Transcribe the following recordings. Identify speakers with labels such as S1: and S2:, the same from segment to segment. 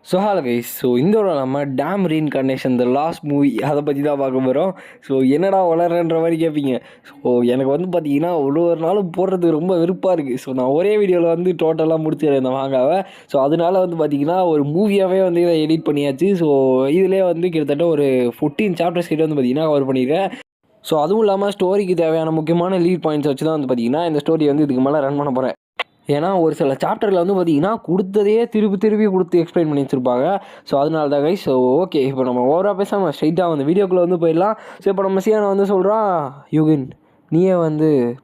S1: Hello guys. இந்த ஒரு நம்ம டேம் ரீஇன்கார்னேஷன் த லாஸ்ட் மூவி அதை பற்றி தான் பார்க்க போகிறோம். என்னடா வளர்றன்ற மாதிரி கேட்பீங்க. எனக்கு பார்த்தீங்கன்னா ஒரு ஒரு நாளும் போடுறதுக்கு ரொம்ப வெறுப்பாக இருக்குது. நான் ஒரே வீடியோவில் டோட்டலாக முடிச்சிடுறேன் இந்த வாங்காவை. அதனால பார்த்தீங்கன்னா ஒரு மூவியாகவே இதை எடிட் பண்ணியாச்சு. இதிலே கிட்டத்தட்ட ஒரு 14 சாப்டர்ஸ் கிட்ட பார்த்தீங்கன்னா கவர் பண்ணியிருக்கேன். அதுவும் இல்லாமல் ஸ்டோரிக்கு தேவையான முக்கியமான லீட் பாயிண்ட்ஸ் வச்சு தான் பார்த்தீங்கன்னா இந்த ஸ்டோரி இதுக்கு மேலே ரன் பண்ண போகிறேன். ஏன்னா ஒரு சில சாப்டரில் பார்த்தீங்கன்னா கொடுத்ததையே திருப்பி கொடுத்து எக்ஸ்பிளைன் பண்ணி வச்சுருப்பாங்க. அதனால தான் கைஸ். ஓகே, இப்போ நம்ம ஓவராக பேசாமல் ஸ்ட்ரைட்டாக வீடியோக்குள்ளே போயிடலாம். இப்போ நம்ம சியானை சொல்கிறான், யுகின் நீயே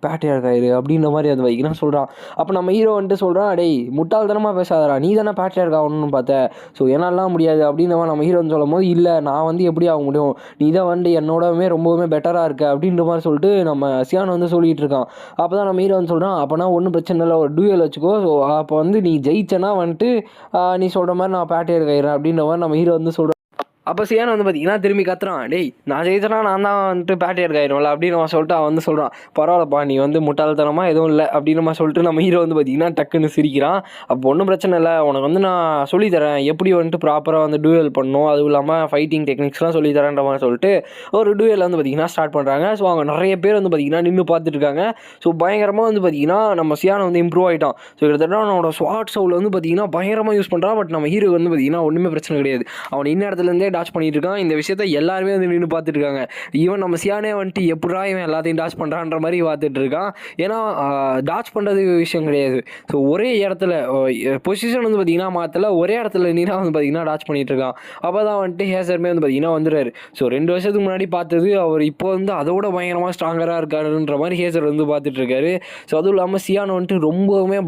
S1: பேட்ரியார்க் அப்படின்ற மாதிரி வைக்கிறான் சொல்கிறான். அப்போ நம்ம ஹீரோ சொல்கிறான், டேய் முட்டாள்தனமாக பேசாதடா, நீ தானே பேட்ரியார்க் ஆகணும்னு பார்த்த, என்னாலாம் முடியாது அப்படின்ற மாதிரி நம்ம ஹீரோ சொல்லும் போது, இல்லை நான் எப்படி ஆக முடியும், நீ தான் என்னோடவே ரொம்பவுமே பெட்டராக இருக்க அப்படின்ற மாதிரி சொல்லிட்டு நம்ம சியான் சொல்லிகிட்டு இருக்கான். அப்போ தான் நம்ம ஹீரோ சொல்கிறான், அப்போனா ஒன்றும் பிரச்சனை இல்லை, ஒரு டூயல் வச்சுக்கோ. அப்போ நீ ஜெயிச்சனா நீ சொல்கிற மாதிரி நான் பேட்ரியார்க் ஆகிறேன் அப்படின்ற மாதிரி நம்ம ஹீரோ சொல்கிறான். அப்போ சியான் பார்த்தீங்கன்னா திரும்பி கத்துறான், டேய் நான் ஜெயிச்சனா நான் தான் பேட்ரியார்க் ஆகிடும்ல அப்படின்னு சொல்லிட்டு அவன் சொல்கிறான். பரவாயில்லப்பா, நீ முட்டாள்தனமாக எதுவும் இல்லை அப்படின்னு சொல்லிட்டு நம்ம ஹீரோ பார்த்தீங்கன்னா டக்குன்னு சிரிக்கிறான். அப்போ ஒன்றும் பிரச்சனை இல்லை, உனக்கு நான் சொல்லித்தரேன் எப்படி ப்ராப்பராக டூயல் பண்ணணும், அதுவும் இல்லாமல் ஃபைட்டிங் டெக்னிக்ஸ்லாம் சொல்லித்தரேன்ற மாதிரி சொல்லிட்டு ஒரு டூயல் பார்த்தீங்கன்னா ஸ்டார்ட் பண்ணுறாங்க. அவங்க நிறைய பேர் பார்த்தீங்கன்னா நின்று பார்த்துட்டு இருக்காங்க. பயங்கரமாக பார்த்தீங்கன்னா நம்ம சியான் இம்ப்ரூவ் ஆகிட்டான். கிட்டத்தட்ட அவனோட ஸ்வாட் சவுல் பார்த்தீங்கன்னா பயங்கரமாக யூஸ் பண்ணுறான். பட் நம்ம ஹீரோ பார்த்தீங்கன்னா ஒன்றுமே பிரச்சனை கிடையாது. அவன் இன்ன இடத்துலேருந்தே டாச் பண்ணிட்டு இருக்கான். இந்த விஷயத்த எல்லாருமே நின்று பார்த்துட்டு இருக்காங்க. ஈவன் நம்ம சியானே எப்படா இவன் எல்லாத்தையும் டாச் பண்ணுறான்ற மாதிரி பார்த்துட்டு இருக்கான். ஏன்னா டாச் பண்ணுறது விஷயம் கிடையாது. ஒரே இடத்துல பொசிஷன் பார்த்தீங்கன்னா மாற்றல, ஒரே இடத்துல நீரா பார்த்தீங்கன்னா டாச் பண்ணிட்டு இருக்கான். அப்போ தான் ஹேசருமே பார்த்தீங்கன்னா வந்துடுறாரு. 2 வருஷத்துக்கு முன்னாடி பார்த்தது அவர் இப்போ அதோட பயங்கரமாக ஸ்ட்ராங்கராக இருக்காருன்ற மாதிரி ஹேசர் பார்த்துட்டு இருக்காரு. அதுவும் இல்லாமல் சியான் ரொம்பவுமே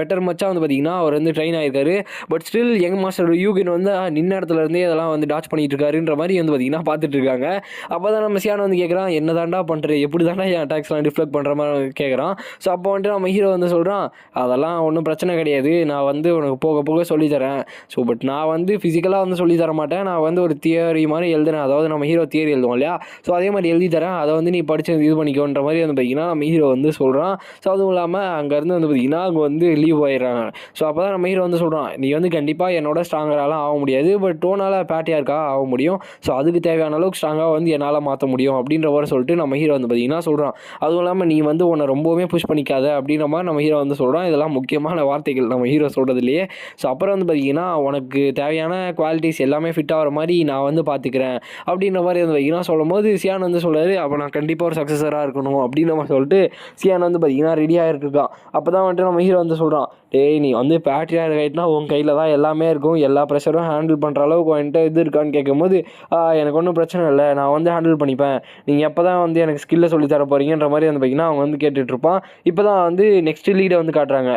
S1: பெட்டர் மச்சா பார்த்தீங்கன்னா அவர் ட்ரெயின் ஆகிருக்காரு. But still young master Eugene நின்ன இடத்துல இருந்தே இதெல்லாம் டாச் பண்ணிட்டு இருக்காருன்ற மாதிரி பார்த்தீங்கன்னா பார்த்துட்டு இருக்காங்க. அப்போ தான் நம்ம சியான் கேட்குறான், என்ன தாண்டா பண்ணுறது, எப்படி தாண்டா என் அட்டாக்ஸ்லாம் டிஃப்ளெக்ட் பண்ணுற மாதிரி கேட்குறான். அப்போ நம்ம ஹீரோ சொல்கிறான், அதெல்லாம் ஒன்றும் பிரச்சனை கிடையாது, நான் உனக்கு போக போக சொல்லித்தரேன். பட் நான் ஃபிசிக்கலாக சொல்லித்தர மாட்டேன், நான் ஒரு தியரி மாதிரி எழுதுறேன். அதாவது நம்ம ஹீரோ தியரி எழுதுவோம் இல்லையா, அதே மாதிரி எழுதி தரேன், அதை நீ படித்து இது பண்ணிக்கோன்ற மாதிரி பார்த்தீங்கன்னா நம்ம ஹீரோ சொல்கிறான். அதுவும் இல்லாமல் அங்கேருந்து பார்த்தீங்கன்னா அங்கே லீவ் ஆயிடுறாங்க. அப்போ தான் நம்ம ஹீரோ சொல்கிறான், நீ கண்டிப்பாக என்னோட ஸ்ட்ராங்கராலாம் ஆக முடியாது, பட் டோனால் பேட்டியார்க்கா ஆக முடியும். அதுக்கு தேவையான அளவுக்கு ஸ்ட்ராங்காக என்னால் மாற்ற முடியும் அப்படின்ற மாதிரி சொல்லிட்டு நம்ம ஹீரோ பார்த்தீங்கன்னா சொல்கிறான். அதுவும் இல்லாமல் நீ உன்னை ரொம்பவுமே புஷ் பண்ணிக்காத அப்படின்ற மாதிரி நம்ம ஹீரோ சொல்கிறான். இதெல்லாம் முக்கியமான வார்த்தைகள் நம்ம ஹீரோ சொல்கிறதுலையே. அப்புறம் பார்த்தீங்கன்னா உனக்கு தேவையான குவாலிட்டிஸ் எல்லாமே ஃபிட் ஆகிற மாதிரி நான் பார்த்துக்கிறேன் அப்படின்ற மாதிரி பார்த்தீங்கன்னா சொல்லும் போது சியான் சொல்கிறாரு, அப்போ நான் கண்டிப்பாக ஒரு சக்ஸஸராக இருக்கணும் அப்படின்ற மாதிரி சொல்லிட்டு சியான் பார்த்தீங்கன்னா ரெடியாக இருக்கான். அப்போ தான் நம்ம ஹீரோ சொல்கிறான், டேய் நீ பேட்ரியார்க் ஆகிட்டுனா உன் கையில் தான் எல்லாமே இருக்கும், எல்லா ப்ரெஷரும் ஹேண்டில் பண்ணுற அளவுக்கு இது இருக்கான்னு கேட்கும்போது, எனக்கு ஒன்றும் பிரச்சனை இல்லை, நான் ஹேண்டில் பண்ணிப்பேன், நீங்கள் எப்போ தான் எனக்கு ஸ்கில்லை சொல்லி தர போகிறீங்கன்ற மாதிரி பார்த்தீங்கன்னா அவன் கேட்டுட்ருப்பான். இப்போ தான் நெக்ஸ்ட் லீடை காட்டுறாங்க.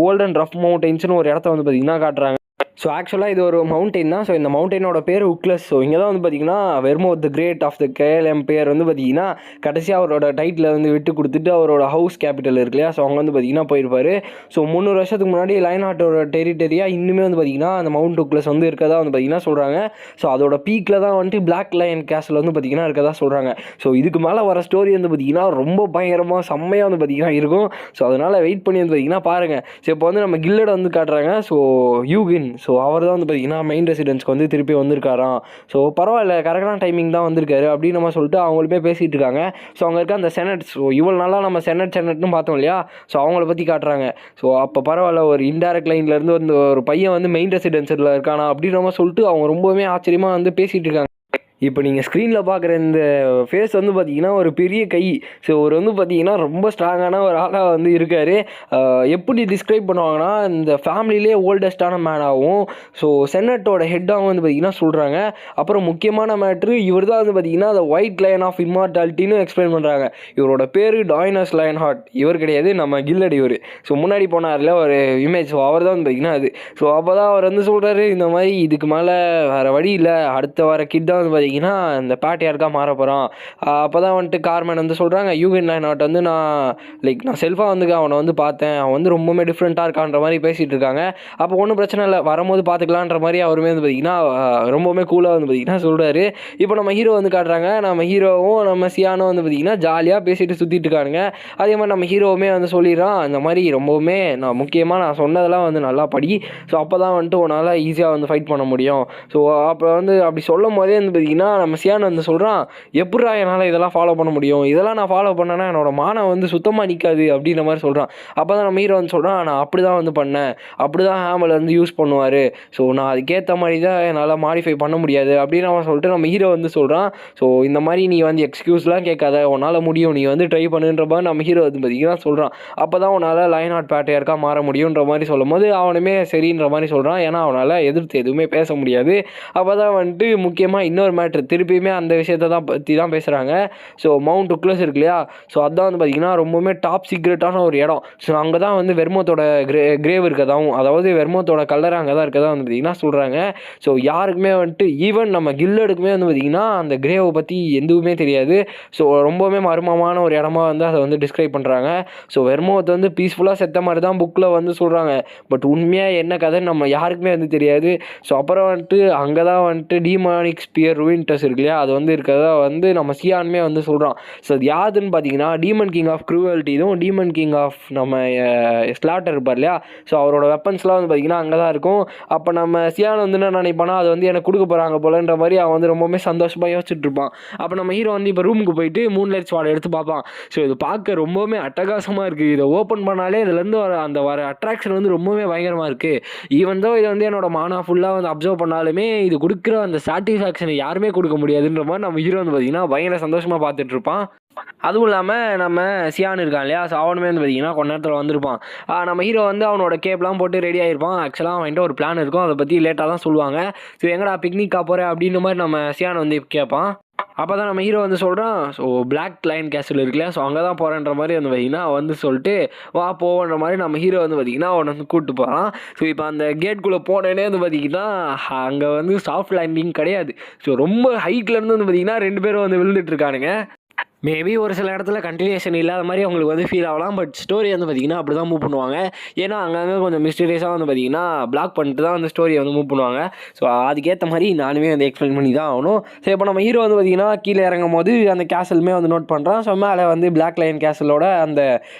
S1: ஓல்ட் அண்ட் ரஃப் மவுண்டைன்ஸ்னு ஒரு இடத்த பார்த்தீங்கன்னா காட்டுறாங்க. ஆக்சுவலாக இது ஒரு மவுண்டெயின் தான். இந்த மவுண்டெயினோட பேர் உக்லஸ். இங்கே தான் பார்த்தீங்கன்னா Vermouth the great of the KLM பேர் பார்த்தீங்கன்னா கடைசியாக அவரோட டைட்டில் விட்டு கொடுத்துட்டு அவரோட ஹவுஸ் கேபிட்டல் இருக்கு இல்லையா, அவங்க பார்த்தீங்கன்னா போயிருப்பார். 300 வருஷத்துக்கு முன்னாடி லைன்ஹார்ட்டோட டெரிட்டரியாக இன்னுமே பார்த்தீங்கன்னா அந்த மவுண்ட் உக்லஸ் இருக்கதா பார்த்தீங்கன்னா சொல்கிறாங்க. அதோட பீக்கில் தான் பிளாக் லைன் கேஸ்டில் பார்த்தீங்கன்னா இருக்கதா சொல்கிறாங்க. இதுக்கு மேலே வர ஸ்டோரி பார்த்தீங்கன்னா ரொம்ப பயங்கரமாக செம்மையாக பார்த்தீங்கன்னா இருக்கும். அதனால் வெயிட் பண்ணி பார்த்தீங்கன்னா பாருங்கள். இப்போ நம்ம கில்லட் காட்டுறாங்க. யூகின் அவர் தான் பார்த்தீங்கன்னா மெயின் ரெசிடென்ஸ்க்கு திருப்பி வந்திருக்காராம். பரவாயில்ல, கரெக்டான டைமிங் தான் வந்திருக்காரு அப்படின்னு நம்ம சொல்லிட்டு அவங்களுமே பேசிகிட்டு இருக்காங்க. அவங்க இருக்க அந்த செனட், இவ்வளோ நாளாக நம்ம செனட்னு பார்த்தோம் இல்லையா, அவங்கள பற்றி காட்டுறாங்க. அப்போ பரவாயில்ல, ஒரு இன்டைரக்ட் லைன்லேருந்து ஒரு பையன் மெயின் ரெசிடென்ஸில் இருக்கானா அப்படின்னு நம்ம சொல்லிட்டு அவங்க ரொம்பவுமே ஆச்சரியமாக பேசிகிட்டு இருக்காங்க. இப்போ நீங்கள் ஸ்க்ரீனில் பார்க்குற இந்த ஃபேஸ் பார்த்தீங்கன்னா ஒரு பெரிய கை. ஒரு பார்த்தீங்கன்னா ரொம்ப ஸ்ட்ராங்கான ஒரு ஆளாக இருக்கார். எப்படி டிஸ்கிரைப் பண்ணுவாங்கன்னா இந்த ஃபேமிலியிலே ஓல்டஸ்டான மேனாகவும் செனட்டோட ஹெட்டாகவும் பார்த்தீங்கன்னா சொல்கிறாங்க. அப்புறம் முக்கியமான மேட்ரு, இவர் தான் பார்த்தீங்கன்னா அந்த ஒயிட் லைன் ஆஃப் இம்மார்டாலிட்டின்னு எக்ஸ்பிளைன் பண்ணுறாங்க. இவரோட பேர் டாய்னஸ் லைன்ஹார்ட். இவர் கிடையாது, நம்ம கில்லட் இவர். முன்னாடி போனார்ல ஒரு இமேஜ், அவர் தான் பார்த்தீங்கன்னா அது. அப்போ தான் அவர் சொல்கிறாரு, இந்த மாதிரி இதுக்கு மேலே வேறு வழி இல்லை, அடுத்த வர கிட் தான் பார்த்தீங்கன்னா இந்த பேட்ரியார்க்காக மாற போகிறான். அப்போ தான் வந்துட்டு கார்மேன் வந்து சொல்கிறாங்க, யூகன் லைன்ஹார்ட் வந்து நான் செல்ஃபாக வந்து அவனை வந்து பார்த்தேன், அவன் வந்து ரொம்பவுமே டிஃப்ரெண்ட்டாக இருக்கான்ற மாதிரி பேசிகிட்டு இருக்காங்க. அப்போ ஒன்றும் பிரச்சனை இல்லை, வரும்போது பார்த்துக்கலான்ற மாதிரி அவருமே வந்து பார்த்திங்கன்னா ரொம்பவுமே கூலாக வந்து பார்த்திங்கன்னா சொல்கிறாரு. இப்போ நம்ம ஹீரோ வந்து காட்டுறாங்க, நம்ம ஹீரோவும் நம்ம சியானும் வந்து பார்த்திங்கன்னா ஜாலியாக பேசிட்டு சுற்றிட்டு இருக்கானுங்க. அதே மாதிரி நம்ம ஹீரோவுமே வந்து சொல்லிடுறான், இந்த மாதிரி ரொம்பவுமே நான் சொன்னதெல்லாம் வந்து நல்லா படி, ஸோ அப்போ தான் வந்துட்டு உன்னால் ஈஸியாக வந்து ஃபைட் பண்ண முடியும். ஸோ அப்போ வந்து அப்படி சொல்லும் போதே வந்து பார்த்திங்கன்னா நம்ம சியான் வந்து சொல்கிறான், எப்பட்றா என்னால் இதெல்லாம் ஃபாலோ பண்ண முடியும், இதெல்லாம் நான் ஃபாலோ பண்ணேன்னா என்னோட மானம் வந்து சுத்தமாக நிற்காது அப்படின்ற மாதிரி சொல்கிறான். அப்போ தான் நம்ம ஹீரோ வந்து சொல்கிறான், நான் அப்படி தான் வந்து பண்ணேன், அப்படி தான் ஹேமர் வந்து யூஸ் பண்ணுவார், ஸோ நான் அதுக்கேற்ற மாதிரி தான் என்னால் மாடிஃபை பண்ண முடியாது அப்படின்னு அவன் சொல்லிட்டு நம்ம ஹீரோ வந்து சொல்கிறான். ஸோ இந்த மாதிரி நீ வந்து எக்ஸ்கியூஸ்லாம் கேட்காத, உன்னால் முடியும், நீ வந்து ட்ரை பண்ணுன்ற மாதிரி நம்ம ஹீரோ வந்து பார்த்திங்கன்னா சொல்கிறான். அப்போ தான் உன்னால் லைன்ஹார்ட் பேட்ரியார்க்காக மாற முடியுன்ற மாதிரி சொல்லும் போது அவனுமே சரின்ற மாதிரி சொல்கிறான். ஏன்னா அவனால் எதிர்த்து எதுவுமே பேச முடியாது. அப்போ தான் வந்துட்டு முக்கியமாக இன்னொரு மேட்ரு திருப்பியுமே அந்த விஷயத்தை தான் பற்றி தான் பேசுகிறாங்க. ஸோ மவுண்ட் டுக்ளஸ் இருக்கு இல்லையா, ஸோ அதுதான் வந்து பார்த்திங்கன்னா ரொம்பவுமே டாப் சீக்ரெட்டான ஒரு இடம். ஸோ அங்கே தான் வந்து வெர்மோத்தோட கிரேவ் இருக்கதாகவும், அதாவது வெர்மோத்தோட கல்லறை அங்கே தான் இருக்கதா வந்து பார்த்திங்கன்னா சொல்கிறாங்க. ஸோ யாருக்குமே வந்துட்டு ஈவன் நம்ம கில்லடுக்குமே வந்து பார்த்திங்கன்னா அந்த கிரேவை பற்றி எதுவுமே தெரியாது. ஸோ ரொம்பவுமே மர்மமான ஒரு இடமா வந்து அதை வந்து டிஸ்கிரைப் பண்ணுறாங்க. ஸோ வெர்மோத் வந்து பீஸ்ஃபுல்லாக செத்த மாதிரி தான் புக்கில் வந்து சொல்கிறாங்க. பட் உண்மையாக என்ன கதைன்னு நம்ம யாருக்குமே வந்து தெரியாது. ஸோ அப்புறம் வந்துட்டு அங்கே தான் வந்துட்டு டீமானிக் ஸ்பியர் ரூயின்டஸ் இருக்கு இல்லையா, அது வந்து இருக்கிறதா வந்து நம்ம சியானுமே வந்து சொல்கிறான். ஸோ அது யாருன்னு பார்த்தீங்கன்னா டீமன் கிங் ஆஃப் க்ரூவல்ட்டி, இதுவும் டீமன் கிங் ஆஃப் நம்ம ஸ்லாட்டர் இருப்பார் இல்லையா, ஸோ அவரோட வெப்பன்ஸ்லாம் வந்து பார்த்திங்கன்னா அங்கே தான் இருக்கும். அப்போ நம்ம சியான் வந்து என்ன நினைப்பானா, அது வந்து எனக்கு கொடுக்க போகிறாங்க போலன்ற மாதிரி அவன் வந்து ரொம்பவுமே சந்தோஷமாக யோசிச்சுட்டு இருப்பான். அப்போ நம்ம ஹீரோ வந்து இப்போ ரூமுக்கு போயிட்டு மூன்லைட் ஸ்வாட் எடுத்து பார்ப்பான். ஸோ இது பார்க்க ரொம்பவுமே அட்டகாசமாக இருக்குது, இதை ஓப்பன் பண்ணாலே இதுலேருந்து வர அட்ராக்ஷன் வந்து ரொம்பவே பயங்கரமாக இருக்குது. ஈவன் தோ இதை வந்து என்னோட மானா ஃபுல்லாக வந்து அப்சர்வ் பண்ணாலுமே இது கொடுக்குற அந்த சாட்டிஸ்ஃபேக்ஷனை யாருமே கொடுக்க முடியாதுன்ற மாதிரி நம்ம ஹீரோ வந்து பார்த்திங்கன்னா பயங்கர சந்தோஷமாக பார்த்துட்டு இருப்பான். அதுவும் இல்லாமல் நம்ம சியான் இருக்கான் இல்லையா, ஸோ அவனுமே வந்து பார்த்திங்கன்னா கொஞ்ச நேரத்தில் வந்திருப்பான். நம்ம ஹீரோ வந்து அவனோட கேப்லாம் போட்டு ரெடி ஆகிருப்பான். ஆக்சுவலாக அவன்கிட்ட ஒரு பிளான் இருக்கும், அதை பற்றி லேட்டாக தான் சொல்லுவாங்க. ஸோ எங்கடா பிக்னிக்காக போகிறேன் அப்படின்ற மாதிரி நம்ம சியான் வந்து கேட்பான். அப்போ தான் நம்ம ஹீரோ வந்து சொல்கிறான், ஸோ பிளாக் லைன் கேஸ்டில் இருக்குல்ல, ஸோ அங்கே தான் போகிறேன்ற மாதிரி வந்து பார்த்திங்கன்னா வந்து சொல்லிட்டு வா போவோன்ற மாதிரி நம்ம ஹீரோ வந்து பார்த்திங்கன்னா அவனை வந்து கூப்பிட்டு போகிறான். ஸோ இப்போ அந்த கேட்குள்ளே போனேனே வந்து பார்த்திங்கன்னா அங்கே வந்து சாஃப்ட் லேண்டிங் கிடையாது. ஸோ ரொம்ப ஹைட்லேருந்து வந்து பார்த்திங்கன்னா 2 பேரும் வந்து விழுந்துட்டுருக்கானுங்க. மேபி ஒரு சில இடத்துல கண்டினியூஷன் இல்லாத மாதிரி அவங்களுக்கு வந்து ஃபீல் ஆகலாம். பட் ஸ்டோரி வந்து பார்த்திங்கன்னா அப்படி தான் மூவ் பண்ணுவாங்க. ஏன்னா அங்கங்கே கொஞ்சம் மிஸ்டீரியஸாக வந்து பார்த்திங்கன்னா பிளாக் பண்ணிட்டு தான் அந்த ஸ்டோரியை வந்து மூவ் பண்ணுவாங்க. ஸோ அதுக்கேற்ற மாதிரி நானுமே வந்து எக்ஸ்பிளைன் பண்ணி தான் ஆகணும். ஸோ இப்போ நம்ம ஹீரோ வந்து பார்த்திங்கன்னா கீழே இறங்கும் போது அந்த கேசலுமே வந்து நோட் பண்ணுறான். ஸோ மேலே வந்து பிளாக் லைன் கேசலோட அந்த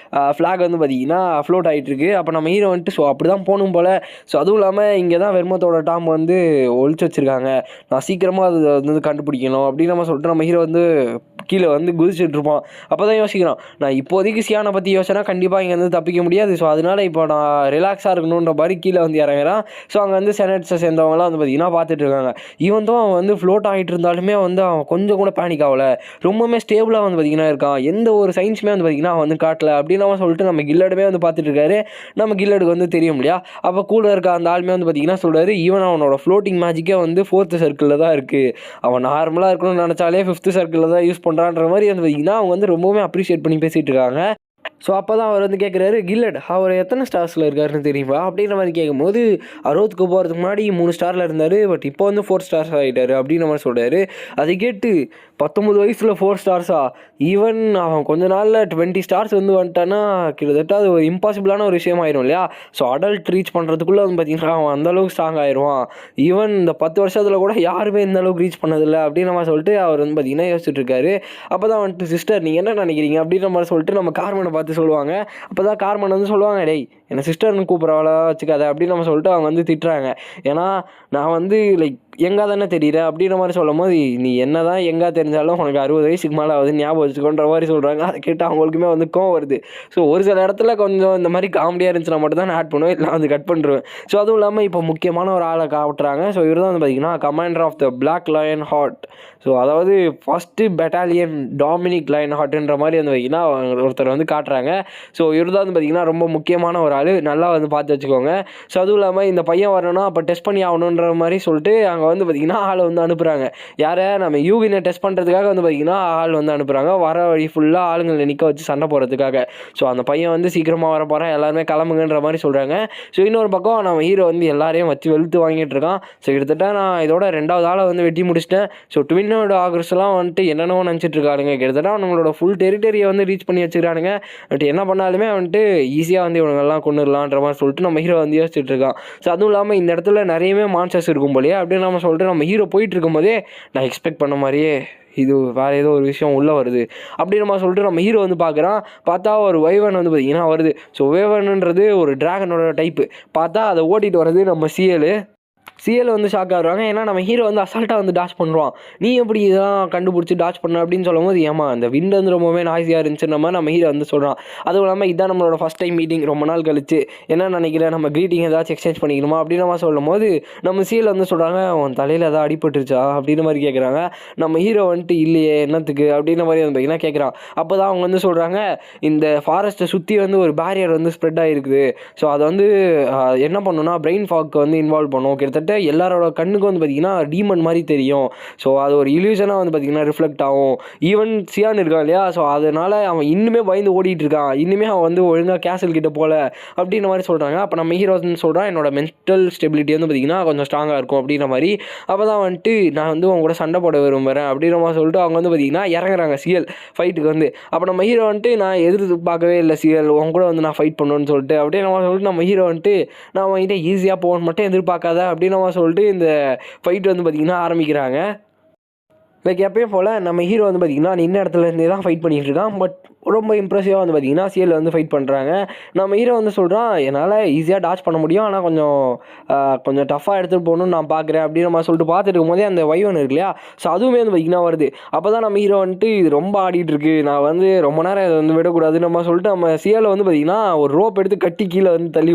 S1: ஃப்ளாக் வந்து பார்த்திங்கன்னா ஃப்ளோட் ஆகிட்டுருக்கு. அப்போ நம்ம ஹீரோ வந்துட்டு ஸோ அப்படி தான் போகணும் போல். ஸோ அதுவும் இல்லாமல் இங்கே தான் வெர்மோத்தோட டாம் வந்து ஒழிச்சு வச்சுருக்காங்க, நான் சீக்கிரமாக அது வந்து கண்டுபிடிக்கணும் அப்படின்னு நம்ம சொல்லிட்டு நம்ம ஹீரோ வந்து கீழே வந்து குதிச்சுட்டு இருப்போம். அப்போ தான் யோசிக்கிறோம், நான் இப்போதைக்கு சியானை பற்றி யோசனை கண்டிப்பாக இங்கே வந்து தப்பிக்க முடியாது. ஸோ அதனால் இப்போ நான் ரிலாக்ஸாக இருக்கணுன்ற மாதிரி கீழே வந்து இறங்குறான். ஸோ அங்கே வந்து செனட்ஸை சேர்ந்தவங்களாம் வந்து பார்த்திங்கன்னா பார்த்துட்டு இருக்காங்க. ஈவன் தான் அவன் வந்து ஃப்ளோட் ஆகிட்டு இருந்தாலுமே வந்து அவன் கொஞ்சம் கூட பேனிக் ஆகலை, ரொம்பவுமே ஸ்டேபிளாக வந்து பார்த்திங்கன்னா இருக்கான், எந்த ஒரு சயின்ஸுமே வந்து பார்த்திங்கன்னா அவன் வந்து காட்டலை அப்படின்னு அவன் சொல்லிட்டு நம்ம கில்லடுமே வந்து பார்த்துட்டு இருக்காரு. நம்ம கில்லடுக்கு வந்து தெரியும் இல்லையா, அப்போ கூட இருக்க அந்த ஆளுமே வந்து பார்த்திங்கன்னா சொல்கிறாரு, ஈவன் அவனோட ஃப்ளோட்டிங் மேஜிக்கே வந்து 4th சர்க்கிளில் தான் இருக்குது, அவன் நார்மலாக இருக்கணும்னு நினச்சாலே 5th சர்க்கிளில் தான் யூஸ் பண்ணுறான்ற மாதிரி வந்து பார்த்திங்கன்னா அவங்க வந்து ரொம்பவுமே அப்ரிஷியேட் பண்ணி பேசிகிட்டு இருக்காங்க. ஸோ அப்போ தான் அவர் வந்து கேட்குறாரு, கில்லட் அவர் எத்தனை ஸ்டார்ஸில் இருக்காருன்னு தெரியுமா அப்படின்ற மாதிரி கேட்கும்போது, 60க்கு போகிறதுக்கு முன்னாடி 3 ஸ்டாரில் இருந்தார், பட் இப்போ வந்து 4 ஸ்டார்ஸ் ஆகிட்டார் அப்படின்ற மாதிரி சொல்கிறாரு. அதை கேட்டு 19 வயசில் 4 ஸ்டார்ஸா, ஈவன் அவன் கொஞ்ச நாளில் 20 ஸ்டார்ஸ் வந்து வந்துட்டான்னா கிட்டத்தட்ட அது ஒரு இம்பாசிபிளான ஒரு விஷயம் ஆயிரும் இல்லையா. ஸோ அடல்ட் ரீச் பண்ணுறதுக்குள்ளே வந்து பார்த்திங்கன்னா அவன் அந்தளவுக்கு ஸ்ட்ராங் ஆயிடுவான். ஈவன் இந்த 10 வருஷத்தில் கூட யாருமே இந்த அளவுக்கு ரீச் பண்ணதில்லை அப்படின்னு நம்ம சொல்லிட்டு அவர் வந்து பார்த்திங்கன்னா யோசிச்சுட்டு இருக்காரு. அப்போ தான் வந்துட்டு சிஸ்டர் நீங்கள் என்ன நினைக்கிறீங்க அப்படின்ற மாதிரி சொல்லிட்டு நம்ம கார்மனை பார்த்து சொல்லுவாங்க. அப்போ தான் கார்மன் வந்து சொல்லுவாங்க, டேய் என்னை சிஸ்டர்னு கூப்பிட்றவளா வச்சுக்காத அப்படின்னு நம்ம சொல்லிட்டு அவங்க வந்து திட்டுறாங்க. ஏன்னா நான் வந்து லைக் எங்கே தானே தெரியுற அப்படின்ற மாதிரி சொல்லும் போது, நீ என்ன தான் எங்கே தெரிஞ்சாலும் உனக்கு 60 வயசுக்கு மேலே ஆகுது ஞாபகம் வச்சுக்கோன்ற மாதிரி சொல்கிறாங்க. அதை கேட்டு அவங்களுக்குமே வந்து கோவம் வருது. ஸோ ஒரு சில இடத்துல கொஞ்சம் இந்த மாதிரி காமெடியாக இருந்துச்சுன்னா மட்டும் தான் நான் ஆட் பண்ணுவேன், இல்லை வந்து கட் பண்ணுறேன். ஸோ அதுவும் இல்லாமல் இப்போ முக்கியமான ஒரு ஆளை காட்டுறாங்க. ஸோ இவர் தான் வந்து பார்த்திங்கன்னா commander of the black lion heart. So அதாவது ஃபஸ்ட்டு பெட்டாலியன் டாமினிக் லயன் ஹார்ட்ன்ற மாதிரி வந்து பார்த்திங்கன்னா ஒருத்தர் வந்து காட்டுறாங்க. ஸோ இவர் தான் வந்து பார்த்திங்கன்னா ரொம்ப முக்கியமான ஒரு ஆள், நல்லா வந்து பார்த்து வச்சுக்கோங்க. ஸோ அதுவும் இல்லாமல் இந்த பையன் வரணும்னா அப்போ டெஸ்ட் பண்ணி ஆகணுன்ற மாதிரி சொல்லிட்டு அங்கே அங்கே வந்து பார்த்திங்கன்னா ஆள் வந்து அனுப்புகிறாங்க. யாரை நம்ம யூகினை டெஸ்ட் பண்ணுறதுக்காக வந்து பார்த்திங்கன்னா ஆள் வந்து அனுப்புகிறாங்க. வர வழி ஃபுல்லாக ஆளுங்களை நிற்க வச்சு சண்டை போடுறதுக்காக. ஸோ அந்த பையன் வந்து சீக்கிரமாக வர போகிறான், எல்லாருமே கிளம்புங்கன்ற மாதிரி சொல்கிறாங்க. ஸோ இன்னொரு பக்கம் நம்ம ஹீரோ வந்து எல்லாரையும் வச்சு வெளுத்து வாங்கிட்டு இருக்கான். ஸோ கிட்டத்தட்ட நான் இதோட 2வது ஆளை வந்து வெட்டி முடிச்சிட்டேன். ஸோ ட்வின்னோட ஆகர்ஸ்லாம் வந்துட்டு என்னென்னவோ நினச்சிட்டு இருக்கானுங்க. கிட்டத்தட்ட அவங்களோட ஃபுல் டெரிட்டரியை வந்து ரீச் பண்ணி வச்சுக்கிறானுங்க. பட் என்ன பண்ணாலுமே வந்துட்டு ஈஸியாக வந்து இவங்கெல்லாம் கொண்டுடலான்ற மாதிரி சொல்லிட்டு நம்ம ஹீரோ வந்து யோசிச்சுட்டு இருக்கான். ஸோ அதுவும் இல்லாமல் இந்த இடத்துல நிறையவே மான்ஸ்டர்ஸ் இருக்கும் போலயே அப்படின்னு நம்ம சொல்லிட்டு நம்ம ஹீரோ போயிட்டு இருக்கும்போதே நான் எக்ஸ்பெக்ட் பண்ண மாதிரியே இது வேறு ஏதோ ஒரு விஷயம் உள்ளே வருது அப்படின்னு நம்ம சொல்லிட்டு நம்ம ஹீரோ வந்து பார்க்குறான். பார்த்தா ஒரு வைவன் வந்து பார்த்திங்கன்னா வருது. ஸோ வைவன்ன்றது ஒரு ட்ராகனோட டைப்பு. பார்த்தா அதை ஓட்டிகிட்டு வர்றது நம்ம சிஎல் வந்து ஷாக் ஆகுறாங்க. ஏன்னா நம்ம ஹீரோ வந்து அசால்ட்டாக வந்து டாச் பண்ணுவான். நீ எப்படி இதெல்லாம் கண்டுபிடிச்சி டாச் பண்ண அப்படின்னு சொல்லும்போது, ஏமா அந்த விண்ட் வந்து ரொம்பவே நாய்ஸியாக இருந்துச்சுன்ற மாதிரி நம்ம ஹீரோ வந்து சொல்கிறான். அதுவும் இல்லாமல் இதான் நம்மளோட ஃபஸ்ட் டைம் மீட்டிங் ரொம்ப நாள் கழிச்சு, என்ன நினைக்கிறேன் நம்ம க்ரீட்டிங் ஏதாச்சும் எக்ஸ்சேஞ்ச் பண்ணிக்கணுமா அப்படின்னு நம்ம சொல்லும் போது நம்ம சிஎல் வந்து சொல்கிறாங்க, உன் தலையில் ஏதாவது அடிபட்டுருச்சா அப்படின்ற மாதிரி கேட்குறாங்க. நம்ம ஹீரோ வந்துட்டு இல்லையே என்னத்துக்கு அப்படின்ற மாதிரி வந்து பார்த்திங்கன்னா கேட்குறான். அப்போ தான் அவங்க வந்து சொல்கிறாங்க, இந்த ஃபாரஸ்ட்டை சுற்றி வந்து ஒரு பேரியர் வந்து ஸ்ப்ரெட் ஆகிருக்குது. ஸோ அதை வந்து என்ன பண்ணணும்னா பிரெயின் ஃபாக்கு வந்து இன்வால்வ் பண்ணும். கிட்டத்தட்ட எல்லாரோட கண்ணுக்கு வந்து பார்த்திங்கன்னா டீமன் மாதிரி தெரியும். ஸோ அது ஒரு இல்யூஷனாக வந்து பார்த்திங்கன்னா ரிஃப்ளெக்ட் ஆகும். ஈவன் சியான் இருக்கான் இல்லையா, ஸோ அதனால் அவன் இன்னுமே பயந்து ஓடிட்டு இருக்கான். இன்னுமே அவன் வந்து ஒழுங்காக கேசல் கிட்ட போகல அப்படின்ற மாதிரி சொல்கிறாங்க. அப்போ நம்ம ஹீரோ வந்து சொல்கிறான், என்னோட மென்டல் ஸ்டெபிலிட்டி வந்து பார்த்திங்கன்னா கொஞ்சம் ஸ்ட்ராங்காக இருக்கும் அப்படின்ற மாதிரி. அப்போ தான் வந்துட்டு நான் வந்து அவங்க கூட சண்டை போட விரும்புகிறேன் அப்படின்ற மாதிரி சொல்லிட்டு அவங்க வந்து பார்த்திங்கன்னா இறங்குறாங்க சிஎல் ஃபைட்டுக்கு வந்து. அப்போ நம்ம ஹீரோ வந்துட்டு நான் எதிர்பார்க்கவே இல்லை சிஎல் உங்க கூட வந்து நான் ஃபைட் பண்ணணும்னு சொல்லிட்டு அப்படியே நம்ம சொல்லிட்டு நம்ம ஹீரோ வந்துட்டு நான் அவங்ககிட்ட ஈஸியாக போகணும் மட்டும் எதிர்பார்க்காத அப்படின்னு நம்ம சொல்லிட்டு இந்த ஃபைட் வந்து பார்த்திங்கன்னா ஆரம்பிக்கிறாங்க. லைக் எப்பயும் போல் நம்ம ஹீரோ வந்து பார்த்திங்கன்னா நின்ன இடத்துல இருந்தே தான் ஃபைட் பண்ணிகிட்டு இருக்கான். பட் ரொம்ப இம்ப்ரெசிவாக வந்து பார்த்திங்கன்னா சிஎல் வந்து ஃபைட் பண்ணுறாங்க. நம்ம ஹீரோ வந்து சொல்கிறான், என்னால் ஈஸியாக டாச் பண்ண முடியும், ஆனால் கொஞ்சம் டஃப்பாக எடுத்துகிட்டு போகணும்னு நான் பார்க்குறேன் அப்படின்னு நம்ம சொல்லிட்டு பார்த்துட்டு இருக்கும்போதே அந்த வைவன் இருக்கு இல்லையா, ஸோ அதுவுமே வந்து பார்த்திங்கன்னா வருது. அப்போ தான் நம்ம ஹீரோ வந்துட்டு இது ரொம்ப ஆடிட்டுருக்கு, நான் வந்து ரொம்ப நேரம் இதை வந்து விடக்கூடாது நம்ம சொல்லிட்டு நம்ம சிஎல் வந்து பார்த்திங்கன்னா ஒரு ரோப் எடுத்து கட்டி கீழே வந்து தள்ளி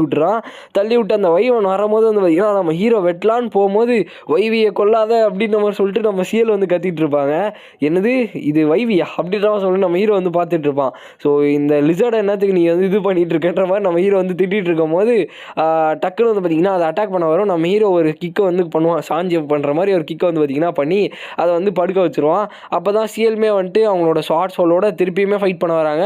S1: விட்டு அந்த வைவன் வரும்போது வந்து பார்த்திங்கன்னா நம்ம ஹீரோ வெட்டலான்னு போகும்போது வைவியை கொல்லாத அப்படின்னு நம்ம சொல்லிட்டு நம்ம சிஎல் வந்து கத்திட்டு இருப்பாங்க. என்னது இது வைவியா அப்படின்ற சொல்லிட்டு நம்ம ஹீரோ வந்து பார்த்துட்டு இருப்பான். ஸோ இந்த லிசர்டை என்னத்துக்கு நீ வந்து இது பண்ணிட்டு இருக்கன்ற மாதிரி நம்ம ஹீரோ வந்து திட்டிகிட்டு இருக்கும் போது டக்குன்னு வந்து பார்த்திங்கன்னா அதை அட்டாக் பண்ண வரும். நம்ம ஹீரோ ஒரு கிக்கை வந்து பண்ணுவான், சாஞ்சி பண்ணுற மாதிரி ஒரு கிக்கை வந்து பார்த்திங்கன்னா பண்ணி அதை வந்து படுக்க வச்சுருவான். அப்போ தான் சிஎல்மே வந்துட்டு அவங்களோட ஷார்ட் சோலோட திருப்பியுமே ஃபைட் பண்ண வராங்க.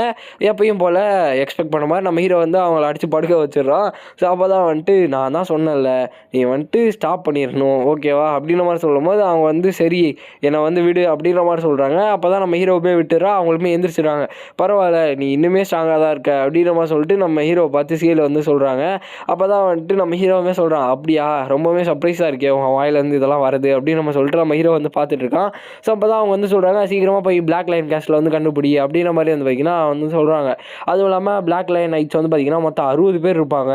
S1: எப்பயும் போல் எக்ஸ்பெக்ட் பண்ண மாதிரி நம்ம ஹீரோ வந்து அவங்கள அடித்து படுக்க வச்சிடறான். ஸோ அப்போ தான் வந்துட்டு நான் தான் சொன்னேன்ல நீ வந்துட்டு ஸ்டாப் பண்ணிடணும் ஓகேவா அப்படின்ற மாதிரி சொல்லும் போது அவங்க வந்து சரி என்னை வந்து விடு அப்படின்ற மாதிரி சொல்கிறாங்க. அப்போ தான் நம்ம ஹீரோவுமே விட்டுறா, அவங்களுமே எந்திரிச்சிடுறாங்க. பரவாயில்ல நீ இன்னுமே ஸ்ட்ராங்காக தான் இருக்க அப்படின்ற மாதிரி சொல்லிட்டு நம்ம ஹீரோ பார்த்து சிஎல் வந்து சொல்கிறாங்க. அப்போ தான் வந்துட்டு நம்ம ஹீரோவுமே சொல்கிறான், அப்படியா ரொம்பவே சர்ப்ரைஸாக இருக்கே உங்கள் வாயிலேருந்து இதெல்லாம் வருது அப்படின்னு நம்ம சொல்லிட்டு நம்ம ஹீரோ வந்து பார்த்துட்டு இருக்கான். ஸோ அப்போ தான் அவங்க வந்து சொல்கிறாங்க, சீக்கிரமாக போய் பிளாக் லைன் கேஸ்ட்டில் வந்து கண்டுபிடி அப்படின்ற மாதிரி வந்து பார்த்திங்கன்னா வந்து சொல்கிறாங்க. அதுவும் இல்லாமல் பிளாக் லைன் நைட்ஸ் வந்து பார்த்திங்கன்னா மொத்தம் 60 பேர் இருப்பாங்க.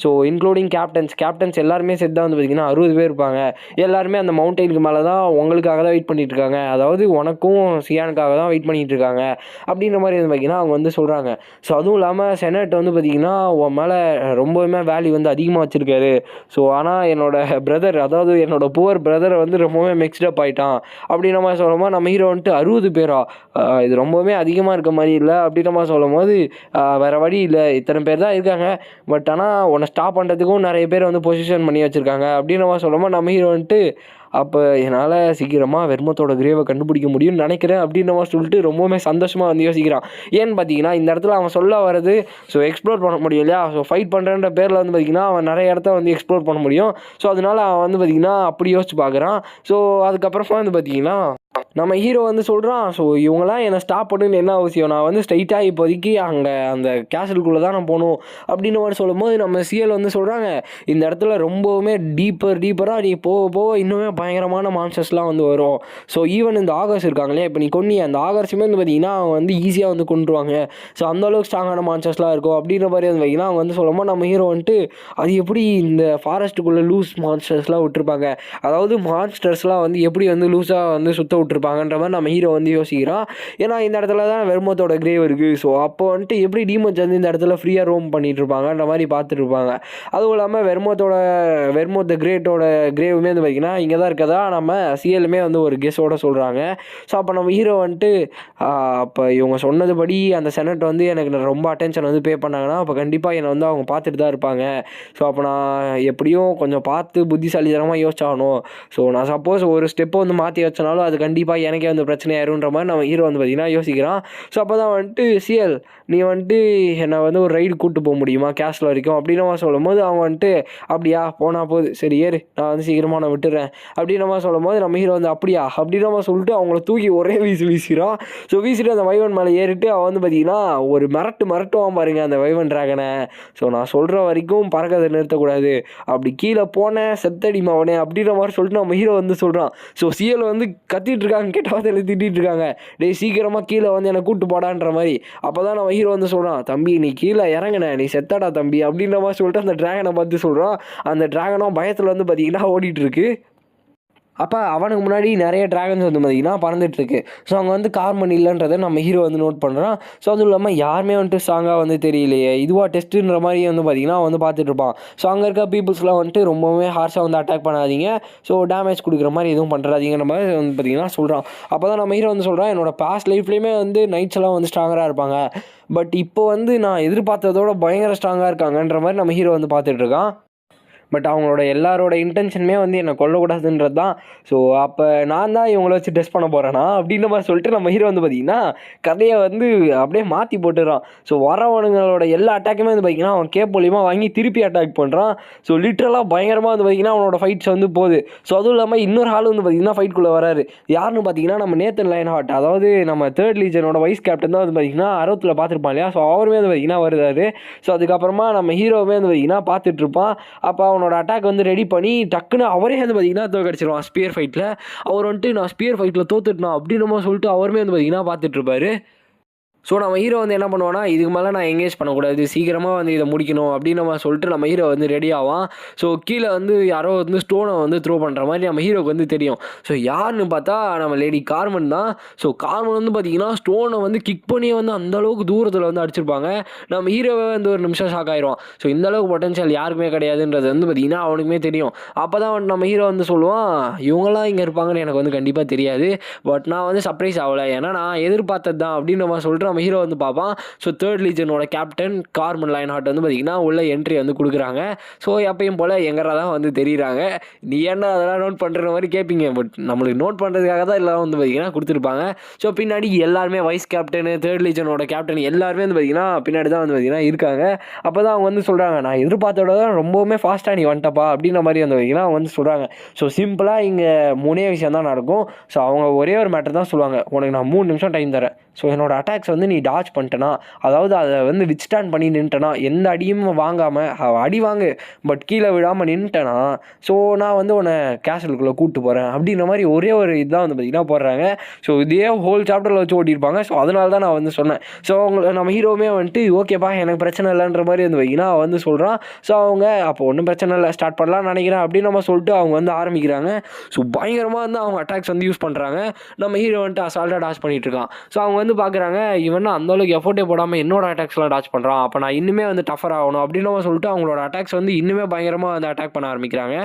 S1: ஸோ இன்க்ளூடிங் கேப்டன்ஸ் எல்லாருமே சேர்த்து தான் வந்து பார்த்திங்கன்னா 60 பேர் இருப்பாங்க. எல்லாருமே அந்த மவுண்டெயினுக்கு மேலே தான் உங்களுக்காக தான் வெயிட் பண்ணிட்டு இருக்காங்க, அதாவது உனக்கும் சியானுக்காக தான் வெயிட் பண்ணிட்டு இருக்காங்க அப்படின்ற மாதிரி வந்து பார்த்திங்கன்னா அவங்க வந்து சொல்கிறாங்க. ஸோ அதுவும் இல்லாமல் செனட் வந்து பார்த்திங்கன்னா உன் மேலே ரொம்பவுமே வேல்யூ வந்து அதிகமாக வச்சுருக்காரு. ஸோ ஆனால் என்னோடய பிரதர், அதாவது என்னோடய புவர் பிரதரை வந்து ரொம்பவே மிக்ஸ்டப் ஆகிட்டான் அப்படின்ற மாதிரி சொல்லும்போது நம்ம ஹீரோ வந்துட்டு 60 பேரா இது ரொம்பவுமே அதிகமாக இருக்க மாதிரி இல்லை அப்படின்ற மாதிரி சொல்லும் போது வேறு வழி இல்லை, இத்தனை பேர் தான் இருக்காங்க, பட் ஆனால் உன்னை ஸ்டாப் பண்ணுறதுக்கும் நிறைய பேர் வந்து பொசிஷன் பண்ணி வச்சுருக்காங்க அப்படின்ற மாதிரி சொல்லும்போது நம்ம ஹீரோ வந்துட்டு அப்போ என்னால் சீக்கிரமாக வெர்மத்தோட கிரேவை கண்டுபிடிக்க முடியும்னு நினைக்கிறேன் அப்படின்ற மாதிரி சொல்லிட்டு ரொம்பவுமே சந்தோஷமாக வந்து யோசிக்கிறான். ஏன்னு பார்த்தீங்கன்னா இந்த இடத்துல அவன் சொல்ல வர்றது ஸோ எக்ஸ்ப்ளோர் பண்ண முடியும் இல்லையா, ஸோ ஃபைட் பண்ணுறன்ற பேரில் வந்து பார்த்திங்கன்னா அவன் நிறைய இடத்த வந்து எக்ஸ்ப்ளோர் பண்ண முடியும். ஸோ அதனால அவன் வந்து பார்த்திங்கன்னா அப்படி யோசிச்சு பார்க்குறான். ஸோ அதுக்கப்புறமா வந்து பார்த்திங்கன்னா நம்ம ஹீரோ வந்து சொல்கிறான், ஸோ இவங்களாம் என்னை ஸ்டாப் பண்ணுன்னு என்ன அவசியம், நான் வந்து ஸ்ட்ரைட்டாக இப்போதைக்கு அங்கே அந்த கேசலுக்குள்ளே தான் நான் போகணும் அப்படின்னு மாதிரி சொல்லும்போது நம்ம சிஎல் வந்து சொல்கிறாங்க, இந்த இடத்துல ரொம்பவுமே டீப்பராக நீ போக இன்னுமே பயங்கரமான மான்ஸ்டர்ஸ்லாம் வந்து வரும். ஸோ ஈவன் இந்த ஆகர்ஸ் இருக்காங்களே, இப்போ நீ கொன்னி அந்த ஆகர்ஸுமே வந்து பார்த்திங்கன்னா அவங்க வந்து ஈஸியாக வந்து கொண்டுருவாங்க. ஸோ அந்தளவுக்கு ஸ்ட்ராங்கான மான்ஸ்டர்ஸ்லாம் இருக்கும் அப்படின்ற மாதிரி வந்து பார்த்திங்கன்னா அவங்க வந்து சொல்லும்போது நம்ம ஹீரோ வந்துட்டு அது எப்படி இந்த ஃபாரஸ்ட்டுக்குள்ளே லூஸ் மான்ஸ்டர்ஸ்லாம் விட்டுருப்பாங்க, அதாவது மான்ஸ்டர்ஸ்லாம் வந்து எப்படி வந்து லூஸாக வந்து சுற்ற விட்டுருப்பாங்க இருப்பாங்கன்ற மாதிரி நம்ம ஹீரோ வந்து யோசிக்கிறான். ஏன்னா இந்த இடத்துல தான் வெர்மோத்தோட கிரேவ் இருக்குது. ஸோ அப்போ வந்துட்டு எப்படி டீமன்ஸ் வந்து இந்த இடத்துல ஃப்ரீயாக ரோம் பண்ணிட்டு இருப்பாங்கன்ற மாதிரி பார்த்துட்டு இருப்பாங்க. அதுவும் இல்லாமல் வெர்மோத் த கிரேட்டோட கிரேவுமே வந்து பார்த்திங்கன்னா இங்கே தான் இருக்கதா நம்ம சிஎலுமே வந்து ஒரு கெஸ்ஸோட சொல்கிறாங்க. ஸோ அப்போ நம்ம ஹீரோ வந்துட்டு அப்போ இவங்க சொன்னதுபடி அந்த செனட் வந்து எனக்கு ரொம்ப அட்டென்ஷன் வந்து பே பண்ணாங்கன்னா அப்போ கண்டிப்பாக என்னை வந்து அவங்க பார்த்துட்டு தான் இருப்பாங்க. ஸோ அப்போ நான் எப்படியும் கொஞ்சம் பார்த்து புத்திசாலித்தனமாக யோசிச்சாகணும். ஸோ நான் சப்போஸ் ஒரு ஸ்டெப்பை வந்து மாற்றி வச்சனாலும் அது கண்டிப்பாக எனக்கே வந்து பிரச்சனையாயிருன்ற மாதிரி நம்ம ஹீரோ வந்து பார்த்திங்கன்னா யோசிக்கிறான். ஸோ அப்போ தான் வந்துட்டு சிஎல் நீ வந்துட்டு என்னை வந்து ஒரு ரைடு கூப்பிட்டு போக முடியுமா கேஸ்டில் வரைக்கும் அப்படின்னு நம்ம சொல்லும் போது அவங்க வந்துட்டு அப்படியா போனால் போகுது சரி ஏறு நான் வந்து சீக்கிரமாக நான் விட்டுறேன் அப்படின்னு நம்ம சொல்லும் போது நம்ம ஹீரோ வந்து அப்படியா அப்படின்னு நம்ம சொல்லிட்டு அவங்கள தூக்கி ஒரே வீசுகிறான். ஸோ வீசிட்டு அந்த வைவன் மேலே ஏறிட்டு அவன் வந்து பார்த்திங்கன்னா ஒரு மிரட்டுவான் பாருங்க அந்த வைவன் டிராகனை. ஸோ நான் சொல்கிற வரைக்கும் பறக்கதை நிறுத்தக்கூடாது, அப்படி கீழே போனேன் செத்தடிமா அவனே அப்படின்ற மாதிரி சொல்லிட்டு நம்ம ஹீரோ வந்து சொல்கிறான். ஸோ சிஎல் வந்து கத்திட்டு இருக்காங்க, கெட்ட வார்த்தையில திட்டிகிட்டு இருக்காங்க, டேய் சீக்கிரமாக கீழே வந்து என்னை கூப்பிட்டு போடான்ற மாதிரி. அப்போ தான் நம்ம ஹீரோ வந்து சொல்கிறான், தம்பி நீ கீழே இறங்கின நீ செத்தடா தம்பி அப்படின்ற மாதிரி சொல்லிட்டு அந்த டிராகனை பார்த்து சொல்கிறான். அந்த டிராகனும் பயத்தில் வந்து பார்த்திங்கன்னா ஓடிட்டுருக்கு. அப்போ அவனுக்கு முன்னாடி நிறைய ட்ராகன்ஸ் வந்து பார்த்திங்கன்னா பறந்துட்டுருக்கு. ஸோ அவங்க வந்து கார்மன் இல்லைன்றதை நம்ம ஹீரோ வந்து நோட் பண்ணுறான். ஸோ அதுவும் இல்லாமல் யாருமே வந்துட்டு ஸ்ட்ராங்காக வந்து தெரியலையே, இதுவாக டெஸ்ட்டுன்ற மாதிரி வந்து பார்த்திங்கன்னா வந்து பார்த்துட்ருப்பான். ஸோ அங்கே இருக்க பீப்புள்ஸ்லாம் வந்துட்டு ரொம்பவே ஹார்ஷாக வந்து அட்டாக் பண்ணாதீங்க, ஸோ டேமேஜ் கொடுக்குற மாதிரி எதுவும் பண்ணுறாதீங்கிற மாதிரி வந்து பார்த்திங்கன்னா சொல்கிறான். அப்போ தான் நம்ம ஹீரோ வந்து சொல்கிறான், என்னோட பாஸ்ட் லைஃப்லேயுமே வந்து நைட்ஸ் எல்லாம் வந்து ஸ்ட்ராங்கராக இருப்பாங்க, பட் இப்போ வந்து நான் எதிர்பார்த்ததோட பயங்கர ஸ்ட்ராங்காக இருக்காங்கன்ற மாதிரி நம்ம ஹீரோ வந்து பார்த்துட்ருக்கான். பட் அவங்களோட எல்லாரோட இன்டென்ஷனுமே வந்து என்னை கொல்லக்கூடாதுன்றது தான். ஸோ அப்போ நான் தான் இவங்கள வச்சு டெஸ்ட் பண்ண போகிறேன்னா அப்படின்ற மாதிரி சொல்லிட்டு நம்ம ஹீரோ வந்து பார்த்திங்கன்னா கதையை வந்து அப்படியே மாற்றி போட்டுறான். ஸோ வரவனுங்களோட எல்லா அட்டாக்குமே வந்து பார்த்திங்கன்னா அவன் கேப் மூலியமாக வாங்கி திருப்பி அட்டாக் பண்ணுறான். ஸோ லிட்ரலாக பயங்கரமாக வந்து பார்த்திங்கன்னா அவனோட ஃபைட்ஸ் வந்து போகுது. ஸோ அதுவும் இல்லாமல் இன்னொரு ஆள் வந்து பார்த்திங்கன்னா ஃபைட்குள்ளே வராரு. யாருன்னு பார்த்தீங்கன்னா நம்ம நேத்தன் லைன் ஹார்ட், அதாவது நம்ம 3rd லீஜனோட வைஸ் கேப்டன் தான் வந்து பார்த்திங்கன்னா அறுபத்தில் பார்த்துருப்பான் இல்லையா. ஸோ அவருமே வந்து பார்த்திங்கன்னா வருதாரு. ஸோ அதுக்கப்புறமா நம்ம ஹீரோவே வந்து பார்த்திங்கன்னா பார்த்துட்ருப்பான். அப்போ அவனோட அட்டாக் வந்து ரெடி பண்ணி டக்குன்னு அவரே வந்து பார்த்திங்கன்னா தோக்கடிச்சிருவான் ஸ்பியர் ஃபைட்டில். அவர் வந்துட்டு நான் ஸ்பியர் ஃபைட்டில் தோத்துட்டேன் அப்படின்னு சொல்லிட்டு அவருமே வந்து பார்த்திங்கன்னா பார்த்துட்ருப்பாரு. ஸோ நம்ம ஹீரோ வந்து என்ன பண்ணுவான்னா இதுக்கு மேலே நான் எங்கேஜ் பண்ணக்கூடாது, சீக்கிரமாக வந்து இதை முடிக்கணும் அப்படின்னு நம்ம சொல்லிட்டு நம்ம ஹீரோ வந்து ரெடி ஆவான். ஸோ கீழே வந்து யாரோ வந்து ஸ்டோனை வந்து த்ரோ பண்ணுற மாதிரி நம்ம ஹீரோக்கு வந்து தெரியும். ஸோ யாருன்னு பார்த்தா நம்ம லேடி கார்மன் தான். ஸோ கார்மன் வந்து பார்த்திங்கன்னா ஸ்டோனை வந்து கிக் பண்ணி வந்து அந்தளவுக்கு தூரத்தில் வந்து அடிச்சிருப்பாங்க. நம்ம ஹீரோவே வந்து ஒரு நிமிஷம் ஷாக் ஆயிடுவான். ஸோ இந்தளவுக்கு பொட்டன்ஷியல் யாருக்குமே கிடையாதுன்றது வந்து பார்த்திங்கன்னா அவனுக்குமே தெரியும். அப்போ தான் நம்ம ஹீரோ வந்து சொல்லுவான், இவங்களாம் இங்கே இருப்பாங்கன்னு எனக்கு வந்து கண்டிப்பாக தெரியாது, பட் நான் வந்து சர்ப்ரைஸ் ஆகலை, ஏன்னா நான் எதிர்பார்த்தது தான் அப்படின்னு நம்ம சொல்லிட்டு நம்ம ஹீரோ வந்து பார்ப்பான். ஸோ 3rd லீஜனோட கேப்டன் கார்மன் லைன் ஹார்ட் வந்து பார்த்திங்கன்னா உள்ள என்ட்ரி வந்து கொடுக்குறாங்க. ஸோ எப்பயும் போல் எங்கரா தான் வந்து தெரியுறாங்க. நீ என்ன அதெல்லாம் நோட் பண்ணுற மாதிரி கேட்பீங்க, பட் நம்மளுக்கு நோட் பண்ணுறதுக்காக தான் எல்லாம் வந்து பார்த்திங்கன்னா கொடுத்துருப்பாங்க. ஸோ பின்னாடி எல்லாருமே வைஸ் கேப்டனு 3rd லீஜனோட கேப்டன் எல்லாருமே வந்து பார்த்திங்கன்னா பின்னாடி தான் வந்து பார்த்திங்கன்னா இருக்காங்க. அப்போ தான் அவங்க வந்து சொல்கிறாங்க, நான் எதிர்பார்த்தோட தான் ரொம்பவுமே ஃபாஸ்ட்டாக நீ வந்துட்டப்பா அப்படின்ற மாதிரி வந்து பார்த்திங்கன்னா அவங்க வந்து சொல்கிறாங்க. ஸோ சிம்பிளாக இங்கே 3 விஷயம் தான் நடக்கும். ஸோ அவங்க ஒரே ஒரு மேட்டர் தான் சொல்லுவாங்க, உனக்கு நான் 3 நிமிஷம் டைம் தரேன். ஸோ என்னோட அட்டாக்ஸ் வந்து நீ டாச் பண்ணிட்டேனா, அதாவது அதை வந்து வித்ஸ்டாண்ட் பண்ணி நின்ட்டேனா, எந்த அடியும் வாங்காமல் அடி வாங்கு பட் கீழே விழாமல் நின்ட்டேனா, ஸோ நான் வந்து உன்னை கேசலுக்குள்ளே கூப்பிட்டு போகிறேன் அப்படின்ற மாதிரி ஒரே ஒரு இதுதான் வந்து பார்த்திங்கன்னா போடுறாங்க. ஸோ இதே ஹோல் சாப்டரில் வச்சு ஓட்டியிருப்பாங்க. ஸோ அதனால தான் நான் வந்து சொன்னேன். ஸோ அவங்க நம்ம ஹீரோவுமே வந்துட்டு ஓகேப்பா எனக்கு பிரச்சனை இல்லைன்ற மாதிரி வந்து பார்த்திங்கன்னா வந்து சொல்கிறான். ஸோ அவங்க அப்போ ஒன்றும் பிரச்சனை இல்லை ஸ்டார்ட் பண்ணலாம்னு நினைக்கிறேன் அப்படின்னு நம்ம சொல்லிட்டு அவங்க வந்து ஆரம்பிக்கிறாங்க. ஸோ பயங்கரமாக வந்து அவங்க அட்டாக்ஸ் வந்து யூஸ் பண்ணுறாங்க. நம்ம ஹீரோ வந்துட்டு அசால்ட்டாக டாச் பண்ணிகிட்டு இருக்கான். ஸோ அவங்க வந்து பார்க்குறாங்க, இவன் அந்தளவுக்கு எஃபோர்ட்டே போடாமல் என்னோட அட்டாக்ஸ்லாம் டாச் பண்ணுறான், அப்போ நான் இன்னுமே வந்து டஃபர் ஆகணும் அப்படின்னு சொல்லிட்டு அவங்களோட அட்டாக்ஸ் வந்து இன்னுமே பயங்கரமாக வந்து அட்டாக் பண்ண ஆரம்பிக்கிறாங்க.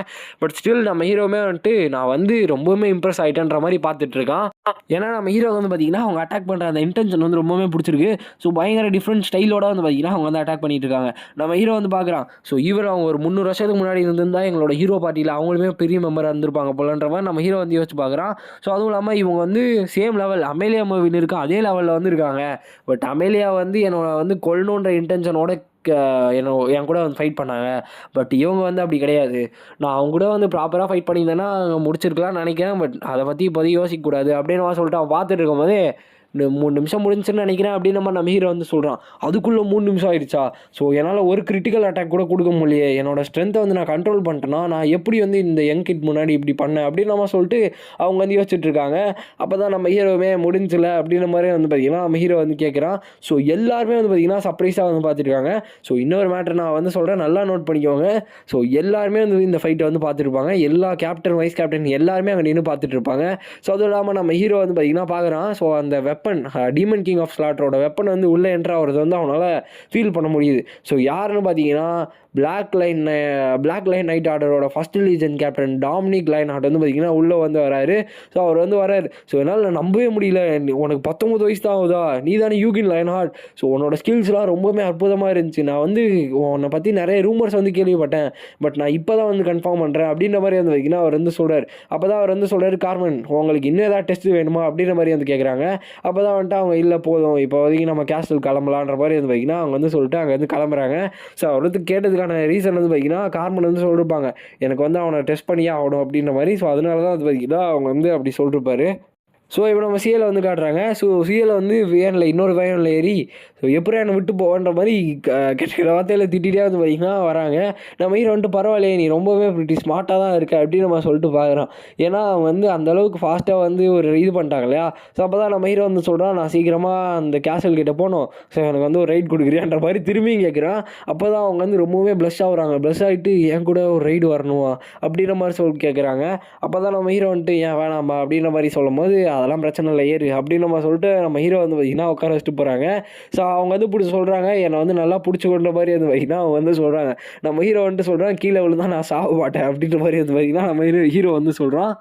S1: பட் ஸ்டில் நம்ம ஹீரோவுமே வந்துட்டு நான் வந்து ரொம்பவுமே இம்ப்ரெஸ் ஆகிட்டேன்ற மாதிரி பார்த்துட்ருக்கான். ஏன்னா நம்ம ஹீரோ வந்து பார்த்திங்கன்னா அவங்க அட்டாக் பண்ணுற அந்த இன்டென்ஷன் வந்து ரொம்பவே பிடிச்சிருக்கு. ஸோ பயங்கர டிஃப்ரெண்ட் ஸ்டைலோட வந்து பார்த்திங்கன்னா அவங்க வந்து அட்டாக் பண்ணிட்டு இருக்காங்க. நம்ம ஹீரோ வந்து பார்க்குறான், ஸோ இவர் அவங்க ஒரு 300 வருஷத்துக்கு முன்னாடி இருந்திருந்தால் எங்களோட ஹீரோ பார்ட்டியில் அவங்களுமே பெரிய மெம்பராக இருந்திருப்பாங்க போலன்ற மாதிரி நம்ம ஹீரோ வந்து யோசிச்சு பார்க்குறான். ஸோ அதுவும் இல்லாமல் இவங்க வந்து சேம் லெவல் அமேலியா மூவின்னு இருக்கா அதே லெவலில் வந்து இருக்காங்க. பட் அமேலியா வந்து என்னோட வந்து கொல்லணுன்ற இன்டென்ஷனோட என் கூட வந்து ஃபைட் பண்ணாங்க. பட் இவங்க வந்து அப்படி கிடையாது. நான் அவங்க கூட வந்து ப்ராப்பராக ஃபைட் பண்ணியிருந்தேன்னா முடிச்சிருக்கலாம்னு நினைக்கிறேன். பட் அதை பற்றி இப்போதைக்கு யோசிக்கக்கூடாது அப்படின்னு சொல்லிட்டு அவன் பார்த்துட்டு இருக்கும்போது 3 நிமிஷம் முடிஞ்சுன்னு நினைக்கிறேன் அப்படின்னு நம்ம ஹீரோ வந்து சொல்கிறான். அதுக்குள்ளே 3 நிமிஷம் ஆயிடுச்சா? ஸோ என்னால் ஒரு கிரிட்டிக்கல் அட்டாக் கூட கொடுக்க முடியலையே, என்னோட ஸ்ட்ரென்த்தை வந்து நான் கண்ட்ரோல் பண்ணிட்டேன்னா நான் எப்படி வந்து இந்த யங் கிட் முன்னாடி இப்படி பண்ணேன் அப்படின்னு நம்ம சொல்லிட்டு அவங்க வந்து யோசிச்சுட்டு இருக்காங்க. அப்போ தான் நம்ம ஹீரோவே முடிஞ்சல அப்படின்ற மாதிரி வந்து பார்த்திங்கன்னா நம்ம ஹீரோ வந்து கேட்குறான். ஸோ எல்லாருமே வந்து பார்த்திங்கன்னா சர்ப்ரைஸாக வந்து பார்த்துருக்காங்க. ஸோ இன்னொரு மேட்டர் நான் வந்து சொல்கிறேன், நல்லா நோட் பண்ணிக்கோங்க. ஸோ எல்லாருமே வந்து இந்த ஃபைட்டை வந்து பார்த்துருப்பாங்க. எல்லா கேப்டன் வைஸ் கேப்டன் எல்லாருமே அங்கே நின்று பார்த்துட்டு இருப்பாங்க. ஸோ அதுவும் இல்லாமல் நம்ம ஹீரோ வந்து பார்த்திங்கன்னா பார்க்குறான். ஸோ அந்த வெப்பன் டீமன் கிங் ஆஃப் ஸ்லாட்டரோட வெப்பன் வந்து உள்ளே என்ட்ரு ஆகிறது வந்து அவனால் ஃபீல் பண்ண முடியுது. ஸோ யாருன்னு பார்த்தீங்கன்னா பிளாக் லைன் நைட் ஆர்டரோட first legion captain Dominic Lionheart வந்து பார்த்திங்கன்னா உள்ளே வந்து வராரு. ஸோ அவர் வந்து வராரு. ஸோ என்னால் நம்பவே முடியல, உனக்கு 19 வயசு தான் ஆகுதா, நீ தானே யூகின் லைன்ஹார்ட், ஸோ உன்னோட ஸ்கில்ஸ்லாம் ரொம்பவே அற்புதமாக இருந்துச்சு, நான் வந்து உன்னை பற்றி நிறைய ரூமர்ஸ் வந்து கேள்விப்பட்டேன், பட் நான் இப்போ தான் வந்து கன்ஃபார்ம் பண்ணுறேன் அப்படின்ற மாதிரி வந்து பார்த்திங்கன்னா அவர் வந்து சொல்கிறார். அப்போ தான் அவர் வந்து சொல்கிறார், கார்மன் உங்களுக்கு இன்னும் ஏதாவது டெஸ்ட் வேணுமா அப்படின்ற மாதிரி வந்து கேட்குறாங்க. அப்போ தான் வந்துட்டு அவங்க இல்லை போதும் இப்போ வரைக்கும் நம்ம கேஸ்டல் கிளம்பலான்ற மாதிரி வந்து பார்த்திங்கன்னா அவங்க வந்து சொல்லிட்டு அங்கே வந்து கிளம்புறாங்க. ஸோ அவர் வந்து கேட்டதுக்கான ரீசன் வந்து பார்த்திங்கன்னா கார்மன் வந்து சொல்லியிருப்பாங்க, எனக்கு வந்து அவனை டெஸ்ட் பண்ணியே ஆகணும் அப்படின்ற மாதிரி. ஸோ அதனால தான் வந்து பார்த்திங்கன்னா அவங்க வந்து அப்படி சொல்லியிருப்பாரு. ஸோ இப்போ நம்ம சிஎலை வந்து காட்டுறாங்க. ஸோ சிஎலை வந்து வேனில் இன்னொரு வேனில் ஏறி ஸோ எப்படி என்னை விட்டு போகன்ற மாதிரி கெட்ட வார்த்தையில் திட்டிகிட்டே வந்து பார்த்திங்கன்னா வராங்க. நம்ம ஹீரோ வந்துட்டு பரவாயில்லையே நீ ரொம்பவே இப்படி ஸ்மார்ட்டாக தான் இருக்க அப்படின்னு நம்ம சொல்லிட்டு பார்க்குறோம். ஏன்னா அவங்க வந்து அந்தளவுக்கு ஃபாஸ்ட்டாக வந்து ஒரு இது பண்ணிட்டாங்க இல்லையா. ஸோ அப்போ தான் நம்ம ஹீரோ வந்து சொல்கிறான், நான் சீக்கிரமாக அந்த கேசல் கிட்டே போகணும், ஸோ எனக்கு வந்து ஒரு ரைட் கொடுக்குறியான்ற மாதிரி திரும்பியும் கேட்குறான். அப்போ தான் அவங்க வந்து ரொம்பவே ப்ளஷ் ஆகுறாங்க. ப்ளஷ் ஆகிட்டு என் கூட ஒரு ரைடு வரணுமா அப்படின்ற மாதிரி சொல்லி கேட்குறாங்க. அப்போ தான் நம்ம ஹீரோ வந்துட்டு ஏன் வேணாமா அப்படின்ற மாதிரி சொல்லும் போது அதெல்லாம் பிரச்சனை இல்லை ஏறு அப்படின்னு நம்ம சொல்லிட்டு நம்ம ஹீரோ வந்து பார்த்திங்கன்னா உட்கார வச்சுட்டு போகிறாங்க. ஸோ அவங்க வந்து பிடிச்சி சொல்கிறாங்க, என்னை வந்து நல்லா பிடிச்சி கொண்ட மாதிரி வந்து பார்த்திங்கன்னா அவங்க வந்து சொல்கிறாங்க. நம்ம ஹீரோ வந்துட்டு சொல்கிறான், கீழே விழுந்தா நான் சாக மாட்டேன் அப்படின்ற மாதிரி வந்து பார்த்திங்கன்னா நம்ம ஹீரோ வந்து சொல்கிறான்.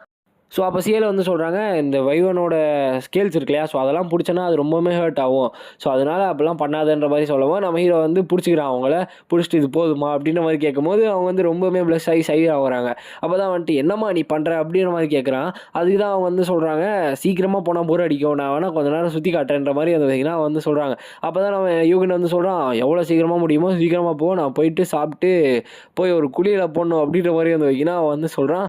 S1: ஸோ அப்போ சிஎல் வந்து சொல்கிறாங்க, இந்த வைவனோட ஸ்கேல்ஸ் இருக்கு இல்லையா, ஸோ அதெல்லாம் பிடிச்சனா அது ரொம்பவே ஹர்ட் ஆகும், ஸோ அதனால் அப்படிலாம் பண்ணாதுன்ற மாதிரி சொல்லவும் நம்ம ஹீரோ வந்து பிடிச்சிக்கிறான். அவங்கள பிடிச்சிட்டு இது போதுமா அப்படின்ற மாதிரி கேட்கும்போது அவங்க வந்து ரொம்பவே ப்ளஸ் ஆகி சை ஆகுறாங்க. அப்போ தான் வந்துட்டு என்னம்மா நீ பண்ணுற அப்படின்ற மாதிரி கேட்குறான். அதுக்கு தான் அவங்க வந்து சொல்கிறாங்க, சீக்கிரமாக போனால் போர் அடிக்கும், நான் வேணால் கொஞ்ச நேரம் சுற்றி காட்டுறேன்ற மாதிரி வந்து சொல்கிறாங்க. அப்போ தான் நம்ம யூகின் வந்து சொல்கிறான், எவ்வளோ சீக்கிரமாக முடியுமோ சீக்கிரமாக போ, நான் போயிட்டு சாப்பிட்டு போய் ஒரு குளியில் போடணும் அப்படின்ற மாதிரி வந்து சொல்கிறான்.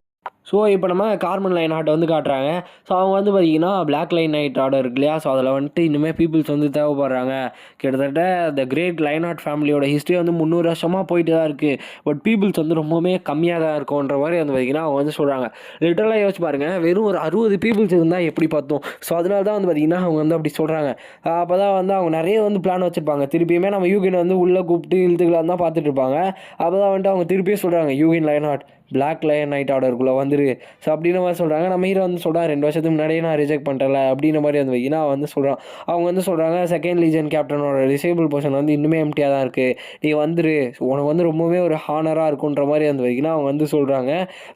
S1: ஸோ இப்போ நம்ம கார்மன் லைன்ஹார்ட்டை வந்து காட்டுறாங்க. ஸோ அவங்க வந்து பார்த்திங்கன்னா பிளாக் லைன் நைட் ஆர்டர் இருக்கு இல்லையா, ஸோ அதில் வந்துட்டு இனிமேல் பீப்புள்ஸ் வந்து தேவைப்படுறாங்க. கிட்டத்தட்ட த கிரேட் லைன்ஹார்ட் ஃபேமிலியோட ஹிஸ்ட்ரி வந்து 300 வருஷமாக போயிட்டு தான் இருக்குது, பட் பீப்புள்ஸ் வந்து ரொம்பவுமே கம்மியாக தான் இருக்கும்ன்ற மாதிரி வந்து பார்த்திங்கன்னா அவங்க வந்து சொல்கிறாங்க. லிட்டரலாக யோசிச்சு பாருங்கள், வெறும் ஒரு 60 பீப்புள்ஸ் இருந்தால் எப்படி பார்த்தோம். ஸோ அதனால தான் வந்து பார்த்திங்கன்னா அவங்க வந்து அப்படி சொல்கிறாங்க. அப்போ தான் வந்து அவங்க நிறைய வந்து பிளான் வச்சுருப்பாங்க. திருப்பியுமே நம்ம யூகின் வந்து உள்ளே கூப்பிட்டு இழுத்துக்கலாம் தான் பார்த்துட்டு இருப்பாங்க. அப்போ தான் வந்துட்டு அவங்க திருப்பியும் சொல்கிறாங்க, யூகின் லைன்ஹார்ட் பிளாக் லைன் நைட் ஆர்டருக்குள்ளே வந்துரு, ஸோ அப்படின்ற மாதிரி சொல்கிறாங்க. நம்ம ஹீரோ வந்து சொல்கிறான், 2 வருஷத்துக்கு முன்னாடியே நான் ரிஜெக்ட் பண்ணிட்டல அப்படின்ற மாதிரி வந்து வைக்கினா வந்து சொல்கிறான். அவங்க வந்து சொல்கிறாங்க, செகண்ட் லீஜன் கேப்டனோட டிசேபிள் பொசிஷன் வந்து இன்னுமே எம்டியாக தான் இருக்குது, நீ வந்துரு, உனக்கு வந்து ரொம்பவே ஒரு ஹானராக இருக்குன்ற மாதிரி வந்து வைக்கினா அவங்க வந்து சொல்கிறாங்க.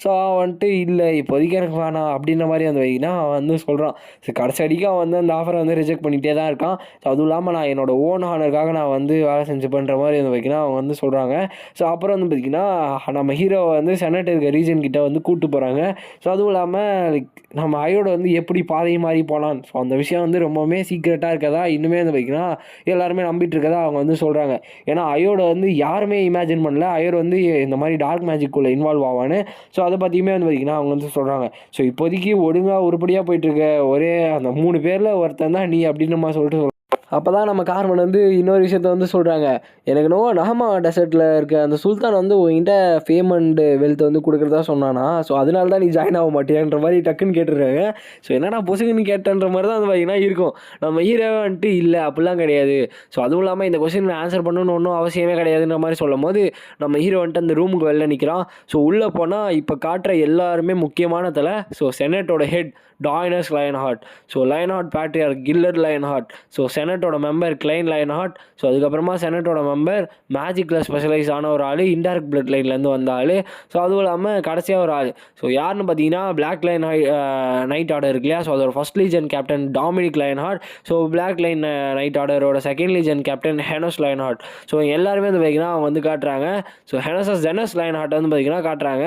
S1: ஸோ அவன் வந்துட்டு இல்லை இப்போதைக்கு எனக்கு வேணாம் அப்படின்ற மாதிரி வந்து வைக்கினா அவன் வந்து சொல்கிறான். ஸோ கடைசி அடிக்க அவன் வந்து அந்த ஆஃபரை வந்து ரிஜெக்ட் பண்ணிகிட்டே தான் இருக்கான். ஸோ அதுவும் இல்லாமல் நான் என்னோட ஓன் ஹானருக்காக நான் வந்து வேலை செஞ்சு பண்ணுற மாதிரி வந்து வைக்கினா அவங்க வந்து சொல்கிறாங்க. ஸோ அப்புறம் வந்து பார்த்திங்கன்னா நம்ம ஹீரோவை வந்து செனட் இருக்க ரீஜன் கிட்ட வந்து கூப்பிட்டு போகிறாங்க. ஸோ அதுவும் இல்லாமல் லைக் நம்ம ஐயோட வந்து எப்படி பாதை மாறி போனான், ஸோ அந்த விஷயம் வந்து ரொம்பவுமே சீக்ரெட்டாக இருக்கதா இன்னுமே வந்து பார்த்திங்கன்னா எல்லாருமே நம்பிட்டு இருக்கதா அவங்க வந்து சொல்கிறாங்க. ஏன்னா ஐயோட வந்து யாருமே இமேஜின் பண்ணல ஐயோட வந்து இந்த மாதிரி டார்க் மேஜிக்குள்ளே இன்வால்வ் ஆவான்னு. ஸோ அதை பற்றியுமே வந்து பார்த்திங்கன்னா அவங்க வந்து சொல்கிறாங்க. ஸோ இப்போதைக்கு ஒழுங்காக உருப்படியாக போயிட்டுருக்க ஒரே அந்த 3 பேரில் ஒருத்தன் தான் நீ அப்படின்னு நம்ம சொல்லிட்டு அப்போ தான் நம்ம கார்மன் வந்து இன்னொரு விஷயத்த வந்து சொல்கிறாங்க, எனக்கு நோ நஹமா டெசர்ட்டில் இருக்க அந்த சுல்தான் வந்து உங்ககிட்ட ஃபேம் அண்ட் வெல்த் வந்து கொடுக்குறதா சொன்னானா, ஸோ அதனால தான் நீ ஜாயின் ஆக மாட்டியான்ற மாதிரி டக்குன்னு கேட்டுருக்காங்க. ஸோ என்னடா பொசுக்குன்னு கேட்டன்ற மாதிரி தான் அது பார்த்தீங்கன்னா இருக்கும். நம்ம ஹீரோ வந்துட்டு இல்லை அப்படிலாம் கிடையாது, ஸோ அதுவும் இல்லாமல் இந்த கொஸ்டின் ஆன்சர் பண்ணணும்னு ஒன்றும் அவசியமே கிடையாதுன்ற மாதிரி சொல்லும் போது நம்ம ஹீரோ வந்துட்டு அந்த ரூமுக்கு வெளில நிற்கிறான். ஸோ உள்ளே போனால் இப்போ காட்டுற எல்லாருமே முக்கியமான தலை. ஸோ செனட்டோட ஹெட் டாய்னஸ் லைன்ஹார்ட், ஸோ லைன்ஹார்ட் பேட்ரியார் கில்லட் லைன்ஹார்ட், ஸோ செனட்டோட மெம்பர் கிளைன் லைன்ஹார்ட், ஸோ அதுக்கப்புறமா செனட்டோட மெம்பர் மேஜிக்கில் ஸ்பெஷலைஸ் ஆன ஒரு ஆள், இன்டைரக்ட் பிளட் லைன்லேருந்து வந்த ஆள், ஸோ அதுவும் இல்லாமல் கடைசியாக ஒரு ஆள். ஸோ யாருன்னு பார்த்தீங்கன்னா பிளாக் லைன் நைட் ஆர்டர் இருக்கு இல்லையா, ஸோ அதோட first legion captain Dominic Lionheart, so black lion knight ஆர்டரோட second legion captain Henos Lionheart. So எல்லாருமே வந்து பார்த்தீங்கன்னா அவங்க வந்து காட்டுறாங்க. ஸோ ஜெனஸ் லைன்ஹார்ட் வந்து பார்த்தீங்கன்னா காட்டுறாங்க.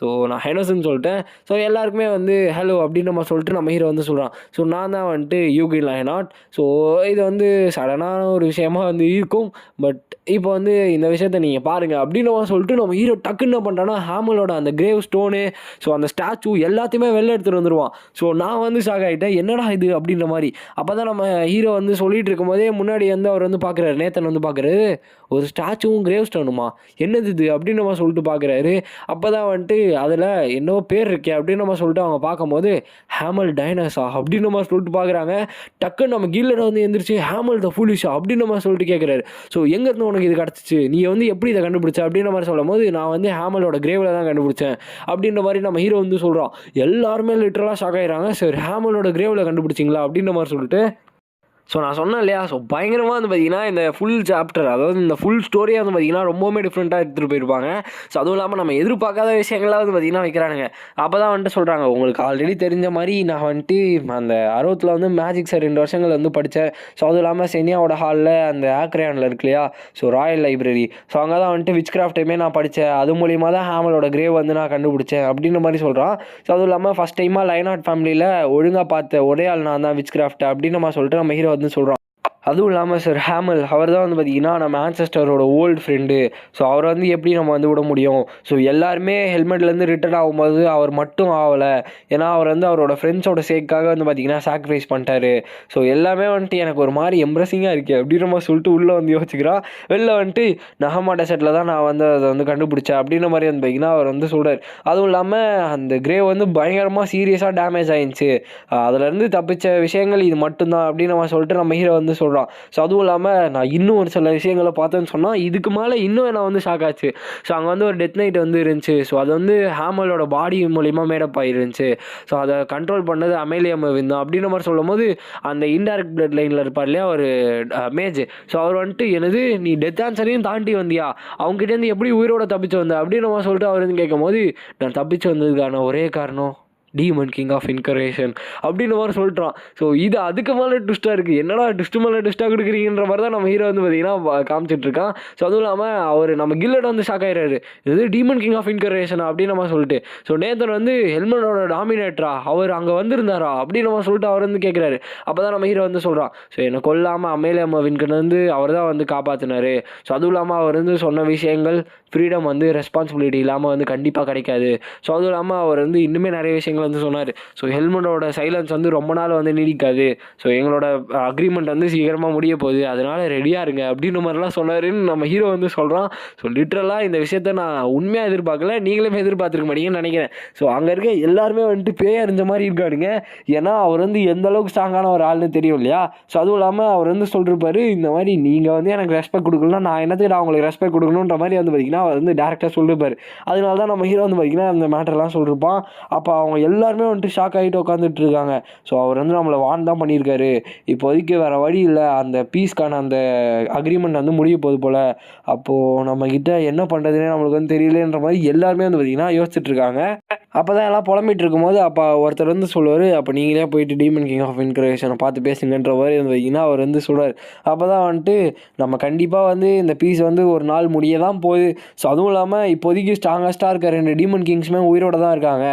S1: ஸோ நான் ஹெனோஸ்ன்னு சொல்லிட்டேன். ஸோ எல்லாருக்குமே வந்து ஹலோ அப்படின்னு நம்ம சொல்லிட்டு நம்ம ஹீரோ வந்து சொல்கிறான். ஸோ நான் தான் வந்துட்டு யூகின் லைன்ஹார்ட். ஸோ இது வந்து வந்து சடனான ஒரு விஷயமா வந்து இருக்கும். பட் இப்போ வந்து இந்த விஷயத்த நீங்கள் பாருங்கள் அப்படின்னு சொல்லிட்டு நம்ம ஹீரோ டக்குன்னு என்ன பண்ணுறான்னா ஹேமலோட அந்த கிரேவ் ஸ்டோனு, ஸோ அந்த ஸ்டாச்சு எல்லாத்தையுமே வெளில எடுத்துகிட்டு வந்துடுவான். ஸோ நான் வந்து ஷாக் ஆகிட்டேன், என்னடா இது அப்படின்ற மாதிரி. அப்போ தான் நம்ம ஹீரோ வந்து சொல்லிட்டு இருக்கும்போதே முன்னாடி வந்து அவர் வந்து பார்க்குறாரு, நேத்தன் வந்து பார்க்குறாரு, ஒரு ஸ்டாச்சுவும் கிரேவ் ஸ்டோனுமா, என்னது இது அப்படின்னு நம்ம சொல்லிட்டு பார்க்குறாரு. அப்போ தான் வந்துட்டு அதில் என்னவோ பேர் இருக்கே அப்படின்னு நம்ம சொல்லிட்டு அவங்க பார்க்கும்போது ஹேமல் டைனஸா அப்படின்னு நம்ம சொல்லிட்டு பார்க்குறாங்க. டக்குன்னு நம்ம கில்லட் வந்து எந்திரிச்சு ஹேமல் த ஃபூலிஷா அப்படின்னு நம்ம சொல்லிட்டு கேட்குறாரு. ஸோ எங்கேருந்து உனக்கு இது கிடச்சிச்சு, நீ வந்து எப்படி இதை கண்டுபிடிச்ச அப்படின்ற மாதிரி சொல்லும் போது நான் வந்து ஹேமலோட கிரேவில் தான் கண்டுபிடிச்சேன் அப்படின்ற மாதிரி நம்ம ஹீரோ வந்து சொல்கிறான். எல்லாருமே லிட்டரலாக ஷாக் ஆகிறாங்க. சரி ஹேமலோட கிரேவில் கண்டுபிடிச்சிங்களா அப்படின்ற மாதிரி சொல்லிட்டு. ஸோ நான் சொன்னேன் இல்லையா, ஸோ பயங்கரமாக வந்து பார்த்திங்கன்னா இந்த ஃபுல் சாப்டர், அதாவது இந்த ஃபுல் ஸ்டோரியாக வந்து பார்த்திங்கன்னா ரொம்பவுமே டிஃப்ரெண்ட்டாக எடுத்துகிட்டு போயிருப்பாங்க. ஸோ அதுவும் இல்லாமல் நம்ம எதிர்பார்க்காத விஷயங்கள்லாம் வந்து பார்த்திங்கன்னா வைக்கிறானுங்க. அப்போ தான் வந்துட்டு சொல்கிறாங்க, உங்களுக்கு ஆல்ரெடி தெரிஞ்ச மாதிரி நான் வந்துட்டு அந்த 60ல் வந்து மேஜிக் சார் 2 வருஷங்கள் வந்து படித்தேன். ஸோ அதுவும் இல்லாமல் செனியாவோட ஹாலில் அந்த ஆக்ரயானில் இருக்கு இல்லையா, ஸோ ராயல் லைப்ரரி, ஸோ அங்கே தான் வந்துட்டு விச் கிராஃப்டையுமே நான் படித்தேன். அது மூலிமா தான் ஹேமலோட கிரேவ் வந்து நான் கண்டுபிடிச்சேன் அப்படின்ற மாதிரி சொல்கிறான். ஸோ அதுவும் இல்லாமல் ஃபஸ்ட் டைமாக லைனாட் ஃபேமிலியில் ஒழுங்காக பார்த்த ஒரே ஆள் நான் தான் விச் கிராஃப்ட் அப்படின்னு நம்ம சொல்லிட்டு நம்ம ஹீரோ வந்து சொல்கிறோம். அதுவும் இல்லாமல் சார் ஹேமல் அவர் தான் வந்து பார்த்திங்கன்னா நம்ம ஆன்செஸ்டரோட ஓல்டு ஃப்ரெண்டு. ஸோ அவரை வந்து எப்படி நம்ம வந்து விட முடியும். ஸோ எல்லாருமே ஹெல்மெட்லேருந்து ரிட்டர்ன் ஆகும்போது அவர் மட்டும் ஆகலை. ஏன்னா அவர் வந்து அவரோட ஃப்ரெண்ட்ஸோட சேக்காக வந்து பார்த்திங்கன்னா சாக்ரிஃபைஸ் பண்ணிட்டாரு. ஸோ எல்லாமே வந்துட்டு எனக்கு ஒரு மாதிரி எம்ப்ரெஸிங்காக இருக்குது அப்படின்னு நம்ம சொல்லிட்டு உள்ளே வந்து யோசிக்கிறான். வெளில வந்துட்டு நஹமா டெசர்ட்டில் தான் நான் வந்து அதை வந்து கண்டுபிடிச்சேன் அப்படின்ற மாதிரி வந்து பார்த்திங்கன்னா அவர் வந்து சொல்கிறார். அதுவும் இல்லாமல் அந்த கிரேவ் வந்து பயங்கரமாக சீரியஸாக டேமேஜ் ஆகிடுச்சு. அதுலேருந்து தப்பித்த விஷயங்கள் இது மட்டும்தான் அப்படின்னு நம்ம சொல்லிட்டு நம்ம ஹீரோ வந்து சொல்கிறோம். ஸோ அதுவும் இல்லாமல் நான் இன்னும் ஒரு சில விஷயங்களை பார்த்தேன்னு சொன்னால் இதுக்கு மேலே இன்னும் நான் வந்து ஷாக் ஆச்சு. ஸோ அங்கே வந்து ஒரு டெத் நைட் வந்து இருந்துச்சு. ஸோ அது வந்து ஹேமலோட பாடி மூலிமா மேடப் ஆகிருந்துச்சு. ஸோ அதை கண்ட்ரோல் பண்ணது அமேலியா மெர்வின் தான் அப்படின்ற மாதிரி சொல்லும் போது அந்த இன்டைரக்ட் பிளட் லைனில் இருப்பார் இல்லையா ஒரு மேஜ், ஸோ அவர் வந்துட்டு எனது நீ டெத் ஆன்சரையும் தாண்டி வந்தியா, அவங்ககிட்டேருந்து எப்படி உயிரோட தப்பிச்சு வந்த அப்படின்னு நம்ம சொல்லிட்டு அவர் வந்து கேட்கும் போது நான் தப்பிச்சு வந்ததுக்கான ஒரே காரணம் டீமன் கிங் ஆஃப் இன்கரேஷன் அப்படின்னு மாதிரி சொல்லிட்டான். ஸோ இது அதுக்கு மேலே ட்விஸ்ட்டாக இருக்குது, என்னடா ட்விஸ்ட்டு மேலே ட்விஸ்ட்டாக கொடுக்குறீங்கன்ற மாதிரி தான் நம்ம ஹீரோ வந்து பார்த்திங்கன்னா காமிச்சிட்ருக்கான். ஸோ அதுவும் இல்லாமல் அவர் நம்ம கில்லட் வந்து ஷாக் ஆகிறாரு, இது டீமன் கிங் ஆஃப் இன்கரேஷன் அப்படின்னு நம்ம சொல்லிட்டு. ஸோ நேத்தன் வந்து ஹெல்மெட்டோட டாமினேட்டரா, அவர் அங்கே வந்திருந்தாரா அப்படின்னு நம்ம சொல்லிட்டு அவர் வந்து கேட்குறாரு. அப்போ தான் நம்ம ஹீரோ வந்து சொல்கிறான், ஸோ என்னை கொல்லாமல் அமேலியா மெர்வின்கிட்ட வந்து அவர் தான் வந்து காப்பாற்றினார். ஸோ அதுவும் இல்லாமல் அவர் வந்து சொன்ன விஷயங்கள் ஃப்ரீடம் வந்து ரெஸ்பான்சிபிலிட்டி இல்லாமல் வந்து கண்டிப்பாக கிடைக்காது. ஸோ அதுவும் இல்லாமல் அவர் வந்து இன்னுமே நிறைய விஷயங்கள் வந்து சொன்னார். ஸோ ஹெல்மெட்டோட சைலன்ஸ் வந்து ரொம்ப நாள் வந்து நீடிக்காது. ஸோ எங்களோட அக்ரிமெண்ட் வந்து சீக்கிரமாக முடிய போகுது, அதனால் ரெடியாக இருங்க அப்படின்ற மாதிரிலாம் சொன்னாருன்னு நம்ம ஹீரோ வந்து சொல்கிறான். ஸோ லிட்ரலாக இந்த விஷயத்த நான் உண்மையாக எதிர்பார்க்கல, நீங்களுமே எதிர்பார்த்துருக்க மாட்டீங்கன்னு நினைக்கிறேன். ஸோ அங்கே இருக்க எல்லாருமே வந்துட்டு பேய் அறிஞ்ச மாதிரி இருக்கானுங்க. ஏன்னா அவர் வந்து எந்த அளவுக்கு ஸ்ட்ராங்கான ஒரு ஆள்னு தெரியும் இல்லையா. ஸோ அதுவும் இல்லாமல் அவர் வந்து சொல்லிருப்பாரு, இந்த மாதிரி நீங்கள் வந்து எனக்கு ரெஸ்பெக்ட் கொடுக்கலாம், நான் என்னத்துக்கு நான் உங்களுக்கு ரெஸ்பெக்ட் கொடுக்கணுன்ற மாதிரி வந்து பார்த்திங்கன்னா அவர் வந்து டேரெக்டாக சொல்லிருப்பார். அதனால தான் நம்ம ஹீரோ வந்து பார்த்திங்கன்னா அந்த மேட்டர்லாம் சொல்லியிருப்பான். அப்போ அவங்க எல்லாருமே வந்துட்டு ஷாக் ஆகிட்டு உட்காந்துட்டு இருக்காங்க. ஸோ அவர் வந்து நம்மளை வான் தான் பண்ணியிருக்காரு, இப்போதைக்கு வேறு வழி இல்லை, அந்த பீஸ்க்கான அந்த அக்ரிமெண்ட் வந்து முடிய போகுது போல், அப்போது நம்மக்கிட்ட என்ன பண்ணுறதுனே நம்மளுக்கு வந்து தெரியலன்ற மாதிரி எல்லாருமே வந்து பார்த்திங்கன்னா யோசிச்சுட்ருக்காங்க. அப்போ தான் எல்லாம் புலம்பிகிட்டு இருக்கும்போது அப்போ ஒருத்தர் வந்து சொல்லுவார், அப்போ நீங்களே போயிட்டு டீமன் கிங் ஆஃப் இன்கரேஷனை பார்த்து பேசுங்கன்ற மாதிரி வந்து பார்த்திங்கன்னா அவர் வந்து சொல்கிறார். அப்போ தான் வந்துட்டு நம்ம கண்டிப்பாக வந்து இந்த பீஸ் வந்து ஒரு நாள் முடிய தான் போகுது. ஸோ அதுவும் இல்லாமல் இப்போதைக்கு ஸ்ட்ராங்கஸ்ட்டாக இருக்க 2 டீமன் கிங்ஸுமே உயிரோட தான் இருக்காங்க.